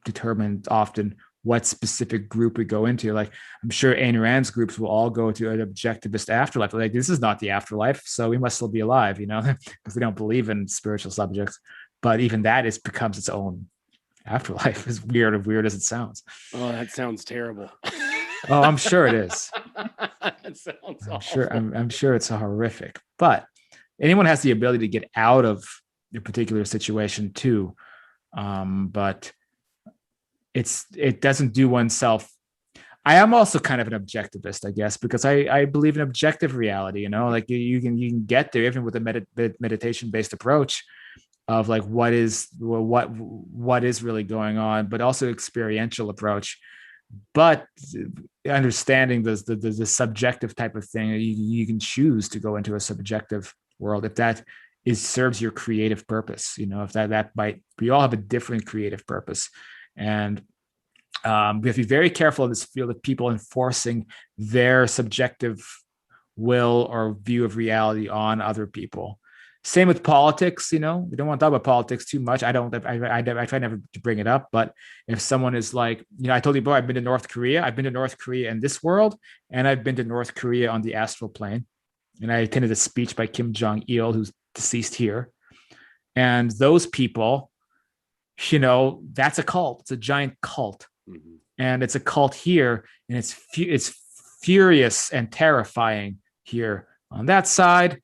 determine often what specific group we go into. Like, I'm sure Ayn Rand's groups will all go to an objectivist afterlife. Like, this is not the afterlife, so we must still be alive, because they don't believe in spiritual subjects. But even that becomes its own afterlife, as weird as it sounds. Oh, that sounds terrible. Oh, I'm sure it is. That sounds awful. I'm sure it's horrific. But anyone has the ability to get out of a particular situation too. But it doesn't do oneself. I am also kind of an objectivist, I guess, because I believe in objective reality. Like you can get there even with a meditation based approach of like what is really going on, but also experiential approach. But understanding the subjective type of thing, you can choose to go into a subjective world if that serves your creative purpose. If that might, we all have a different creative purpose. And We have to be very careful in this field of people enforcing their subjective will or view of reality on other people. Same with politics. We don't want to talk about politics too much. I try never to bring it up. But if someone is like, I told you before, I've been to North Korea. I've been to North Korea in this world, and I've been to North Korea on the astral plane. And I attended a speech by Kim Jong-il, who's deceased here. And those people, that's a cult. It's a giant cult. Mm-hmm. And it's a cult here, and it's furious and terrifying here. On that side,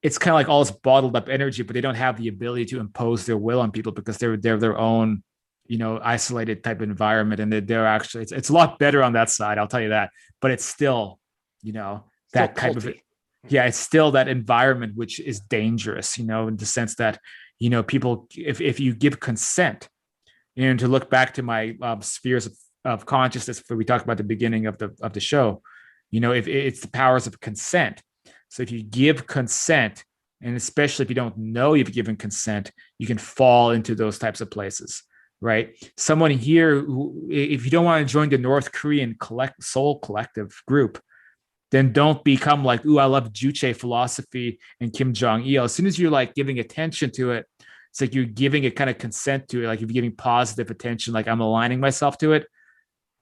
it's kind of like all this bottled up energy, but they don't have the ability to impose their will on people because they're their own, isolated type of environment, and they're actually it's a lot better on that side. I'll tell you that. But it's still, that type of it. Yeah, it's still that environment which is dangerous, in the sense that, people, if you give consent, and to look back to my spheres of consciousness that we talked about at the beginning of the show, if it's the powers of consent. So if you give consent, and especially if you don't know you've given consent, you can fall into those types of places, right? Someone here who, if you don't want to join the North Korean soul collective group, then don't become like, ooh, I love Juche philosophy and Kim Jong-il. As soon as you're like giving attention to it, it's like you're giving it kind of consent to it. Like if you're giving positive attention, like I'm aligning myself to it.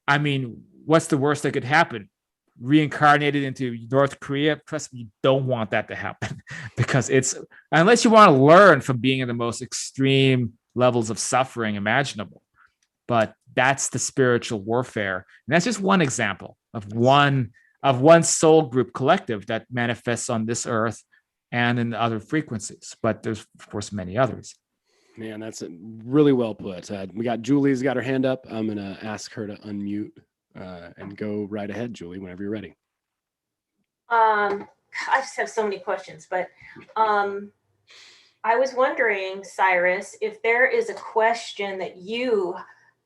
I mean, what's the worst that could happen? Reincarnated into North Korea? Trust me, you don't want that to happen because it's, unless you want to learn from being in the most extreme levels of suffering imaginable. But that's the spiritual warfare. And that's just one example of one soul group collective that manifests on this earth and in other frequencies. But there's, of course, many others. Man, that's really well put. We got Julie's got her hand up. I'm going to ask her to unmute and go right ahead, Julie, whenever you're ready. I just have so many questions, but I was wondering, Cyrus, if there is a question that you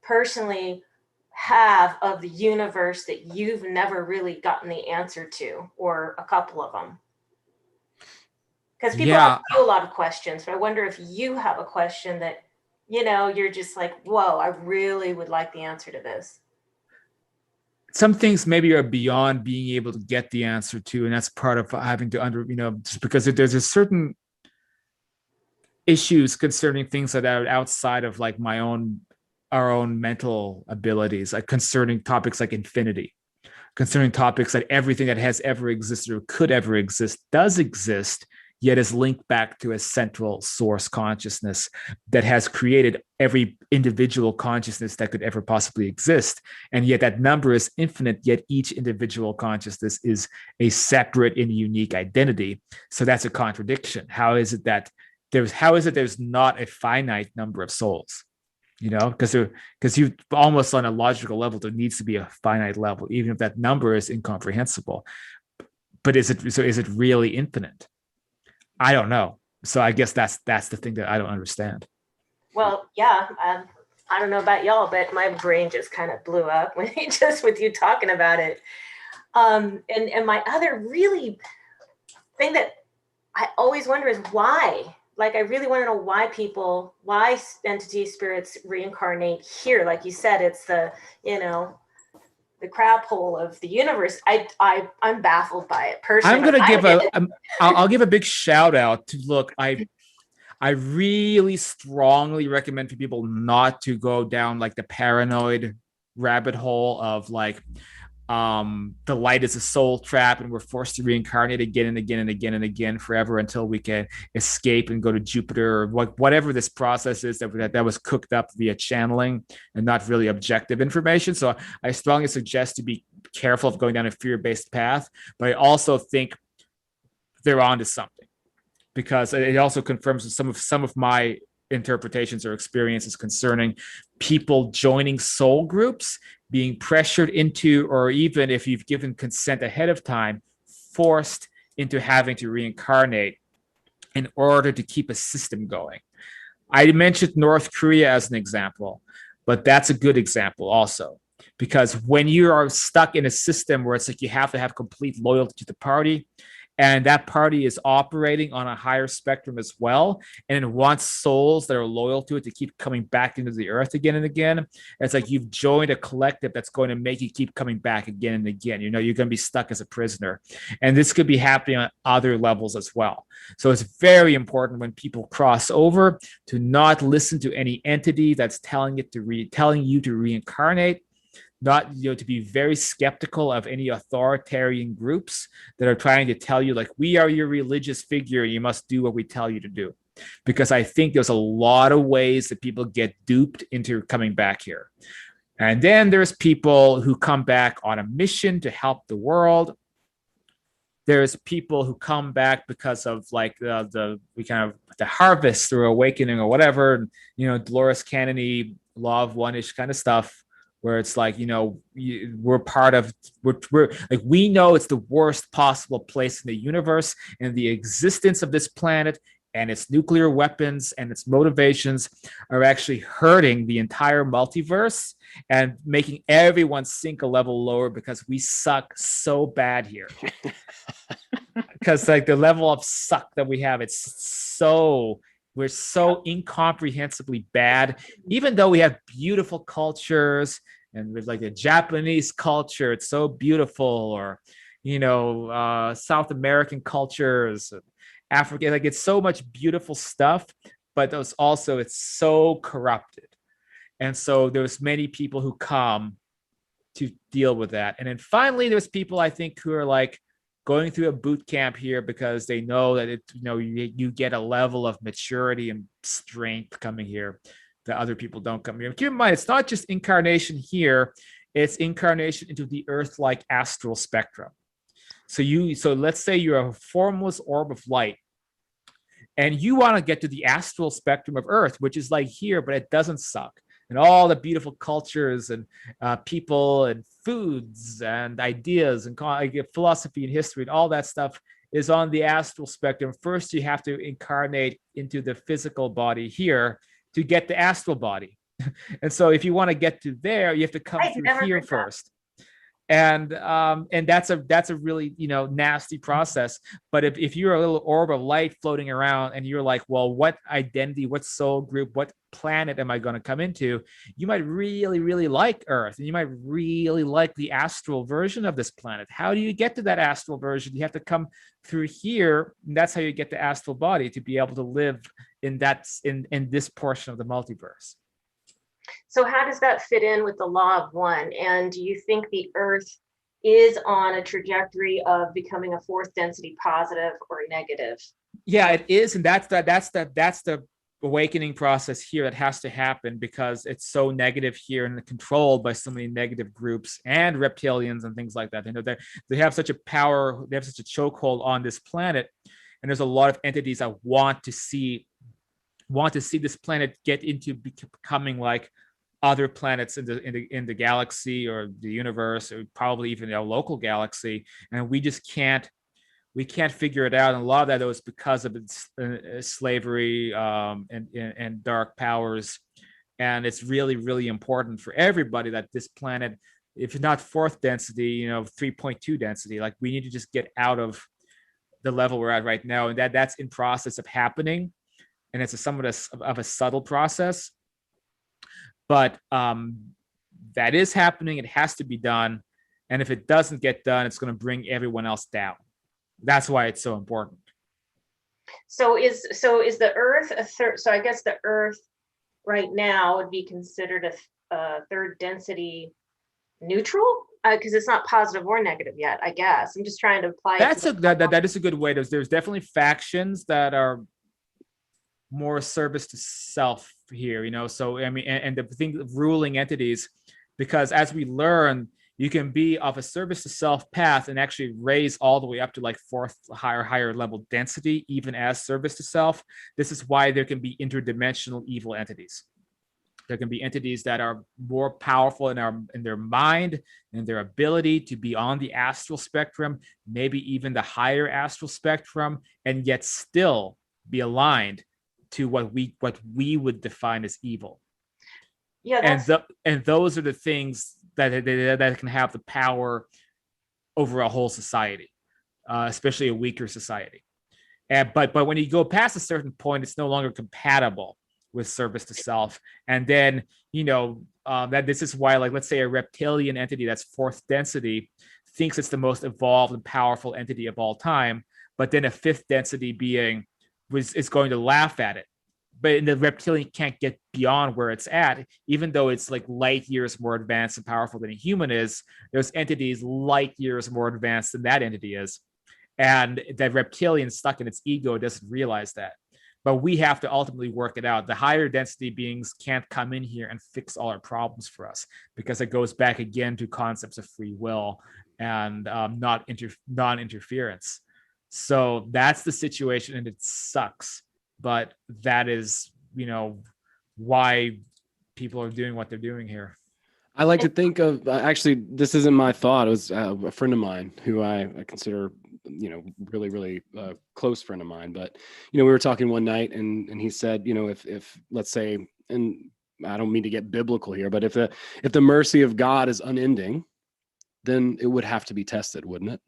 personally have of the universe that you've never really gotten the answer to, or a couple of them. Because people ask you a lot of questions, but I wonder if you have a question that, you're just like, whoa, I really would like the answer to this. Some things maybe are beyond being able to get the answer to, and that's part of having to just because there's a certain issues concerning things that are outside of like our own mental abilities, like concerning topics like infinity, concerning topics that everything that has ever existed or could ever exist does exist, yet is linked back to a central source consciousness that has created every individual consciousness that could ever possibly exist. And yet that number is infinite, yet each individual consciousness is a separate and unique identity. So that's a contradiction. How is it there's not a finite number of souls? Because you almost on a logical level, there needs to be a finite level, even if that number is incomprehensible. But is it really infinite? I don't know. So I guess that's the thing that I don't understand. Well, yeah, I don't know about y'all, but my brain just kind of blew up with you talking about it. And my other really thing that I always wonder is why. Like, I really want to know why entity spirits reincarnate here. Like you said, it's the crap hole of the universe. I'm baffled by it personally. I'm going to I'll give a big shout out to, look, I really strongly recommend for people not to go down like the paranoid rabbit hole of like, the light is a soul trap and we're forced to reincarnate again and again and again and again forever until we can escape and go to Jupiter, or whatever this process is that was cooked up via channeling and not really objective information. So I strongly suggest to be careful of going down a fear-based path, but I also think they're onto something, because it also confirms some of my interpretations or experiences concerning people joining soul groups, being pressured into, or even if you've given consent ahead of time, forced into having to reincarnate in order to keep a system going. I mentioned North Korea as an example, but that's a good example also, because when you are stuck in a system where it's like you have to have complete loyalty to the party, And that party is operating on a higher spectrum as well, and it wants souls that are loyal to it to keep coming back into the earth again and again. It's like you've joined a collective that's going to make you keep coming back again and again. You know, you're going to be stuck as a prisoner, and this could be happening on other levels as well. So it's very important when people cross over to not listen to any entity that's telling you to reincarnate. Not, you know, to be very skeptical of any authoritarian groups that are trying to tell you, like, we are your religious figure, you must do what we tell you to do. Because I think there's a lot of ways that people get duped into coming back here. And then there's people who come back on a mission to help the world. There's people who come back because of like the harvest through awakening or whatever, and, you know, Dolores Cannon-y, law of one-ish kind of stuff, where it's like, you know, we're like, we know it's the worst possible place in the universe, and the existence of this planet and its nuclear weapons and its motivations are actually hurting the entire multiverse and making everyone sink a level lower because we suck so bad here. Because like the level of suck that we have, we're so incomprehensibly bad, even though we have beautiful cultures, and with like the Japanese culture, it's so beautiful, or, you know, South American cultures, Africa, like it's so much beautiful stuff, but it's so corrupted. And so there's many people who come to deal with that. And then finally, there's people, I think, who are like going through a boot camp here because they know that you get a level of maturity and strength coming here that other people don't come here. Keep in mind, it's not just incarnation here, it's incarnation into the Earth-like astral spectrum. So let's say you're a formless orb of light, and you want to get to the astral spectrum of Earth, which is like here, but it doesn't suck. And all the beautiful cultures and people and foods and ideas and philosophy and history and all that stuff is on the astral spectrum. First, you have to incarnate into the physical body here to get the astral body. And so if you want to get to there, you have to come through here first. And that's a really, you know, nasty process. But if you're a little orb of light floating around and you're like, well, what identity, what soul group, what planet am I going to come into? You might really, really like Earth, and you might really like the astral version of this planet. How do you get to that astral version? You have to come through here, and that's how you get the astral body to be able to live in this portion of the multiverse. So how does that fit in with the law of one? And do you think the Earth is on a trajectory of becoming a fourth density positive or negative? Yeah, it is, and that's the awakening process here that has to happen, because it's so negative here and controlled by so many negative groups and reptilians and things like that. You know, they have such a power, they have such a chokehold on this planet, and there's a lot of entities that want to see this planet get into becoming like other planets in the galaxy or the universe, or probably even a local galaxy, and we can't figure it out. And a lot of that was because of its slavery and dark powers. And it's really, really important for everybody that this planet, if not fourth density, you know, 3.2 density, like we need to just get out of the level we're at right now, and that's in process of happening. And it's somewhat of a subtle process, but that is happening. It has to be done, and if it doesn't get done, it's going to bring everyone else down. That's why it's so important. So is the Earth a third? So I guess the Earth right now would be considered a third density neutral, because it's not positive or negative yet. I guess I'm just trying to apply. That is a good way. There's definitely factions that are more service to self here, you know. So I mean, and the thing of ruling entities, because as we learn, you can be of a service to self path and actually raise all the way up to like fourth higher level density, even as service to self. This is why there can be interdimensional evil entities. There can be entities that are more powerful in their mind and their ability to be on the astral spectrum, maybe even the higher astral spectrum, and yet still be aligned to what we would define as evil. Yeah, and those are the things that can have the power over a whole society. especially a weaker society. But when you go past a certain point, it's no longer compatible with service to self. And then, that this is why, like, let's say a reptilian entity that's fourth density thinks it's the most evolved and powerful entity of all time, but then a fifth density being is going to laugh at it. But the reptilian can't get beyond where it's at, even though it's like light years more advanced and powerful than a human is. There's entities light years more advanced than that entity is. And that reptilian stuck in its ego doesn't realize that. But we have to ultimately work it out. The higher density beings can't come in here and fix all our problems for us, because it goes back again to concepts of free will and non-interference. So that's the situation, and it sucks. But that is, why people are doing what they're doing here. I like to think of, actually, this isn't my thought. It was a friend of mine who I consider, really, really close friend of mine. But, we were talking one night and he said, if let's say, and I don't mean to get biblical here, but if the mercy of God is unending, then it would have to be tested, wouldn't it?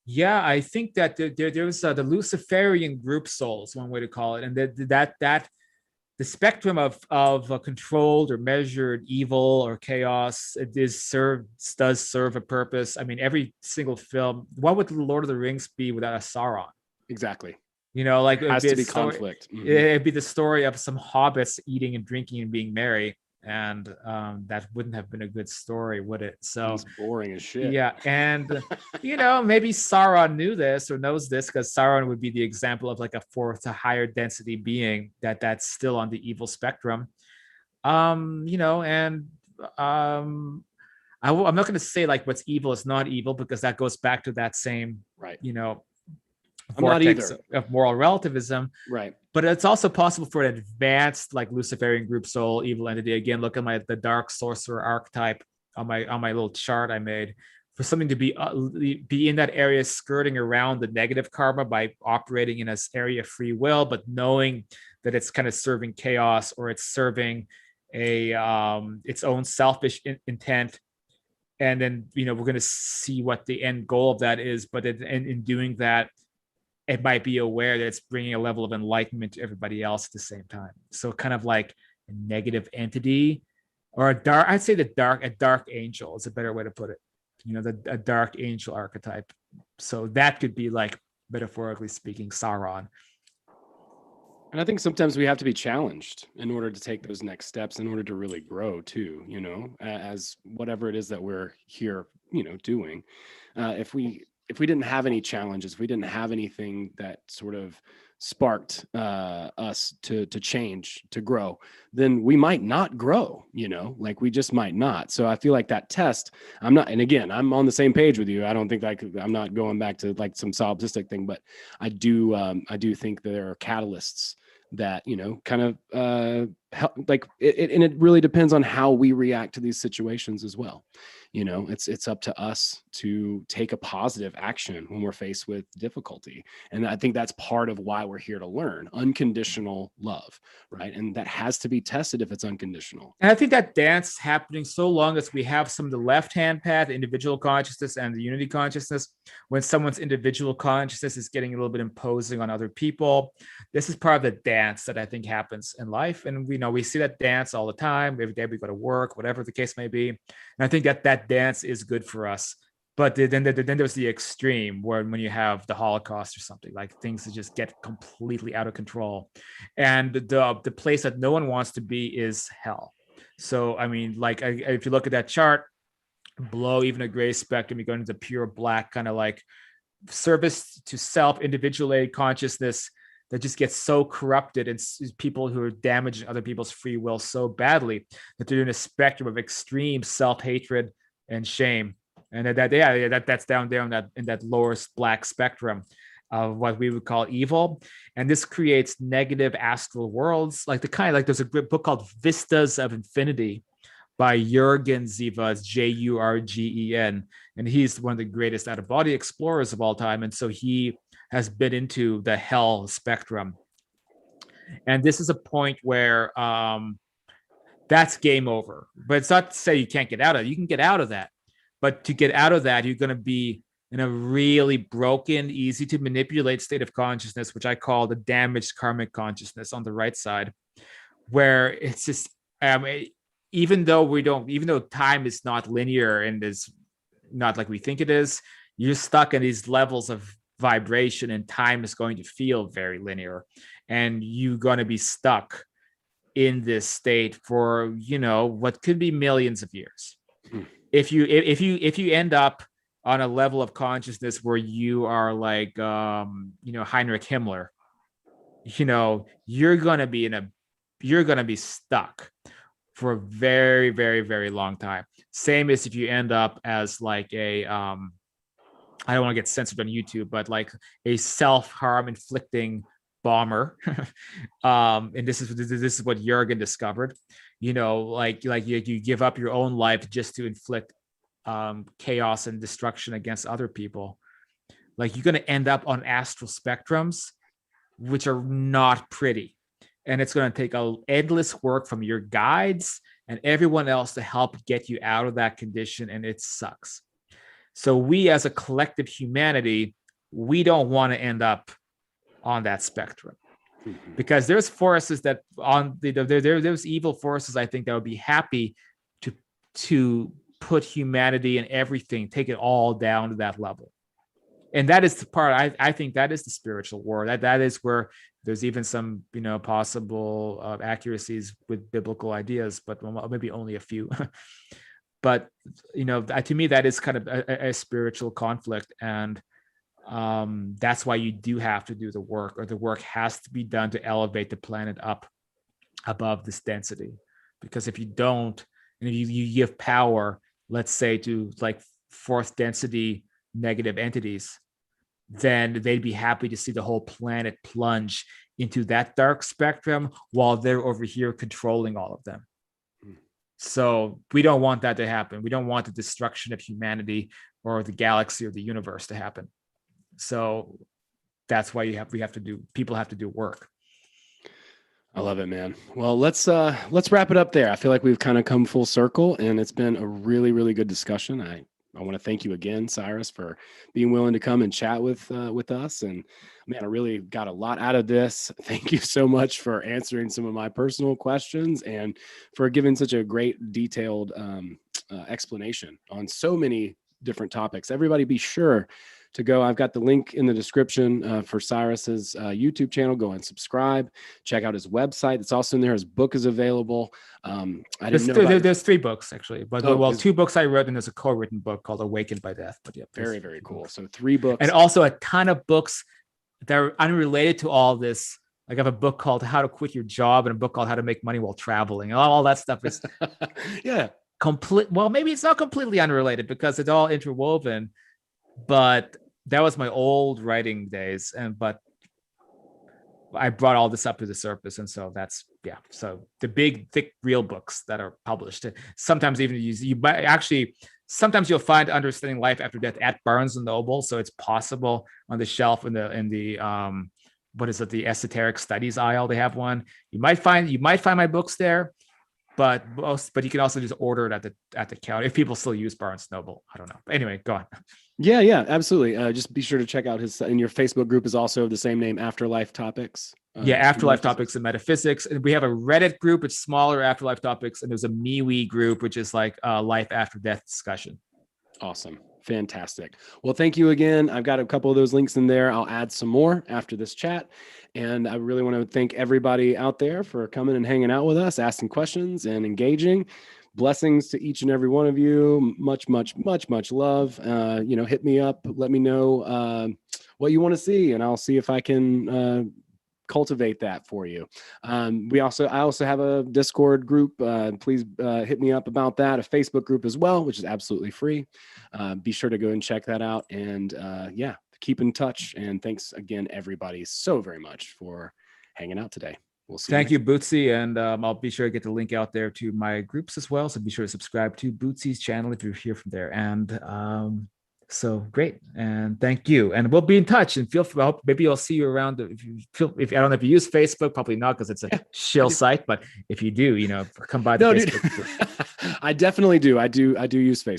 Yeah, I think that there's the Luciferian group souls, one way to call it, and that the spectrum of controlled or measured evil or chaos, does serve a purpose. I mean, every single film. What would the Lord of the Rings be without a Sauron? Exactly. Like it has to be conflict. Mm-hmm. It'd be the story of some hobbits eating and drinking and being merry. And that wouldn't have been a good story, would it? So it's boring as shit. Yeah, and maybe Sauron knew this or knows this, because Sauron would be the example of like a fourth to higher density being that's still on the evil spectrum. I'm not going to say like what's evil is not evil, because that goes back to that same right. I'm not either of moral relativism, right? But it's also possible for an advanced like Luciferian group soul evil entity. Again, look at the dark sorcerer archetype on my little chart I made, for something to be in that area, skirting around the negative karma by operating in this area of free will, but knowing that it's kind of serving chaos, or it's serving its own selfish intent. And then we're going to see what the end goal of that is. But in doing that, it might be aware that it's bringing a level of enlightenment to everybody else at the same time. So kind of like a negative entity, or a dark angel is a better way to put it. A dark angel archetype. So that could be, like, metaphorically speaking, Sauron. And I think sometimes we have to be challenged in order to take those next steps, in order to really grow too, as whatever it is that we're here, doing. If we didn't have any challenges, if we didn't have anything that sort of sparked us to change, to grow, then we might not grow, like we just might not. So I feel like that test, and again, I'm on the same page with you. I don't think I'm not going back to like some solipsistic thing, but I do think that there are catalysts that, kind of help, like it, and it really depends on how we react to these situations as well. It's up to us to take a positive action when we're faced with difficulty. And I think that's part of why we're here to learn unconditional love, right? And that has to be tested if it's unconditional. And I think that dance happening so long as we have some of the left-hand path, individual consciousness, and the unity consciousness, when someone's individual consciousness is getting a little bit imposing on other people. This is part of the dance that I think happens in life. And we see that dance all the time. Every day we go to work, whatever the case may be. And I think that dance is good for us. But then there's the extreme, where when you have the Holocaust or something, like things that just get completely out of control. And the place that no one wants to be is hell. So, I mean, like, if you look at that chart, below even a gray spectrum, you go into pure black, kind of like service to self, individual aid consciousness that just gets so corrupted, and people who are damaging other people's free will so badly that they're in a spectrum of extreme self-hatred and shame. And that's down there in that lowest black spectrum of what we would call evil. And this creates negative astral worlds, like there's a great book called Vistas of Infinity by Jürgen Zivas, Jurgen, and he's one of the greatest out-of-body explorers of all time. And so he has been into the hell spectrum. And this is a point where that's game over. But it's not to say you can't get out of it. You can get out of that. But to get out of that, you're going to be in a really broken, easy to manipulate state of consciousness, which I call the damaged karmic consciousness on the right side, where it's just, even though time is not linear and is not like we think it is, you're stuck in these levels of vibration, and time is going to feel very linear, and you're going to be stuck in this state for, what could be millions of years. If you end up on a level of consciousness where you are like, Heinrich Himmler, you're going to be stuck for a very, very, very long time. Same as if you end up as like a, I don't want to get censored on YouTube, but like a self-harm inflicting bomber. And this is what Jurgen discovered, like you give up your own life just to inflict chaos and destruction against other people. Like, you're going to end up on astral spectrums, which are not pretty. And it's going to take endless work from your guides and everyone else to help get you out of that condition. And it sucks. So we, as a collective humanity, we don't want to end up on that spectrum, because there's forces that there's evil forces, I think, that would be happy to put humanity and everything, take it all down to that level. And that is the part, I think that is the spiritual war. That is where there's even some, possible accuracies with biblical ideas, but maybe only a few. But, to me, that is kind of a spiritual conflict. And that's why you do have to do the work, or the work has to be done to elevate the planet up above this density. Because if you don't, and if you give power, let's say, to like fourth density negative entities, then they'd be happy to see the whole planet plunge into that dark spectrum while they're over here controlling all of them. So we don't want that to happen. We don't want the destruction of humanity or the galaxy or the universe to happen. So that's why people have to do work. I love it, man. Well, let's wrap it up there. I feel like we've kind of come full circle, and it's been a really, really good discussion. I want to thank you again, Cyrus, for being willing to come and chat with us. And man, I really got a lot out of this. Thank you so much for answering some of my personal questions and for giving such a great detailed explanation on so many different topics. Everybody be sure to go. I've got the link in the description for Cyrus's YouTube channel. Go and subscribe. Check out his website. It's also in there. His book is available. There's 3 books actually, but 2 books I wrote, and there's a co-written book called Awakened by Death. But yeah, very, very cool. So 3 books, and also a ton of books that are unrelated to all this. Like, I have a book called How to Quit Your Job and a book called How to Make Money While Traveling. All that stuff is well, maybe it's not completely unrelated because it's all interwoven, but that was my old writing days. But I brought all this up to the surface. And so so the big, thick, real books that are published, sometimes even sometimes you'll find Understanding Life After Death at Barnes and Noble. So it's possible on the shelf in the what is it? The esoteric studies aisle. They have one. You might find my books there, but you can also just order it at the counter if people still use Barnes and Noble. I don't know. Anyway, go on. Yeah, absolutely. Just be sure to check out in your Facebook group is also the same name, Afterlife Topics. Afterlife Topics and Metaphysics. And we have a Reddit group. It's smaller, Afterlife Topics. And there's a MeWe group, which is like life after death discussion. Awesome. Fantastic. Well, thank you again. I've got a couple of those links in there. I'll add some more after this chat. And I really want to thank everybody out there for coming and hanging out with us, asking questions and engaging. Blessings to each and every one of you. Much, much, much, much love. Hit me up. Let me know what you want to see, and I'll see if I can cultivate that for you. I also have a Discord group. Please hit me up about that. A Facebook group as well, which is absolutely free. Be sure to go and check that out. And keep in touch. And thanks again, everybody, so very much for hanging out today. We'll see. Thank you, Bootsy. And I'll be sure to get the link out there to my groups as well. So be sure to subscribe to Bootsy's channel if you're here from there. And so great. And thank you. And we'll be in touch, and feel free. Maybe I'll see you around. If I don't know if you use Facebook, probably not, because it's a shill site. But if you do, come by the Facebook group. I definitely do. I do use Facebook.